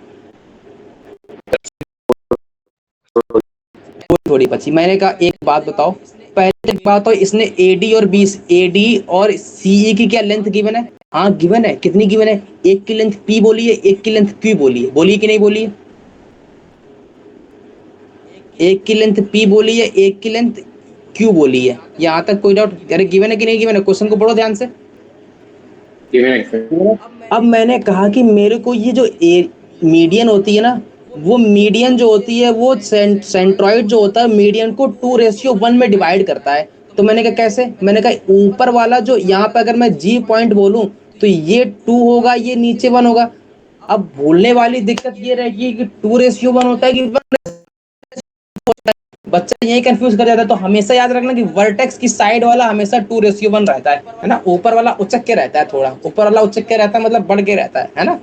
वो थोड़ी पची। मैंने कहा एक बात बताओ, पहले एक बात हो, इसने एडी और बी, एडी और सीई की क्या लेंथ गिवन है? हाँ गिवन है। कितनी गिवन है? एक की लेंथ पी बोली है, एक की लेंथ क्यू बोली है। बोली कि नहीं बोली है? एक की लेंथ पी बोली है, एक की लेंथ क्यू बोली है। यहाँ तक कोई डाउट? अरे गिवन है कि नहीं गिवन है? क्वेश्चन को पढ़ो ध्यान से। अब मैंने कहा कि मेरे को ये जो मीडियन होती है ना, वो मीडियन जो होती है वो सेंट्रॉइड जो होता है मीडियन को 2:1 में डिवाइड करता है। तो मैंने कहा कैसे? मैंने कहा ऊपर वाला जो यहाँ पे अगर मैं जी पॉइंट बोलूं तो ये 2 होगा, ये नीचे 1 होगा। अब भूलने वाली दिक्कत ये रहेगी कि 2:1 होता है कि 1। बच्चा यही कंफ्यूज कर जाता है। तो हमेशा याद रखना कि वर्टेक्स की साइड वाला हमेशा 2:1 रहता है ना। ऊपर वाला उचक के रहता है, थोड़ा ऊपर वाला उचक के रहता है, मतलब बढ़ के रहता है ना।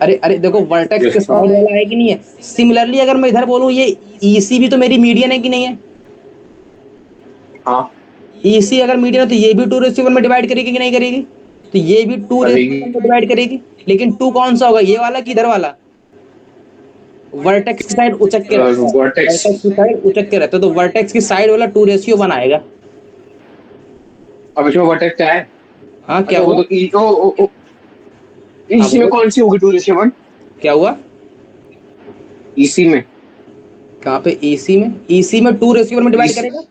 अरे अरे देखो, वर्टेक्स के साइड वाला है कि नहीं है। सिमिलरली अगर मैं इधर बोलूं ये ईसी भी तो मेरी मीडियन है कि नहीं है? हाँ ईसी अगर मीडियन है तो ये भी 2:1 में डिवाइड करेगी कि नहीं करेगी? तो ये भी 2:1 करेगी। में डिवाइड करेगी। लेकिन 2 कौन सा होगा, ये वाला कि इधर वाला? वर्टेक्स की साइड उचक के रहता है। वर्टेक्स। वर्टेक्स की साइड उचक के रहता है, तो वर्टेक्स की साइड वाला 2:1 आएगा। अब इसमें वर्टेक्स क्या है? हाँ क्या अच्छा वो हुआ? तो हाँ इसी में बोलो। कौन सी होगी 2:1? क्या हुआ? इसी में। कहाँ पे? ईसी में? ईसी में 2:1 में डिवाइड इस करेगा।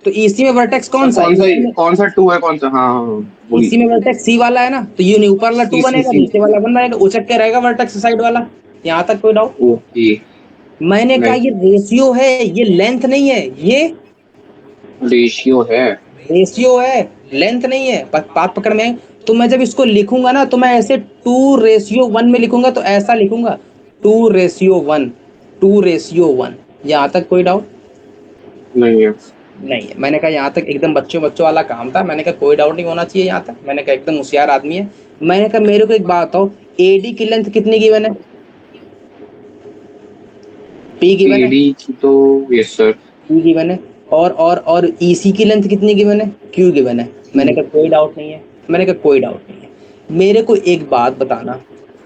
तो ईसी में वर्टेक्स तो कौन सा है? ईसी में, कौन सा टू है कौन सा? हाँ हाँ हाँ, वही। ईसी में वर्टेक्स सी वाला है ना, तो ये ऊपर वाला 2 इसी बनेगा, इसी नीचे वाला 1 बनेगा, उचक के रहेगा वर्टेक्स साइड वाला। यहाँ तक कोई डाउट? ओके। मैंने कहा नहीं, ये रेशियो है, ये लेंथ नहीं है। ये रेशियो है। रेशियो है, लेंथ नहीं है। बात पकड़ में आई? तो मैं जब इसको लिखूंगा ना, तो मैं ऐसे 2:1 में लिखूंगा, तो ऐसा लिखूंगा 2:1, 2:1। यहाँ तक कोई डाउट? नहीं है। नहीं है। मैंने कहा यहाँ तक एकदम बच्चों बच्चों वाला काम था। मैंने कहा कोई डाउट नहीं होना चाहिए यहाँ तक। मैंने कहा एकदम होशियार आदमी है। मैंने कहा मेरे को एक बात बताओ, एडी की लेंथ कितनी गिवन है? पी गिवन है, एडी की तो, यस सर। पी गिवन है। और ईसी की लेंथ कितनी गिवन है? क्यू गिवन है। मैंने कहा कोई डाउट नहीं है। मैंने कहा कोई डाउट नहीं है। मेरे को एक बात बताना,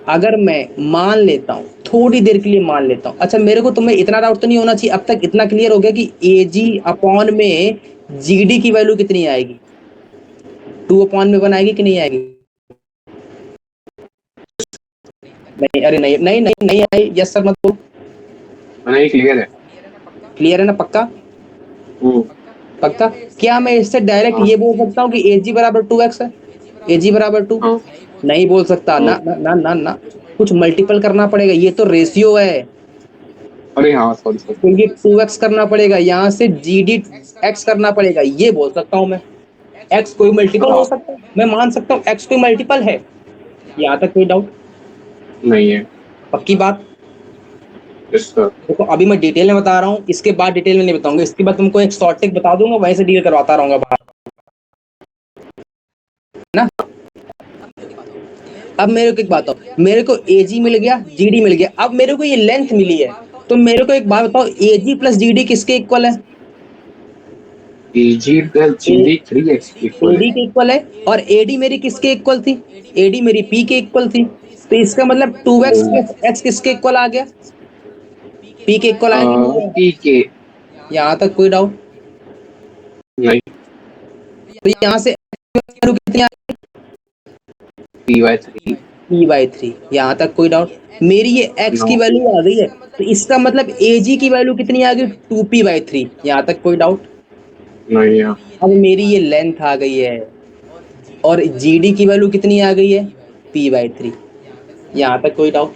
अगर मैं मान लेता हूँ, थोड़ी देर के लिए मान लेता हूँ, अच्छा मेरे को तुम्हें इतना डाउट तो नहीं होना चाहिए, अब तक इतना क्लियर हो गया कि एजी अपॉन में जीडी की वैल्यू कितनी आएगी? 2/1 आएगी कि नहीं आएगी? नहीं, अरे नहीं नहीं नहीं नहीं आई, यस सर मत बोलो। नहीं, क्लियर है। क्लियर है ना? पक्का? हम्म। पक्का? क्या मैं इससे डायरेक्ट हाँ ये बोल सकता हूँ कि एजी बराबर 2x है? एजी बराबर 2? हाँ नहीं बोल सकता हाँ। ना ना ना ना ना। कुछ मल्टीपल करना पड़ेगा, ये तो रेशियो है। अरे हाँ, सॉरी सॉरी। तो ये 2x करना पड़ेगा, यहाँ से जीडी एक्स करना पड़ेगा, ये बोल सकता हूँ मैं। एक्स कोई मल्टीपल हो हाँ। सकता है, मैं मान सकता हूँ एक्स कोई मल्टीपल है। यहाँ तक कोई डाउट? नहीं है। पक्की बात? Yes sir. देखो अभी मैं डिटेल में बता रहा हूँ, इसके बाद डिटेल में नहीं बताऊंगा। इसके बाद तुमको एक शॉर्ट टिक बता दूंगा, वहीं से डील करवाता रहूंगा बाहर ना। अब मेरे को एक बात बताओ, मेरे को एजी मिल गया, जीडी मिल गया, अब मेरे को ये लेंथ मिली है। तो मेरे को एक बात बताओ, एजी प्लस जीडी किसके इक्वल है? एजी प्लस जीडी 3x इक्वल है। एडी के इक्वल है। और एडी मेरी किसके इक्वल थी? एडी मेरी पी के इक्वल थी। तो इसका मतलब 2x प्लस एक्स किसके इक्वल आ गया? पी के इक्वल आया कि नहीं आया? पी के। यहाँ तक कोई डाउट? नहीं। तो यहाँ से वैल्यू कितनी आ गई? P/3। P/3। यहाँ तक कोई डाउट? मेरी ये x नो। की वैल्यू आ गई है, तो इसका मतलब एजी की वैल्यू कितनी आ गई? 2p/3। यहाँ तक कोई डाउट? नहीं है। अब मेरी ये लेंथ आ गई है, और जीडी की वैल्यू कितनी आ गई है? p/3। यहाँ तक कोई डाउट?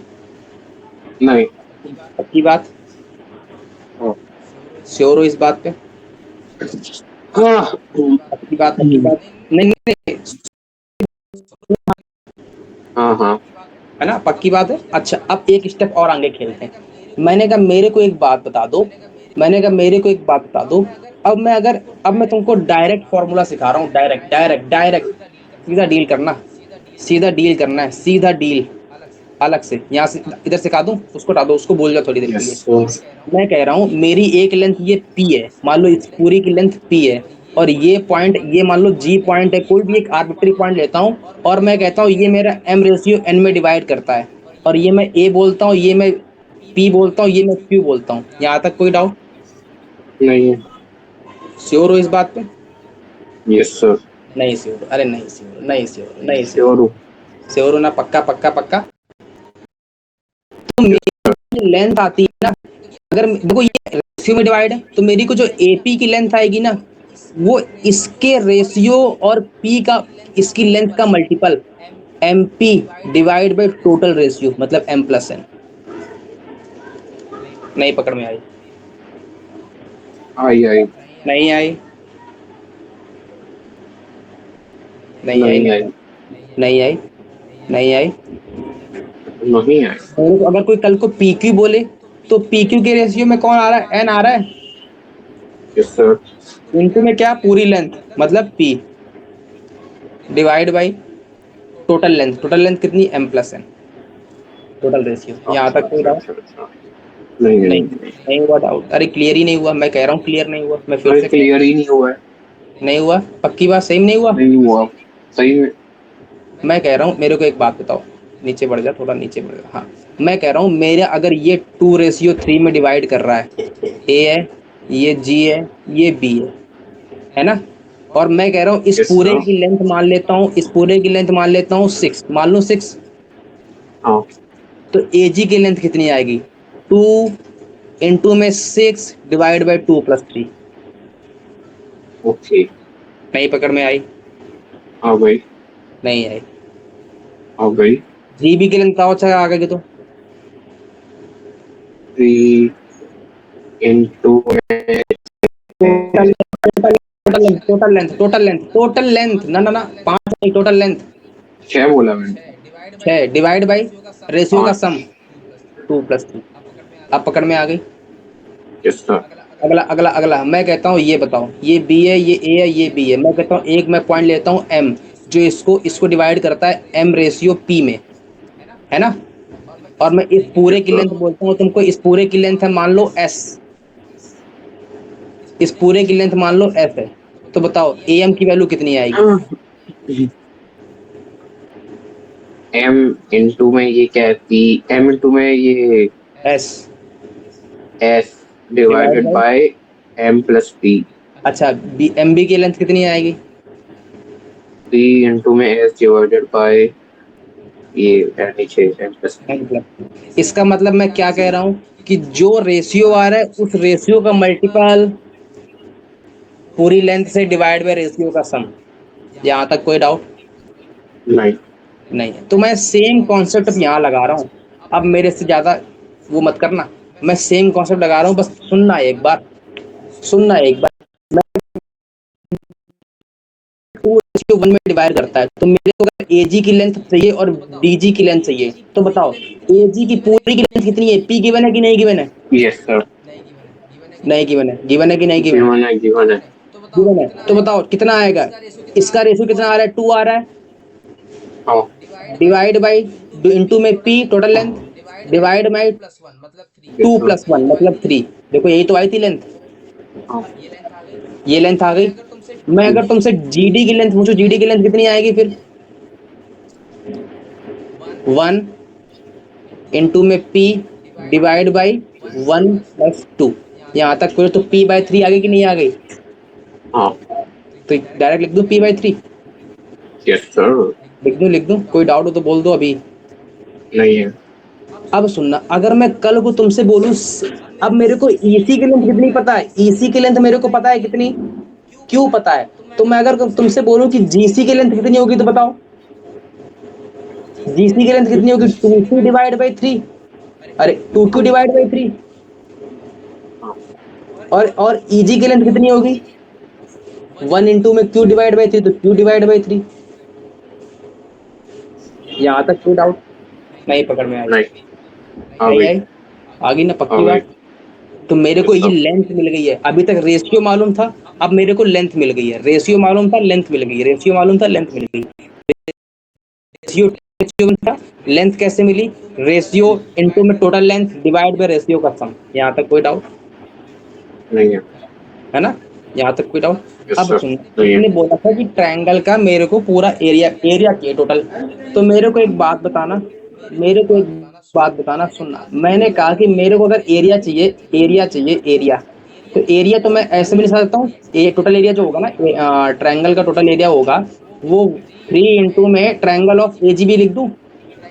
नहीं। पक्की बात? हाँ। श्योर हो इस बात पे? हाँ। पक्की बात, पक्की बात। नहीं नहीं नहीं, हाँ हाँ। है ना, पक्की बात है। अच्छा, अब एक स्टेप और आगे खेलते हैं। मैंने कहा मेरे को एक बात बता दो, मैंने कहा मेरे को एक बात बता दो। अब मैं तुमको डायरेक्ट फॉर्मूला सिखा रहा हूँ, डायरेक्ट डायरेक्ट डायरेक्ट, सीधा डील करना, सीधा डील करना है, सीधा डील। अलग से यहाँ से इधर सिखा दूं, उसको हटा दो, उसको बोल जाओ थोड़ी देर के यस लिए। सर। मैं कह रहा हूँ मेरी एक लेंथ ये पी है, मान लो इस पूरी की लेंथ पी है, और ये पॉइंट ये मान लो जी पॉइंट है, कोई भी एक आर्बिट्री पॉइंट लेता हूँ, और मैं कहता हूँ ये मेरा एम रेशियो एन में डिवाइड करता है, और ये मैं ए बोलता हूँ, ये मैं पी बोलता हूँ, ये मैं क्यू बोलता हूँ। यहाँ तक कोई डाउट? नहीं है। श्योर हो इस बात पे? Yes sir. नहीं श्योर? अरे नहीं श्योर, नहीं श्योर, नहीं श्योर श्योर। हूँ। श्योर हो ना? पक्का पक्का पक्का। तो यस सर। मेरी लेंथ आती है ना, अगर देखो ये रेशियो में डिवाइड है, तो मेरी को जो एपी की लेंथ आएगी ना, वो इसके रेशियो और पी का, इसकी लेंथ का multiple, M P divide by total ratio, मतलब एम प्लस एन। नहीं पकड़ में आई? आई आई। नहीं आई? नहीं आई? नहीं नहीं आई। आई? नहीं आई? नहीं आई? नहीं आई। तो अगर कोई कल को पी क्यू बोले, तो पी क्यू के रेशियो में कौन आ रहा है? एन आ रहा है। Yes sir. इनटू में क्या? पूरी लेंथ, मतलब P divide by total length. Total length कितनी? M plus N, total ratio. यहाँ अच्छा तक कोई अच्छा डाउट? अच्छा अच्छा। नहीं नहीं, नहीं नहीं। नहीं हुआ डाउट? अरे क्लियर ही नहीं हुआ, मैं कह रहा हूँ क्लियर नहीं हुआ, मैं फिर अरे से कह रहा क्लियर ही नहीं हुआ है। हूँ नहीं हुआ, पक्की बात, सही में नहीं हुआ। नहीं हुआ। सही में। मैं कह रहा हूँ मेरे को एक बात बताओ, नीचे बढ़ जा, थोड़ा नीचे बढ़ जा, हाँ। मैं कह रहा हूँ मेरे अगर ये 2:3 में डिवाइड कर रहा है, ए है, ये जी है, ये बी है ना, और मैं कह रहा हूँ इस यस पूरे सर। की लेंथ मान लेता हूँ, इस पूरे की लेंथ मान लेता हूँ 6, मान लो 6, हाँ। तो ए जी की लेंथ कितनी आएगी? 2 × 6 डिवाइड बाई 2 + 3। ओके। नहीं पकड़ में आई? आ गई। नहीं आई? आ गई। जीबी की लेंथ बताओ, अच्छा आगे की तो। 3 total total length, total length, total length, ना ना ना, 5 नहीं, टोटल लेंथ 6 बोला मैंने। 6 डिवाइड बाई रेशियो का 8। सम 2 + 3। अब पकड़ में आ गई? Yes sir. अगला अगला अगला मैं कहता हूँ ये बताओ, ये बी है, ये ए है, ये बी है, मैं कहता हूँ एक मैं पॉइंट लेता हूँ एम, जो इसको इसको डिवाइड करता है एम रेशियो पी में, है ना, और मैं इस पूरे यस की सर। लेंथ बोलता हूँ तुमको, इस पूरे की लेंथ है मान लो एस, इस पूरे की लेंथ मान लो एस है, तो बताओ ए एम की वैल्यू कितनी आएगी? एम इंटू में ये क्या है? पी। एम इंटू में ये S S divide divided by, by M plus P. अच्छा बी एम बी की लेंथ कितनी आएगी? पी इंटू में एस डिवाइडेड बाय ये नीचे M plus P. N plus. इसका मतलब मैं क्या कह रहा हूँ, कि जो रेशियो आ रहा है उस रेशियो का मल्टीपल पूरी लेंथ से डिवाइड बाय रेशियो का सम। यहाँ तक कोई डाउट? नहीं। नहीं है? तो मैं सेम कॉन्सेप्ट अब यहाँ लगा रहा हूँ। अब मेरे से ज़्यादा वो मत करना, मैं सेम कॉन्सेप्ट लगा रहा हूँ, बस सुनना एक बार, सुनना एक बार। मैं 2:1 में डिवाइड करता है, तो मेरे को अगर ए जी की लेंथ चाहिए और डी जी की लेंथ चाहिए, तो बताओ ए जी की पूरी की लेंथ कितनी है? पी गिवन है कि नहीं गिवन है? Yes sir. नहीं गिवन है? गिवन है कि नहीं गिवन है? गिवन है गिवन है। गिवन है, तो बताओ कितना आएगा? इसका रेशियो कितना आ रहा है? 2 आ रहा है, हाँ। डिवाइड बाई इंटू में P total length, divide by yes two sir. Plus one मतलब 3। देखो यही तो आई थी लेंथ, हाँ। ये लेंथ आ गई। मैं अगर तुमसे जीडी की लेंथ पूछूं, जीडी की लेंथ कितनी आएगी फिर? 1 में पी डिवाइड बाई 1 + 2। यहाँ तक फिर तो p/3 आ गई कि नहीं आ गई? हाँ। तो डायरेक्ट लिख दूं p/3? Yes sir. लिख दूं, कोई डाउट हो तो बोल दो अभी। नहीं है। अब सुनना, अगर मैं कल को तुमसे बोलूं, अब मेरे को ईसी की लेंथ कितनी पता है? ईसी की लेंथ मेरे को पता है कितनी, क्यों पता है? तो मैं अगर तुमसे बोलूं कि जीसी की लेंथ कितनी होगी, तो बताओ जीसी की लेंथ कितनी होगी? 2c/3, अरे 2q/3। हाँ। और ईजी की लेंथ कितनी होगी? 1 इंटू में क्यू डिवाइड बाई 3 तो क्यू डिवाइड बाई 3। यहाँ तक कोई डाउट नहीं? पकड़ में आई? नहीं, आ नहीं गई, आई? आ गई ना आ पक्की गई। बात? तो मेरे को यस ये सर। लेंथ मिल गई है, अभी तक रेशियो मालूम था, अब मेरे को लेंथ मिल गई है। रेशियो मालूम था, लेंथ मिल गई, रेशियो मालूम था, लेंथ मिल गई। रेशियो रेशियो था, लेंथ कैसे मिली? रेशियो इनटू में total length divide by ratio का सम। यहाँ तक कोई डाउट नहीं है। है ना? यहाँ तक कोई डाउट? यस अब सर। सुन, नहीं है। इसने बोला था कि ट्रायंगल का मेरे को पूरा एरिया एरिया चाहिए टोटल। तो मेरे को एक बात बताना, मेरे को एक बात बताना, सुनना। मैंने कहा कि मेरे को अगर एरिया चाहिए, एरिया चाहिए, एरिया, तो एरिया तो मैं ऐसे भी लिख सकता हूँ। ये टोटल एरिया जो होगा ना, ट्रायंगल का टोटल एरिया होगा वो 3 इंटू में ट्रायंगल ऑफ एजीबी लिख दूं,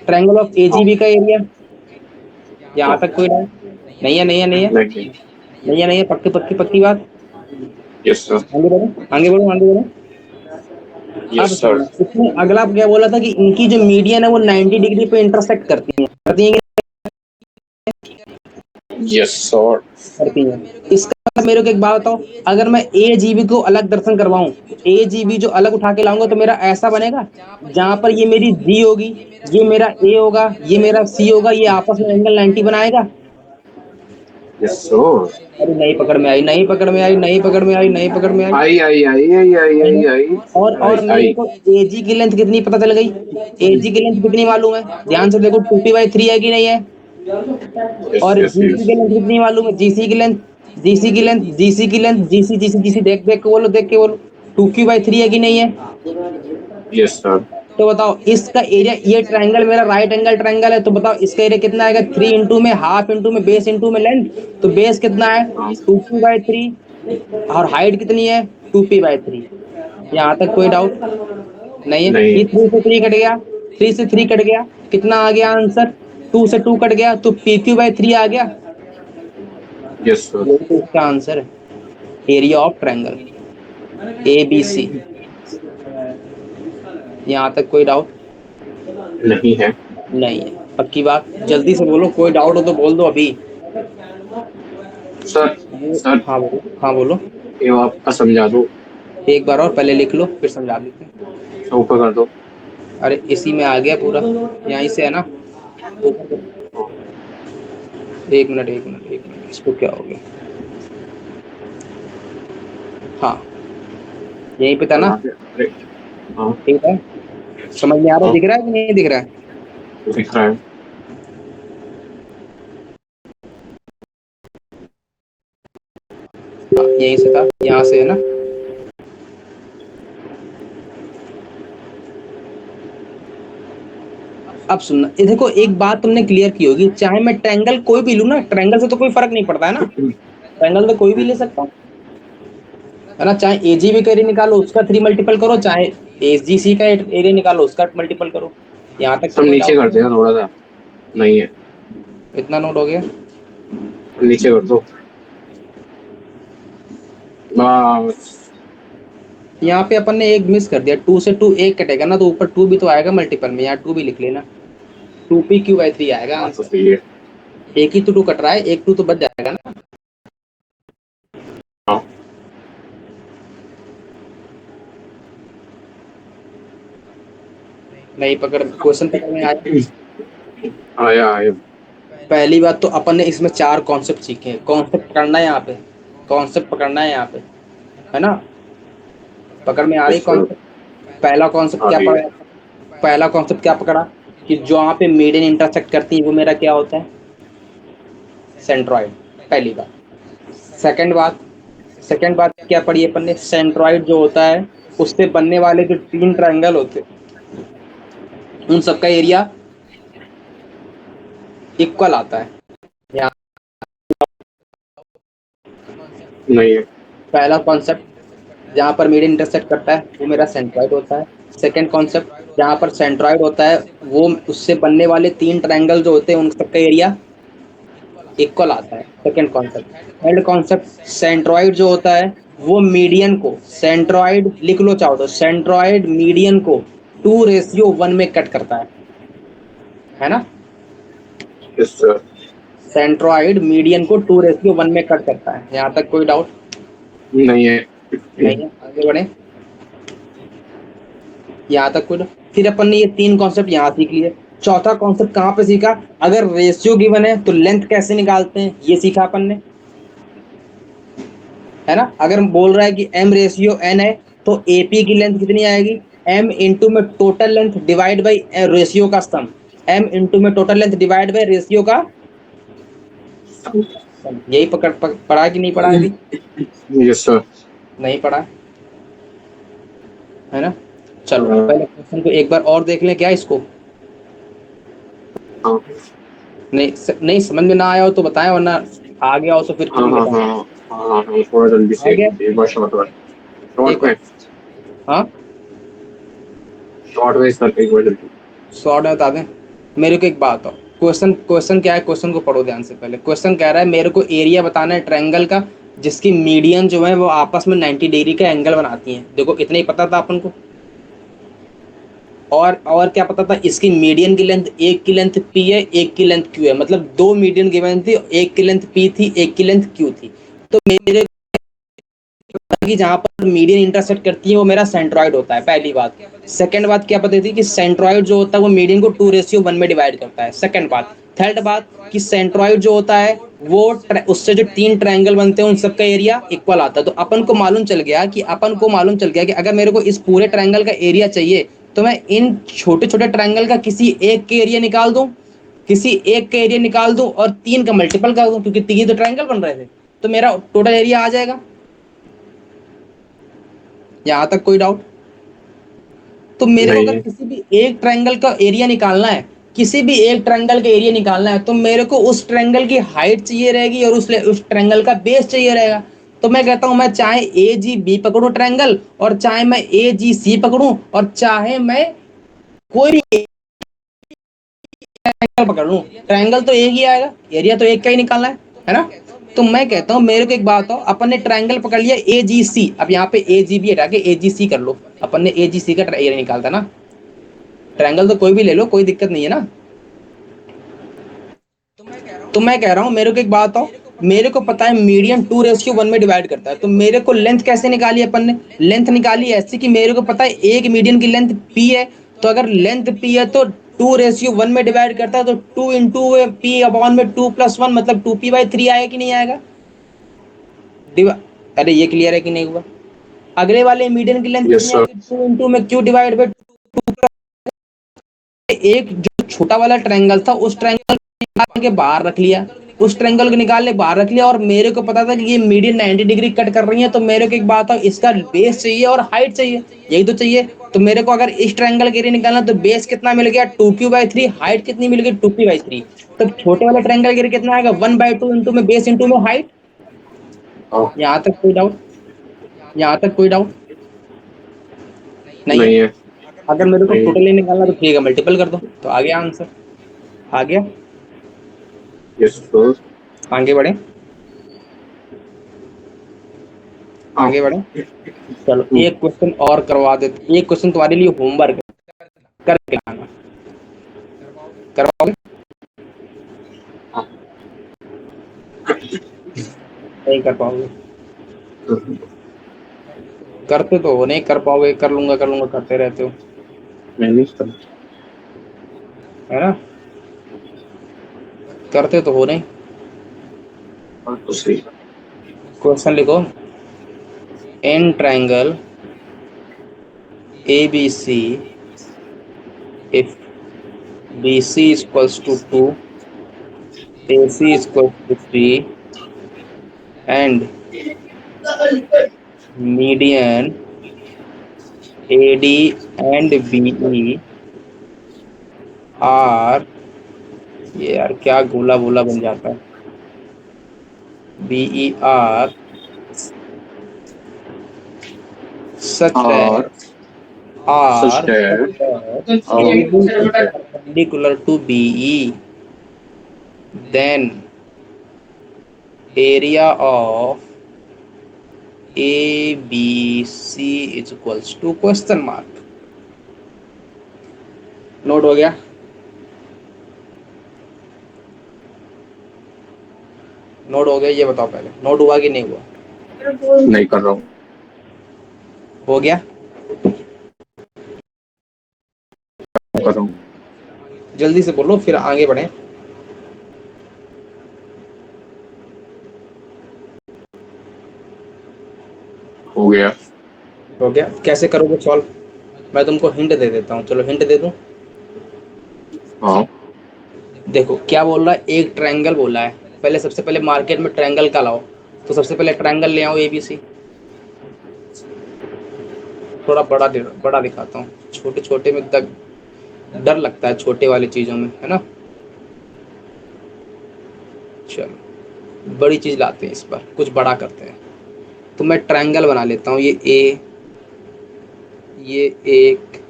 ट्रायंगल ऑफ हाँ, एजीबी का एरिया। यहाँ हाँ, तक कोई डाउट नहीं है? नहीं है? नहीं है? नहीं। नहीं है? नहीं है? पक्की पक्की पक्की बात। Yes sir. आगे बढ़ो, आगे बढ़ो, आगे बढ़ो। अब यस सर। सुनना, इसमें अगला क्या बोला था कि इनकी जो मीडियन है वो 90 डिग्री पे इंटरसेक्ट करती है, यस सर। करती है। इसका मतलब मेरे को एक बात बताओ, अगर मैं ए जीबी को अलग दर्शन करवाऊं, ए जीबी जो अलग उठा के लाऊंगा तो मेरा ऐसा बनेगा, जहां पर ये मेरी जी होगी, ये मेरा ए होगा, ये मेरा सी होगा, ये आपस में एंगल 90 बनाएगा। Yes sir. अरे नहीं पकड़ में आई, नहीं पकड़ में आई, नहीं पकड़ में आई, नहीं पकड़ में आई। आई आई आई आई आई आई आई और आई मेरे आई। को एजी की लेंथ कितनी पता चल गई? एजी की लेंथ कितनी मालूम है? ध्यान से देखो, 2p/3 है कि नहीं है? यस और यस जीसी यस। की लेंथ कितनी मालूम है? जीसी की लेंथ, जीसी की लेंथ, जीसी की लेंथ, जीसी जीसी जीसी, देख देख के बोलो, देख के बोलो, 2q/3 है कि नहीं है? Yes sir. तो बताओ इसका एरिया, ये ट्रायंगल मेरा राइट एंगल ट्रायंगल है, तो बताओ इसका एरिया कितना आएगा? 3 इंटू में हाफ इंटू में बेस इंटू में लेंथ, तो बेस कितना है? हाँ। 2p/3, और हाइट कितनी है? 2p/3। यहाँ तक कोई डाउट नहीं है? नहीं। ये 3 से 3 कट गया, 3 से 3 कट गया, कितना आ गया आंसर? 2 से 2 कट गया तो pq/3 आ गया। Yes sir. यही तो इसका आंसर है, area of triangle A B C. यहाँ तक कोई डाउट नहीं है। नहीं है? पक्की बात? जल्दी से बोलो, कोई डाउट हो तो बोल दो अभी। सर। सर, हाँ बोलो, हाँ बोलो। ये आपका समझा दो। एक बार और पहले लिख लो फिर समझा देते हैं। ऊपर कर दो। अरे इसी में आ गया पूरा, यहीं से है ना? एक मिनट, एक मिनट, एक मिनट, इसको क्या हो गया? हाँ, यहीं पे था ना? यहाँ पे। अरे, हाँ, ठीक है, समझ में आ रहा है? हाँ, दिख रहा है कि नहीं दिख रहा है? दिख रहा है। हाँ, यहीं से था, यहाँ से है ना? अब सुनना, ये देखो एक बात तुमने क्लियर की होगी, चाहे मैं ट्रायंगल कोई भी लूँ ना, ट्रायंगल से तो कोई फर्क नहीं पड़ता है ना, ट्रायंगल तो कोई भी ले सकता हूँ, है ना? चाहे एजीबी का एरिया निकालो उसका 3 मल्टीपल करो, चाहे एसजीसी का एरिया निकालो उसका मल्टीपल करो। यहाँ तक तो सब कोई नीचे डाउट कर देना थोड़ा सा। नहीं है। इतना नोट हो गया? नीचे कर दो बस। यहाँ पे अपन ने एक मिस कर दिया, 2 से 2 एक कटेगा ना, तो ऊपर 2 भी तो आएगा मल्टीपल में, यहाँ 2 भी लिख लेना, 2pq/3 आएगा बात तो आंसर। सही है। एक ही तो 2 कट रहा है, एक 2 तो बच जाएगा ना। हाँ। नहीं पकड़, क्वेश्चन पकड़ में आया? आया आया। पहली बात तो अपन ने इसमें 4 कॉन्सेप्ट सीखे हैं, कॉन्सेप्ट पकड़ना है यहाँ पे, कॉन्सेप्ट पकड़ना है यहाँ पे, है ना? पकड़ में आ रही यस सर। कॉन्सेप्ट? पहला कॉन्सेप्ट आ क्या रही है। पढ़ा? पहला कॉन्सेप्ट क्या पकड़ा कि जो यहाँ पे मीडियन इंटरसेक्ट करती है वो मेरा क्या होता है? सेंट्रॉइड। पहली बात। सेकंड बात क्या पढ़ी अपन ने? सेंट्रॉइड जो होता है उससे बनने वाले जो 3 ट्रायंगल होते हैं उन सबका एरिया इक्वल आता है। यहाँ नहीं है। पहला कॉन्सेप्ट, जहाँ पर मीडियन इंटरसेक्ट करता है वो मेरा सेंट्रॉइड होता है। सेकंड कॉन्सेप्ट, जहाँ पर सेंट्रॉइड होता है वो उससे बनने वाले 3 ट्रायंगल जो होते हैं उन सबका एरिया इक्वल आता है, second concept. Third concept, centroid जो होता है वो मीडियन को, सेंट्रॉइड लिख लो चाहो तो, सेंट्रॉइड मीडियन को 2:1 में कट करता है ना? Yes sir. सेंट्रॉइड मीडियन को 2:1 में कट करता है। यहाँ तक कोई डाउट नहीं है। नहीं है, आगे बढ़े। यहाँ तक कोई। फिर अपन ने ये 3 कॉन्सेप्ट यहाँ सीख लिए। चौथा कॉन्सेप्ट कहाँ पे सीखा? अगर रेशियो गिवन है तो लेंथ कैसे निकालते हैं, ये सीखा अपन ने, है ना। अगर बोल रहा है कि m रेशियो n है तो AP की लेंथ कितनी आएगी? m इंटू में total length divide by ratio का सम। m इंटू में total length divide by ratio का सम। यही पढ़ा कि नहीं पढ़ा अभी? Yes sir. नहीं पढ़ा, है ना। चलो पहले क्वेश्चन को एक बार और देख लें क्या इसको। हाँ नहीं समझ में ना आया हो तो बताएं, वरना आ गया हो तो फिर कुछ हाँ भी हाँ बताएं। हाँ हाँ हाँ, थोड़ा जल्दी आ से गया एक बार शॉर्ट एक में। हाँ शॉर्ट में सर एक बार जल्दी। शॉर्ट में बता दें। मेरे को एक बात हो, क्वेश्चन क्वेश्चन क्या है, क्वेश्चन को पढ़ो ध्यान से। पहले क्वेश्चन कह रहा है मेरे को एरिया बताना है ट्रायंगल का जिसकी मीडियन जो है वो आपस में 90 डिग्री का एंगल बनाती हैं। देखो इतना ही पता था अपन को। और क्या पता था? इसकी मीडियन की लेंथ, एक की लेंथ p है, एक की लेंथ q है, मतलब 2 मीडियन गिवन थी, एक की लेंथ p थी, एक की लेंथ q थी। तो मेरे कि जहां पर मीडियन इंटरसेक्ट करती है वो मेरा सेंट्रॉइड होता है, पहली बात। सेकंड बात क्या पता थी कि सेंट्रॉइड जो होता है वो मीडियन को 2:1 में डिवाइड करता है, सेकंड बात। थर्ड बात कि सेंट्रॉइड जो होता है वो उससे जो 3 ट्रायंगल बनते हैं उन सबका एरिया इक्वल आता है। तो अपन को मालूम चल गया कि अगर मेरे को इस पूरे ट्रायंगल का एरिया चाहिए तो मैं इन छोटे छोटे ट्रायंगल का किसी एक के एरिया निकाल दूं, और 3 का मल्टीपल कर दूं, क्योंकि 3 तो ट्रायंगल बन रहे थे, तो मेरा टोटल एरिया आ जाएगा। यहाँ तक कोई डाउट? तो मेरे को नहीं अगर है। किसी भी एक ट्रायंगल का एरिया निकालना है, तो मेरे को उस ट्रायंगल की हाइट चाहिए रहेगी और उस ट्रायंगल का बेस चाहिए रहेगा। तो मैं कहता हूं मैं चाहे ए जी बी पकड़ू ट्रायंगल, और चाहे मैं ए जी सी पकड़ू, और चाहे मैं कोई भी ट्रायंगल पकड़ लूं, ट्रायंगल तो एक ही आएगा, एरिया तो एक का ही निकालना है ना। तो मैं कहता हूं मेरे को एक बात हो, अपन ने ट्रायंगल पकड़ लिया ए जी सी, अब यहाँ पे ए जी बी हटा के ए जी सी कर लो। अपन ने ए जी सी का एरिया निकालता ना। ट्रायंगल तो कोई भी ले लो, कोई दिक्कत नहीं है ना। तो मैं कह रहा हूं मेरे को एक बात हो, मेरे को पता है मीडियन 2:1 में डिवाइड करता है, तो मेरे को लेंथ कैसे निकाली अपन ने? लेंथ निकाली ऐसी कि मेरे को पता है एक मीडियन की लेंथ p है, तो अगर लेंथ p है तो 2:1 में डिवाइड करता है, तो 2 इंटू पी अपॉन में 2+1 मतलब 2p/3 आएगा कि नहीं आएगा? अरे ये क्लियर है कि नहीं हुआ? अगले वाले मीडियन की लेंथ यस कितनी सर। आएगी? 2 इंटू में q डिवाइड बाई। एक जो छोटा वाला ट्रायंगल था उस ट्रायंगल के बाहर रख लिया, और मेरे को पता था कि ये मीडियन 90 डिग्री कट कर रही है, तो मेरे को एक बात है इसका बेस चाहिए और हाइट चाहिए, यही तो चाहिए। तो मेरे को अगर इस ट्रायंगल के एरिया निकालना तो बेस कितना मिल गया? 2q/3, हाइट कितनी मिल गई? 2p/3। तो छोटे वाले ट्रायंगल के एरिया कितना आएगा? 1/2 इंटू में बेस इंटू में हाइट। हाँ, यहाँ तक कोई डाउट? यहाँ तक कोई डाउट नहीं है? नहीं है। अगर मेरे को नहीं। टोटली निकालना तो ठीक है, मल्टीपल कर दो, तो आ गया आंसर। आ गया। Yes sir. आगे बढ़े, हाँ। आगे बढ़े। चलो एक क्वेश्चन और करवा देते, एक क्वेश्चन तुम्हारे लिए होमवर्क करके आना। करवाओगे? हाँ। नहीं कर पाओगे? करते तो हो, नहीं कर पाओगे, कर लूंगा करते रहते हो, नहीं सर। है ना। करते तो हो नहीं। हाँ, तो सही। क्वेश्चन लिखो। In triangle ABC, if BC is equals to 2, AC is equals to 3, and median AD and BE are, ये यार क्या गोला गोला बन जाता है, BE are such और that are sister. AB is perpendicular to BE, then area of ABC is equals to question mark। Note हो गया? नोट हो गया? ये बताओ पहले, नोट हुआ कि नहीं हुआ? नहीं कर रहा हूँ। हो गया? करूँ? जल्दी से बोलो फिर आगे बढ़े। हो गया। हो गया? कैसे करोगे सॉल्व? मैं तुमको हिंट दे देता हूँ, चलो हिंट दे दूँ। हाँ। देखो क्या बोल रहा है, एक ट्रायंगल बोला है, पहले सबसे पहले मार्केट में ट्रायंगल का लाओ, तो सबसे पहले ट्रायंगल ले आओ ABC। थोड़ा बड़ा दिखाता हूँ, छोटे छोटे में डर लगता है छोटे वाली चीज़ों में, है ना। चलो बड़ी चीज़ लाते हैं, इस पर कुछ बड़ा करते हैं। तो मैं ट्रायंगल बना लेता हूँ, ये A, ये एक,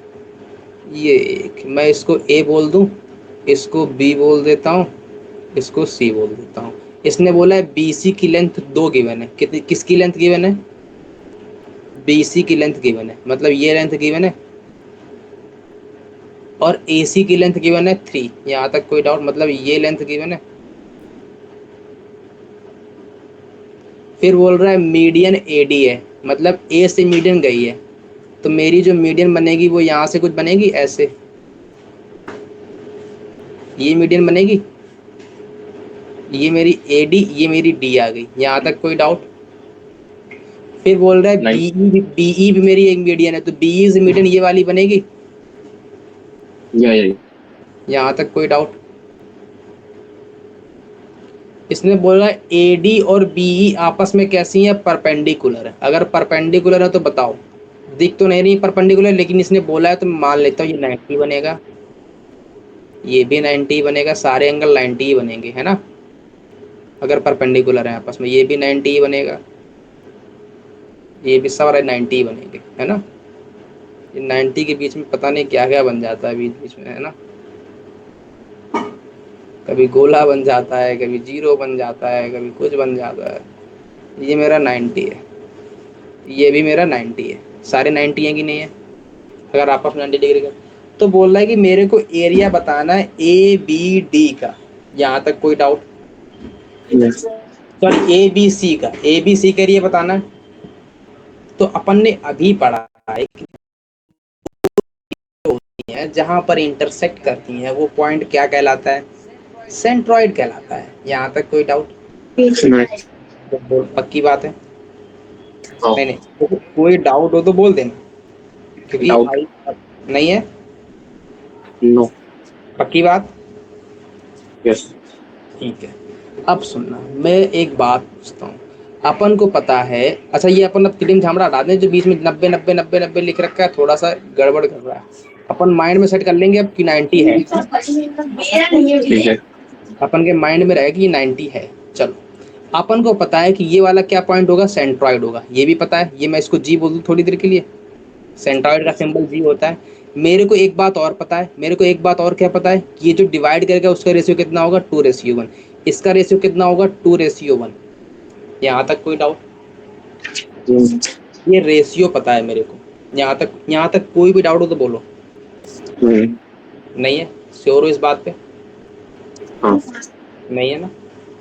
ये एक, मैं इसको A बोल दूँ, इसको B बोल देता हूँ, इसको C बोल देता हूँ। इसने बोला है BC की लेंथ 2 गिवन है, कितनी, किसकी लेंथ गिवन है? BC की लेंथ गिवन है, मतलब ये लेंथ गिवन है, और AC की लेंथ गिवन है 3। यहाँ तक कोई डाउट? मतलब ये लेंथ गिवन है। फिर बोल रहा है मीडियन AD है, मतलब A से मीडियन गई है, तो मेरी जो मीडियन बनेगी वो यहाँ से कुछ बनेगी ऐसे, ये मीडियन बनेगी, ये मेरी AD, ये मेरी D आ गई। यहाँ तक कोई डाउट? फिर बोल रहा है नहीं। BE भी मेरी एक मीडियन है, तो BE से मीडियन ये वाली बनेगी। यही। यहाँ तक कोई डाउट? इसने बोला AD और BE आपस में कैसी है? परपेंडिकुलर है। अगर परपेंडिकुलर है तो बताओ, दिख तो नहीं रही परपेंडिकुलर, लेकिन इसने बोला है तो मान लेता हूँ ये 90 बनेगा, ये भी 90 बनेगा, सारे एंगल 90 ही बनेंगे, है ना। अगर परपेंडिकुलर है आपस में, ये भी 90 ही बनेगा, ये भी सारे 90 ही बनेंगे, है ना। ये 90 के बीच में पता नहीं क्या क्या बन जाता है बीच बीच में, है ना। कभी गोला बन जाता है, कभी जीरो बन जाता है, कभी कुछ बन जाता है। ये मेरा 90 है, ये भी मेरा 90 है, सारे 90 है कि नहीं है? अगर आपस में 90 डिग्री का, तो बोल रहा है कि मेरे को एरिया बताना है ABD का। यहाँ तक कोई डाउट? Yes. सॉरी ABC का, ABC का एरिया बताना है। तो अपन ने अभी पढ़ा है कि होती है जहां पर इंटरसेक्ट करती हैं वो पॉइंट क्या कहलाता है? सेंट्रॉइड कहलाता है। यहाँ तक कोई डाउट? Right. तो पक्की बात है? हाँ। नहीं नहीं, तो कोई डाउट हो तो बोल देना, क्योंकि डाउट। आई नहीं है। नो। पक्की बात? यस। ठीक है। अब सुनना, मैं एक बात पूछता हूँ, अपन को पता है, अच्छा ये अपन अब तिलिम झामड़ा हटा दें, जो बीच में 90 90 90 90 लिख रखा है, थोड़ा सा गड़बड़ कर रहा है। अपन माइंड में सेट कर लेंगे अब कि 90 है, ठीक है। अपन के माइंड में रहेगा कि 90 है। चलो, अपन को पता है कि ये वाला क्या पॉइंट होगा? सेंट्रॉइड होगा, ये भी पता है। ये मैं इसको G बोल दूँ थोड़ी देर के लिए, सेंट्रॉइड का सिंबल G होता है। मेरे को एक बात और पता है, मेरे को एक बात और क्या पता है कि ये जो डिवाइड करेगा उसका रेशियो कितना होगा? 2:1। इसका रेशियो कितना होगा? 2:1। यहाँ तक कोई डाउट? ये रेशियो पता है मेरे को। यहाँ तक कोई भी डाउट हो तो बोलो। नहीं है? श्योर हो इस बात पे? हाँ। नहीं है ना?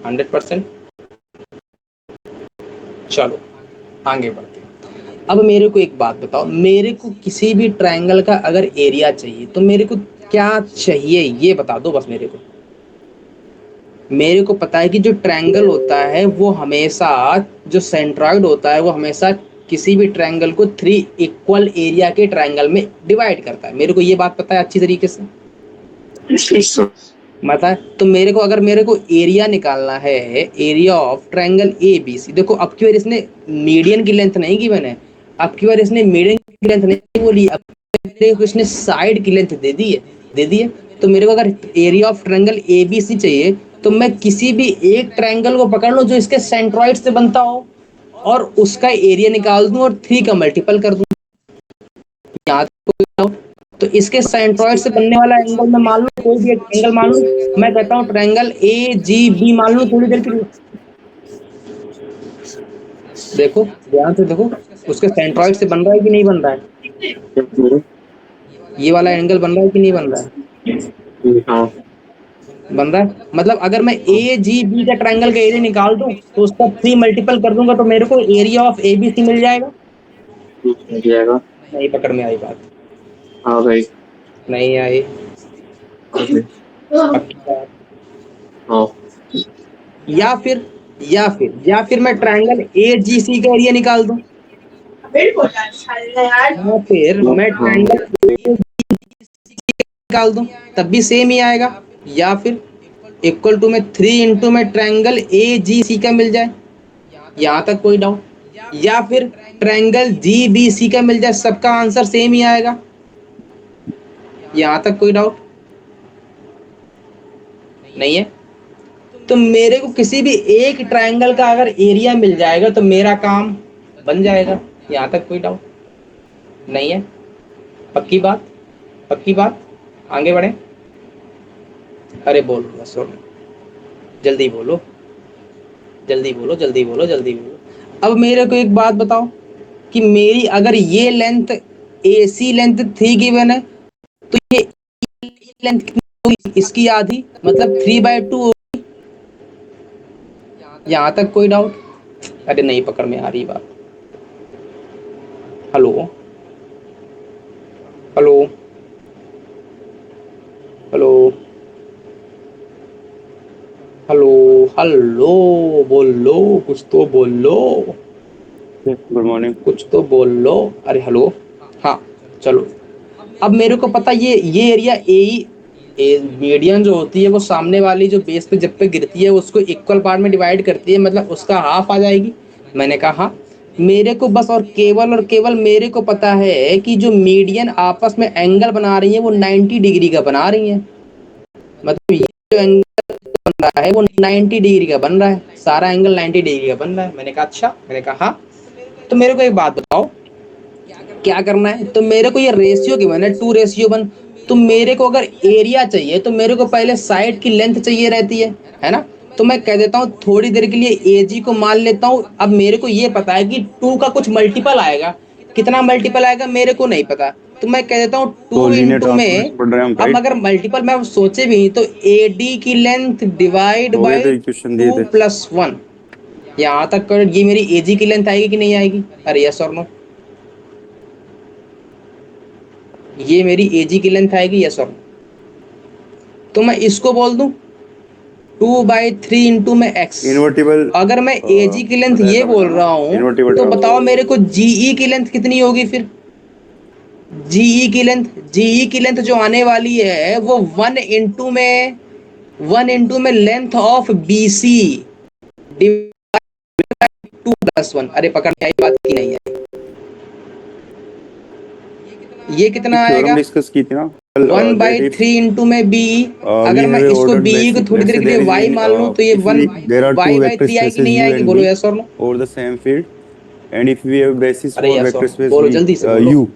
100%? चलो आगे बढ़ते हैं। अब मेरे को एक बात बताओ, मेरे को किसी भी ट्रायंगल का अगर एरिया चाहिए तो मेरे को क्या चाहिए, ये बता दो बस मेरे को। मेरे को पता है कि जो ट्रायंगल होता है वो हमेशा, जो सेंट्रॉइड होता है वो हमेशा किसी भी ट्रायंगल को 3 इक्वल एरिया के ट्रायंगल में डिवाइड करता है। मेरे को ये बात पता है अच्छी तरीके से, पता है। तो मेरे को, अगर मेरे को एरिया निकालना है, एरिया ऑफ ट्रायंगल ABC, देखो अब की बार इसने मीडियन की लेंथ नहीं की मैंने, अब की बार इसने मीडियन की लेंथ नहीं बोली, अब मेरे को इसने साइड की लेंथ दे दी है, दे दी है। तो मेरे को अगर एरिया ऑफ ट्रायंगल ABC चाहिए, तो मैं किसी भी एक ट्रायंगल को पकड़ लो जो इसके सेंट्रॉइड से बनता हो, और उसका एरिया निकाल दूं और 3 का मल्टीपल कर दूं। यहाँ तो इसके सेंट्रॉइड से बनने वाला एंगल मैं मान लूं, कोई भी एक एंगल मान लूं, मैं कहता हूँ ट्रायंगल AGB मान लूं थोड़ी देर के लिए। देखो ध्यान से देखो, उसके सेंट्रॉइड से बन रहा है कि नहीं बन रहा है? ये वाला एंगल बन रहा है कि नहीं बन रहा है? हाँ। बन रहा है। मतलब अगर मैं AGB का ट्रायंगल का एरिया निकाल दूं तो उसका 3 मल्टीपल कर दूंगा तो मेरे को एरिया ऑफ ABC मिल जाएगा। नहीं जाएगा। नहीं पकड़ में आई बात। हाँ भाई। नहीं आई। ओके। पक्की बात। हाँ। या फिर मैं ट्रायंगल ए जी सी का एरिया निकाल दूं। या फिर मैं हाँ। ट्रायंगल निकाल दूं, तब भी सेम ही आएगा। या फिर इक्वल टू में 3 में ट्रायंगल ए जी सी का मिल जाए, यहाँ तक कोई डाउट। या फिर ट्रायंगल जी बी सी का मिल जाए, सबका आंसर सेम ही आएगा, यहाँ तक कोई डाउट नहीं है। तो मेरे को किसी भी एक ट्रायंगल का अगर एरिया मिल जाएगा तो मेरा काम बन जाएगा, यहाँ तक कोई डाउट नहीं है। पक्की बात, पक्की बात। आगे बढ़े। अरे बोलो बस, जल्दी बोलो, जल्दी बोलो, जल्दी बोलो, जल्दी बोलो। अब मेरे को एक बात बताओ कि मेरी अगर ये लेंथ AC लेंथ 3 गिवन है, तो ये लेंथ कितनी होगी, इसकी आधी, मतलब 3/2। यहाँ तक कोई डाउट। अरे नहीं पकड़ में आ रही बात। Hello, hello, hello, hello, hello, बोलो, कुछ तो बोलो, गुड मॉर्निंग। कुछ तो बोलो। अरे हेलो। हाँ चलो। अब मेरे को पता ये एरिया ए मीडियन जो होती है वो सामने वाली जो बेस पे जब पे गिरती है उसको इक्वल पार्ट में डिवाइड करती है, मतलब उसका हाफ आ जाएगी। मैंने कहा हाँ। मेरे को बस और केवल मेरे को पता है कि जो मीडियन आपस में एंगल बना रही है वो 90 डिग्री का बना रही है, मतलब ये जो एंगल बन रहा है वो 90 डिग्री का बन रहा है, सारा एंगल 90 डिग्री का बन रहा है। मैंने कहा अच्छा, मैंने कहा हाँ। तो मेरे को एक बात बताओ क्या करना है। तो मेरे को ये रेशियो गिवन है 2:1। तो मेरे को अगर एरिया चाहिए तो मेरे को पहले साइड की लेंथ चाहिए रहती है ना। तो मैं कह देता हूँ थोड़ी देर के लिए एजी को मान लेता हूँ। अब मेरे को ये पता है कि 2 का कुछ मल्टीपल आएगा, कितना मल्टीपल आएगा मेरे को नहीं पता। तो मैं कह देता हूँ तो 2 लीनियर इंटू ट्रांसफॉर्मेशन में, पढ़ रहे हैं हम, अब राइट? अगर मल्टीपल मैं सोचे भी तो AD की लेंथ डिवाइड हो गए बाई थे क्वेश्चन दिए 2 थे। + 1, यहाँ तक कर ये मेरी एजी की लेंथ आएगी कि नहीं आएगी। अरे यस और नो, ये मेरी एजी की लेंथ आएगी यस और नो। तो मैं इसको बोल दूं 2/3 इंटू में एक्स। इन्वर्टिबल अगर मैं एजी की लेंथ बताया ये था बोल बेटा ना, रहा हूँ इन्वर्टिबल तो बताओ ट्रांसफॉर्मेशन। मेरे को जीई की लेंथ कितनी होगी फिर। जीई की लेंथ जो आने वाली है वो 1 इंटू में लेंथ ऑफ BC डिवाइड 2 + 1। अरे पकड़ में आई बात की नहीं है। ये कितना थ्योरम आएगा, डिस्कस की थी ना कल, one that by if three into में बी। वी अगर मैं हैव ए इसको ऑर्डर्ड बी को बेसिस, थोड़ी लेट्स देर से के लिए देयर इज वाई इन मान लूं तो ये if one V there are two Y by vector three आएगी स्पेसेस नहीं u आएगी, and बोलो v यस और no. over the same field, and if we have basis अरे for यस और vector नो space बोलो, v, जल्दी से बोलो, u,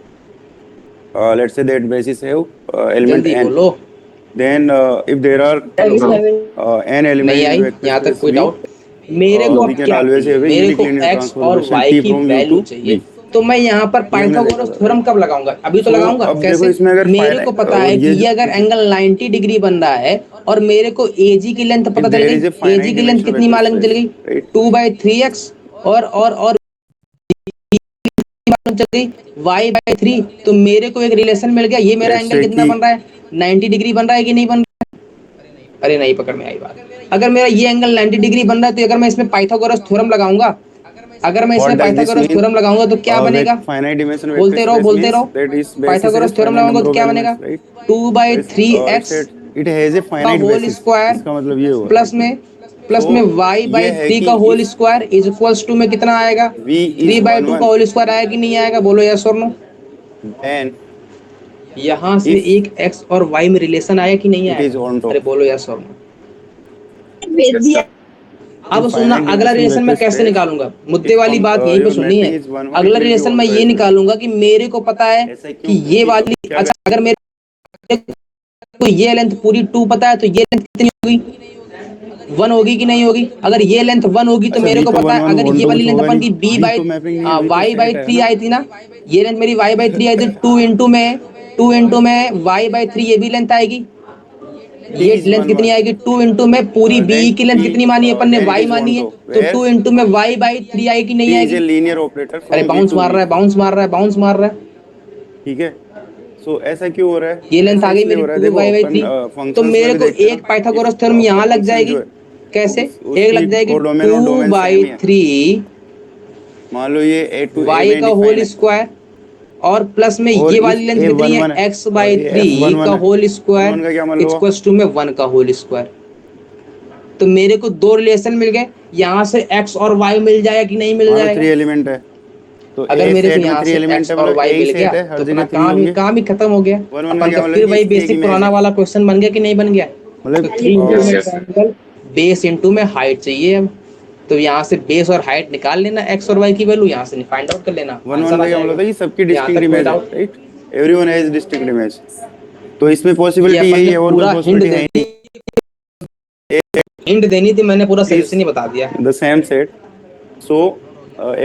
let's say that basis have element जल्दी n, बोलो। then if there are hello, n element नहीं in I vector यहाँ तक space कोई v, डाउट। मेरे को we अब can क्या always चाहिए, have a मेरे unique को linear एक्स और transformation वाई t की from u वैल्यू to चाहिए। v। तो मैं यहाँ पर ये हमने देखा पाइथागोरस था, थ्योरम राइट? कब लगाऊंगा, अभी तो सो लगाऊंगा अब देखो कैसे। इसमें अगर मेरे को पता है कि ये ये अगर एंगल 90 डिग्री बन रहा है और मेरे को एजी की लेंथ if पता चल there गई। is a एजी finite की लेंथ dimensional कितनी vector मालूम चल space, गई, right? 2/3x। और मालूम चल गई y/3। तो मेरे को एक रिलेशन मिल गया, ये मेरा Let's एंगल say कितना कि बन रहा है, 90 डिग्री बन रहा है कि नहीं बन रहा है। अरे नहीं पकड़ में आई बात। अगर मेरा ये एंगल 90 डिग्री बन रहा है तो अगर मैं इसमें पाइथागोरस थ्योरम लगाऊंगा, अगर मैं what इसमें does this Pythagoras mean? Theorem लगाऊंगा तो क्या बनेगा। Finite dimensional vector बोलते रहो, space बोलते means रहो। that its basis has Pythagoras theorem finite लगाऊंगा number तो of क्या elements, बनेगा, right? Two by It's, three it's x it has a का finite होल basis, स्क्वायर इसका मतलब ये हुआ, प्लस right? में So वाई ये बाई है थ्री कि का whole if square is equals to में कितना आएगा, v is 3/2 का 1 होल स्क्वायर आएगा कि नहीं आएगा, बोलो यस और नो। 1, then यहाँ से if एक एक्स और वाई में रिलेशन आया कि नहीं it is आएगा। on अरे top, बोलो यस और नो। in अब सुनना, finite अगला dimensional रिलेशन मैं vector कैसे space, निकालूंगा, मुद्दे वाली बात यहीं पे your सुननी है। mapping is 1 1, it अगला will be रिलेशन मैं on ये right side। निकालूंगा कि मेरे को पता है ऐसा कि क्यों? ये क्योंकि अब वाली, क्या अच्छा अगर मेरे को ये लेंथ पूरी 2 पता है तो ये लेंथ कितनी होगी, 1 होगी कि नहीं होगी। अगर ये लेंथ 1 होगी तो अच्छा मेरे v को तो पता 1 है, 1 अगर 1 ये तो वाली कुछ लेंथ होगा अपन नहीं, की बी v बाई तो मैपिंग नहीं है, v तो वाई बाई सेट है थ्री ना। आई थी ना, ये लेंथ मेरी वाई बाई थ्री आई थी, 2 इंटू में वाई बाई थ्री ये भी लेंथ आएगी। ये लेंथ कितनी आएगी 2 इंटू में पूरी बी की लेंथ कितनी मानी है अपन ने y मानी है तो 2 इंटू में y बाई 3 आएगी नहीं T is a आएगी linear operator अरे from V बाउंस to मार V. रहा है बाउंस मार रहा है बाउंस मार रहा है ठीक है, सो ऐसा क्यों हो रहा है? ये लेंथ ऐसा आ गई इसलिए मेरी हो रहा है, 2 देखो y बाई अपन 3 तो फंक्शंस मेरे में भी को देखते हैं एक ना, पाइथागोरस if थ्योरम यहाँ आपका लग function जाएगी जो है कैसे उसकी एक लग जाएगी कोडोमेन और 2 डोमेन बाई सेम ही है. 3 मान लो ये a to a y में का डिफाइन होल है स्क्वायर और प्लस में और ये इफ वाली लेंथ a कितनी 1 है 1 है x और बाई ये f 3 1 का 1 है, होल 1 स्क्वायर 1 का क्या मान लो? इक्वल्स टू में 1 का होल स्क्वायर तो मेरे को दो रिलेशन मिल गए यहाँ से x और y मिल जाएगा कि नहीं मिल मान लो जाएगा 3 एलिमेंट है तो अगर ए मेरे को सेट में यहाँ 3 से एलिमेंट x है, और मतलब y ए मिल गया सेट है, हर तो अपना जगह 3 होंगे. काम ही खत्म हो गया 1 1 का अपन क्या का मतलब फिर कि वही इसकी एक बेसिक इमेज पुराना है, वाला क्वेश्चन बन गया कि नहीं बन गया तो मतलब 3 इंटू यस में यस ट्रायंगल बेस इंटू में हाइट चाहिए अब तो यहाँ से बेस और हाइट निकाल लेना x और y की वैल्यू यहाँ से फाइंड आउट कर लेना 1 1 आंसर आ का क्या मतलब जाएगा है कि सबकी यहाँ डिस्टिंक्ट तक कोई इमेज है, doubt right? Everyone has distinct image. तो इसमें ये पॉसिबिलिटी अपन यही ने है, और कोई पूरा हिंट पॉसिबिलिटी दे है ही दी नहीं. हिंट देनी थी मैंने पूरा is सोल्यूशन ही बता दिया the same set, so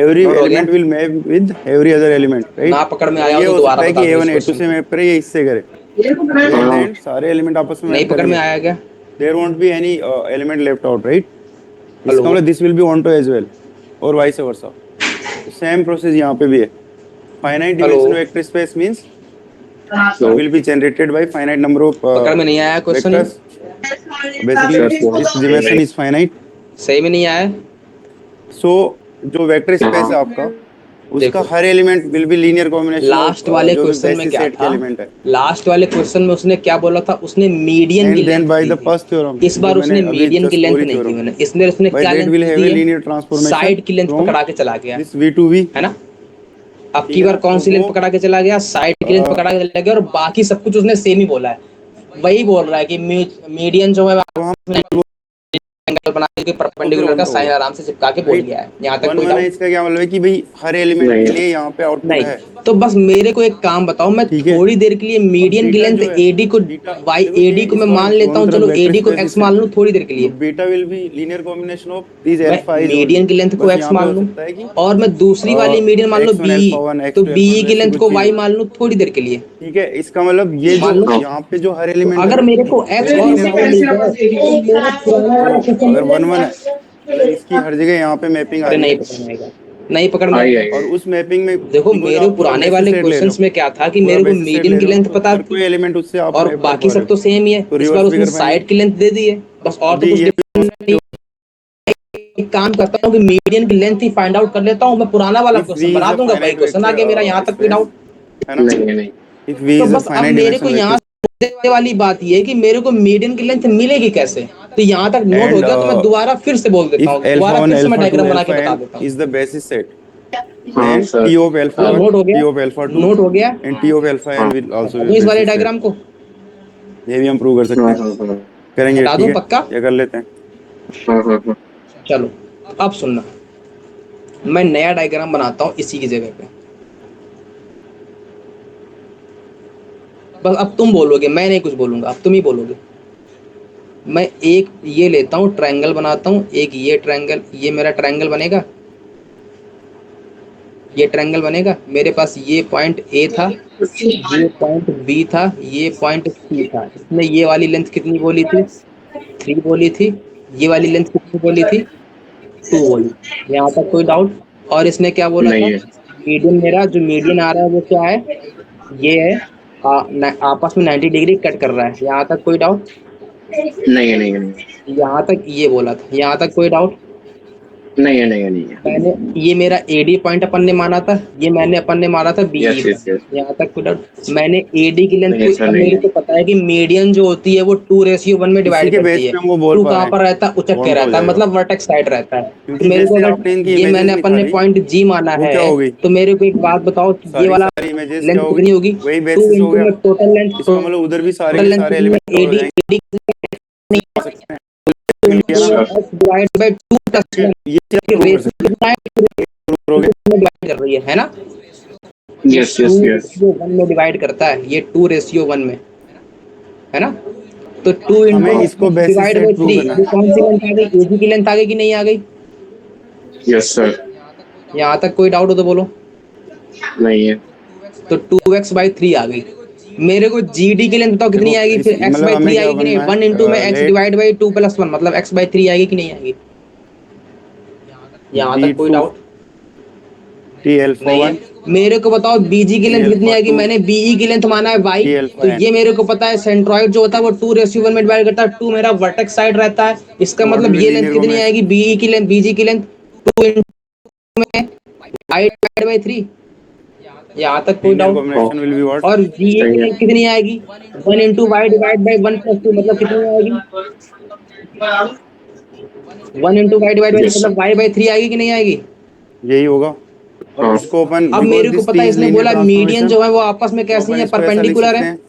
every note हो गया element will map with every other element, right? ना पकड़ में तो आया हो ये तो हो सकता दोबारा है बता कि दो इस A1 A2 क्वेश्चन से को मैप करे या इससे करे, तो एट द एंड सारे एलिमेंट आपस में नहीं मैप पकड़ में करेंगे. आया क्या there won't be any element left out, right? Hello इसका मतलब this will be onto as well और वाइस वर्सा. तो सेम प्रोसेस यहाँ पे भी है. Finite hello dimension vector space means no will be generated by finite number of पकड़ में नहीं आया question vectors. Basically, this dimension is finite. सही में नहीं आया So जो वेक्टर स्पेस है आपका उसका देखो हर element will be linear combination of last वाले जो भी क्वेश्चन में बेसिस क्या सेट के था एलिमेंट है. लास्ट वाले क्वेश्चन में उसने क्या बोला था उसने मीडियन की एंड देन लेंथ बाय दी द थी फर्स्ट थ्योरम इस जो बार मैंने उसने अभी मीडियन की जस्ट लेंथ बोली नहीं दी थ्योरम, मैंने इसमें उसने बाय क्या that length will have the a है लीनियर ट्रांसफॉर्मेशन साइड की लेंथ फ्रॉम पकड़ा के चला गया दिस v to v. है ना अब ठीक की है बार ना, कौन तो सी लेंथ वो पकड़ा के चला गया साइड की लेंथ पकड़ा के चला गया और बाकी सब कुछ उसने सेम ही बोला है वही बोल रहा है कि मीडियन जो है तो हम एंगल बना के तो फिर परपेंडिकुलर का ऑन तो साइन होगा, आराम से चिपका के बोल राइट? गया है यहाँ तक वन कोई वन है डाउट इसका क्या मतलब है कि भाई हर एलिमेंट नहीं के लिए यहाँ पे आउटपुट है. नहीं तो बस मेरे को एक काम बताओ मैं ठीक है, थोड़ी देर के लिए अब मीडियन की बीटा लेंथ जो है एडी को बीटा, वाई देखो ये एडी को मैं इसका मान मतलब लेता दोनों हूँ तरफ चलो वेक्टर एडी को स्पेसिस एक्स है मान लूँ थोड़ी देर के तो लिए beta will be linear combination of this मैं अल्फा इज ओनली. मीडियन की लेंथ को बस एक्स यहाँ पे मान हो लूँ सकता है कि और मैं दूसरी वाली मीडियन मान लो x1 बी अल्फा 1 तो x2 बी अल्फा 2 की ऐसी लेंथ कुछ को चीज वाई हो. मान लूँ थोड़ी देर के लिए ठीक है, इसका मतलब ये जो मान लो यहाँ पे जो हर तो एलिमेंट है अगर ना मेरे को वो एक्स एक और लीनियर वाई मिल कॉम्बिनेशन. जाए तो मेरा पुराना तो वाला अगर क्वेश्चन 1 1 है मतलब इसकी हर जगह यहाँ पे मैपिंग आ अरे रही नहीं है पकड़ में आएगा नहीं पकड़ में आई आएगा आई और उस मैपिंग में देखो सपोज मेरे आप पूरा पुराने बेसिस वाले सेट ले रहे हो, क्वेश्चंस में क्या था कि पूरा मेरे को बेसिस सेट मीडियन ले की रहे हो लेंथ तो पता हर कोई थी एलिमेंट उससे आप और मैप कर बाकी पा रहे सब हो, तो सेम ही है तो इस बार रिवर्स भी उसने कर पाएंगे. साइड की लेंथ दे दी है बस और तो अभी कुछ ये difference नहीं एक काम करता हूँ कि मीडियन की लेंथ ही फाइंड आउट कर लेता हूँ मैं पुराना वाला इफ क्वेश्चन v इज बना अ दूंगा वही फाइनाइट क्वेश्चन आ वेक्टर गया मेरा यहाँ तक कोई स्पेस, डाउट है ना? नहीं नहीं इफ v तो इज अ बस अब फाइनाइट मेरे डिमेंशन को यहाँ वेक्टर से वाली बात ये है कि मेरे को मीडियन की लेंथ मिलेगी कैसे तो यहाँ तक नोट हो एंड गया तो मैं दोबारा फिर से बोल देता if हूँ alpha दोबारा 1 फिर से मैं alpha 2 डायग्राम बना के alpha बता n देता हूँ is the basis set, हाँ then sir t of alpha हाँ 1 नोट हो t गया of alpha 2 नोट हो गया and t of alpha हाँ n will also हटा be दूँ इस वाले basis set. डायग्राम को ये भी हम प्रूव कर सकते हाँ हैं, हाँ करेंगे, हटा ठीक दूँ है, पक्का ये कर लेते हैं. हाँ हाँ हाँ चलो अब सुनना मैं नया डायग्राम बनाता हूँ इसी की जगह पे बस अब तुम बोलोगे मैं नहीं कुछ बोलूंगा अब तुम ही बोलोगे मैं एक ये लेता हूँ ट्रायंगल बनाता हूँ एक ये ट्रायंगल ये मेरा ट्रायंगल बनेगा ये ट्रायंगल बनेगा मेरे पास ये पॉइंट ए था ये पॉइंट बी था ये पॉइंट सी था इसने ये वाली लेंथ कितनी बोली थी 3 बोली थी ये वाली लेंथ कितनी बोली थी 2 बोली यहाँ तक कोई डाउट और इसने क्या बोला था नहीं है मीडियन मेरा जो मीडियन आ रहा है वो क्या है ये है आपस में 90 डिग्री कट कर रहा है यहाँ तक कोई डाउट नहीं है नहीं है यहाँ तक ये बोला था यहाँ तक कोई डाउट नहीं है नहीं है नहीं है मैंने ये मेरा एडी पॉइंट अपन ने माना था ये मैंने अपन ने माना था बीई यस यस यस यहाँ तक कोई डाउट मैंने एडी की लेंथ नहीं, ऐसा को नहीं मेरे है। को पता है कि मीडियन जो होती है वो 2:1 में इसी डिवाइड के करती बेस है पे हम वो बोल 2 पा रहे कहाँ हैं पर रहता है उचक वो के उनका हो रहता है जाएगा, मतलब वर्टेक्स साइड रहता है तो क्योंकि मेरे को जैसे अगर आपने इनकी ये मैंने इमेजेस अपन ने निकाली पॉइंट जी माना वो क्या है हो गई, तो मेरे को एक बात बताओ कि ये सारी वाला सारी इमेजेस लेंथ क्या हो कितनी गई, होगी वही 2 बेसिस हो इंटू गया. में टोटल लेंथ इसका मतलब उधर भी सारे टोटल के लेंथ सारे कितनी एलिमेंट है कवर हो एडी जाएंगे, एडी आ सकते हैं, मिल गया ना. सर डिवाइड बाय 2 प्लस ये चीज प्रूव कर रेशियो सकते हैं, कितना है प्रूव हो गया. डिवाइड कर रही है ना ये यस 2 यस यस रेशियो 1 में डिवाइड करता है ये 2:1 में है ना तो 2 हमें इंटू इसको basis divide set by prove 3 करना ये है. कौन सी लेंथ आ गई एजी की लेंथ आ गई कि नहीं आ गई यस सर यहाँ तक कोई डाउट हो तो बोलो नहीं है तो 2x बाई 3 आ गई मेरे को जीडी की लेंथ बताओ कितनी देखो, आएगी, इस फिर एक्स मतलब बाई हमें थ्री क्या आएगी कि नहीं, बनना 1 इंटू में एक्स है, डिवाइड बाई 2+1 मतलब एक्स बाई 3 आएगी कि नहीं आएगी, यहाँ बी तक कोई टू डाउट टी एल्फा नहीं है। 1 मेरे को बताओ बीजी की टी लेंथ कितनी एल्फा आएगी, 2 मैंने बीई की लेंथ माना है वाई, टी एल्फा तो एन। ये मेरे को पता है सेंट्रॉइड जो होता है वो 2:1 में डिवाइड करता है, 2 मेरा वर्टेक्स साइड रहता है, इसका व्हाट विल मतलब बी ये लेंथ लीनियर कितनी कॉम्बिनेशन? आएगी बीई की लेंथ, बीजी की लेंथ 2 इंटू में वाई डिवाइड बाई 3, यहाँ तक कोई लीनियर डाउट। हाँ कॉम्बिनेशन विल बी व्हाट? और जीए सही की है। लेंथ कितनी आएगी, 1 इंटू वाई डिवाइड बाई 1+2 मतलब कितनी आएगी, 1 into y divide by yes मतलब वाई बाई 3 आएगी कि नहीं आएगी। यही होगा। हाँ इसको अपन, अब बिकॉज मेरे को दिस पता टी है, इज इसने लीनियर बोला मीडियन ट्रांसफॉर्मेशन, जो है वो आपस में तो कैसी अपन है, इसको ऐसा लिख परपेंडिकुलर सकते है। हैं।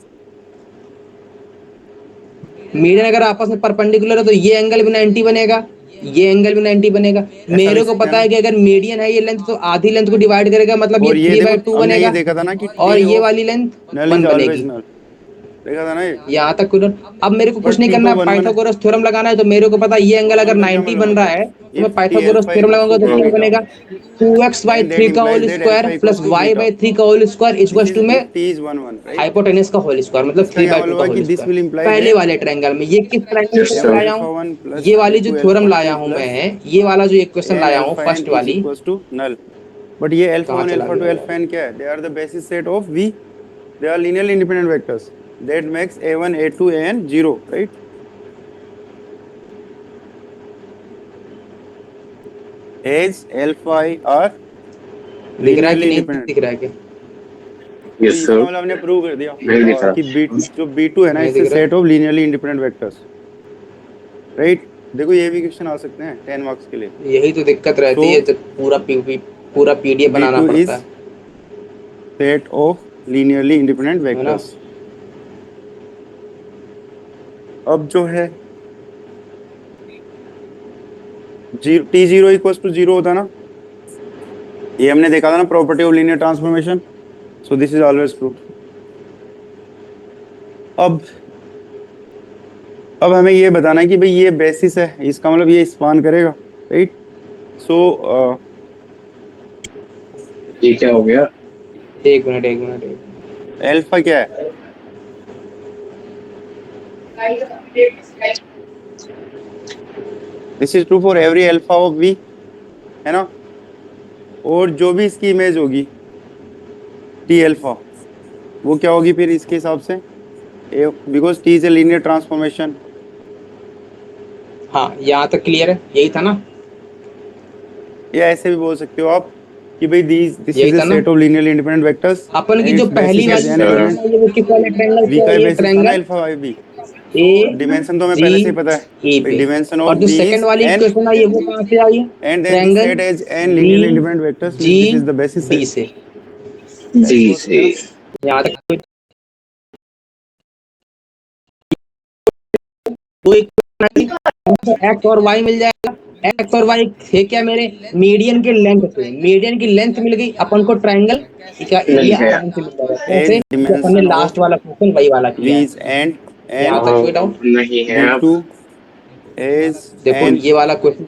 मीडियन अगर आपस में परपेंडिकुलर है तो ये एंगल भी 90 बनेगा, ये एंगल भी 90 बनेगा। ऐसा मेरे लिख को सकते हैं पता है ना। कि अगर मीडियन है ये लेंथ तो आधी लेंथ को डिवाइड करेगा, मतलब ये और ये देखो, 3/2 हमने ये बनेगा, देखा था ना कि और टी ये ऑफ वाली लेंथ नल 1 इज ऑलवेज बनेगी। नल, देखा था ना ये। यहाँ तक कुछ। अब मेरे को कुछ बट नहीं टी करना को है, वन वन है, पाइथागोरस थ्योरम लगाना है, तो मेरे को पता है ये तो एंगल अगर वन का क्या 90 मतलब बन होता रहा है? है तो मैं if T Pythagoras alpha theorem equals लगाऊंगा टू तो क्या बीटा, बनेगा, 2x बाई देन दैट 3 का implies whole that square alpha plus equals to y beta. By 3 का whole square This equals is to में if t is 1 1, right? Hypotenuse का whole square मतलब इसका क्या 3/2 मतलब का हुआ होल कि दिस स्क्वायर। विल इम्प्लाई पहले दैट वाले ट्रायंगल में ये किस ट्रायंगल यस से सर। लाया अल्फा हूँ, 1 प्लस ये वाली जो टू थ्योरम एल्फा लाया 2 हूँ प्लस मैं, ये वाला जो इक्वेशन एन लाया हूँ अल्फा एन फर्स्ट इज वाली, इक्वल्स टू नल। बट ये अल्फा कहाँ 1 चला अल्फा 2 गया अल्फा यार। एन क्या है? They are the basis set of V, they are linearly independent vectors that makes a1 a2 an 0, right? As alpha I are दिख रहा है कि linearly नहीं independent. दिख रहा है कि तो यस इसका सर। मतलब हमने प्रूव कर दिया नहीं दिख रहा। कि बी जो B2 है ना, नहीं इससे दिख रहा सेट है। Of linearly independent vectors, right? देखो ये भी क्वेश्चन आ सकते हैं 10 मार्क्स के लिए। यही तो दिक्कत सो रहती है जब पूरा पीडीएफ बनाना B2 पड़ता इज है सेट ऑफ लीनियरली इंडिपेंडेंट है ना। वेक्टर्स। अब जो है T0 इक्वल्स टू 0 होता है ना, ये हमने देखा था ना, property of linear transformation. So this is always true. अब अब हमें ये बताना है कि भाई ये बेसिस है, इसका मतलब ये स्पान करेगा, राइट? सो ये क्या हो गया? एक मिनट एक मिनट एक मिनट। एल्फा क्या है? This is true for every alpha of V, है ना? और जो भी इसकी इमेज होगी टी एल्फा, वो क्या होगी फिर इसके हिसाब से? Because T is a linear transformation. हाँ यहाँ तक क्लियर है, यही था ना, या ऐसे भी बोल सकते हो आप कि भाई दिस यही इज ए था ना। Set of linearly independent vectors अपन की एंड जो इट्स पहली बेसिस यस इज वाली एन सर। Equation element. है ये वो किस वाले ट्रायंगल वी से का है, ये बेसिस था ना ट्रायंगल अल्फा वाई बी। ए डिमेंशन तो हमें जी पहले से ही पता है ए भाई, पे। डिमेंशन और ऑफ जो वी सेकंड इज वाली एन, इक्वेशन है ये वो कहाँ से आई है, and then this triangle set as N be linearly independent vectors means जी this is the basis D set. से। ऐसे जी बोल सकते से। हैं ना। यहाँ तक दो इक्वेशन एक्स और वाई मिल जाएगा, एक्स और वाई थे क्या मेरे मीडियन के लेंथ थे, मीडियन की लेंथ मिल गई अपन को, ट्रायंगल क्या ये मिल गया। आराम से मिल जाएगा, कैसे एज कि अपन ने डिमेंशन लास्ट ऑफ वाला क्वेश्चन वही वाला किया वी है। इज एंड यहाँ एंड तक कोई डाउट। नहीं है अब। B2 एज देखो एन ये वाला क्वेश्चन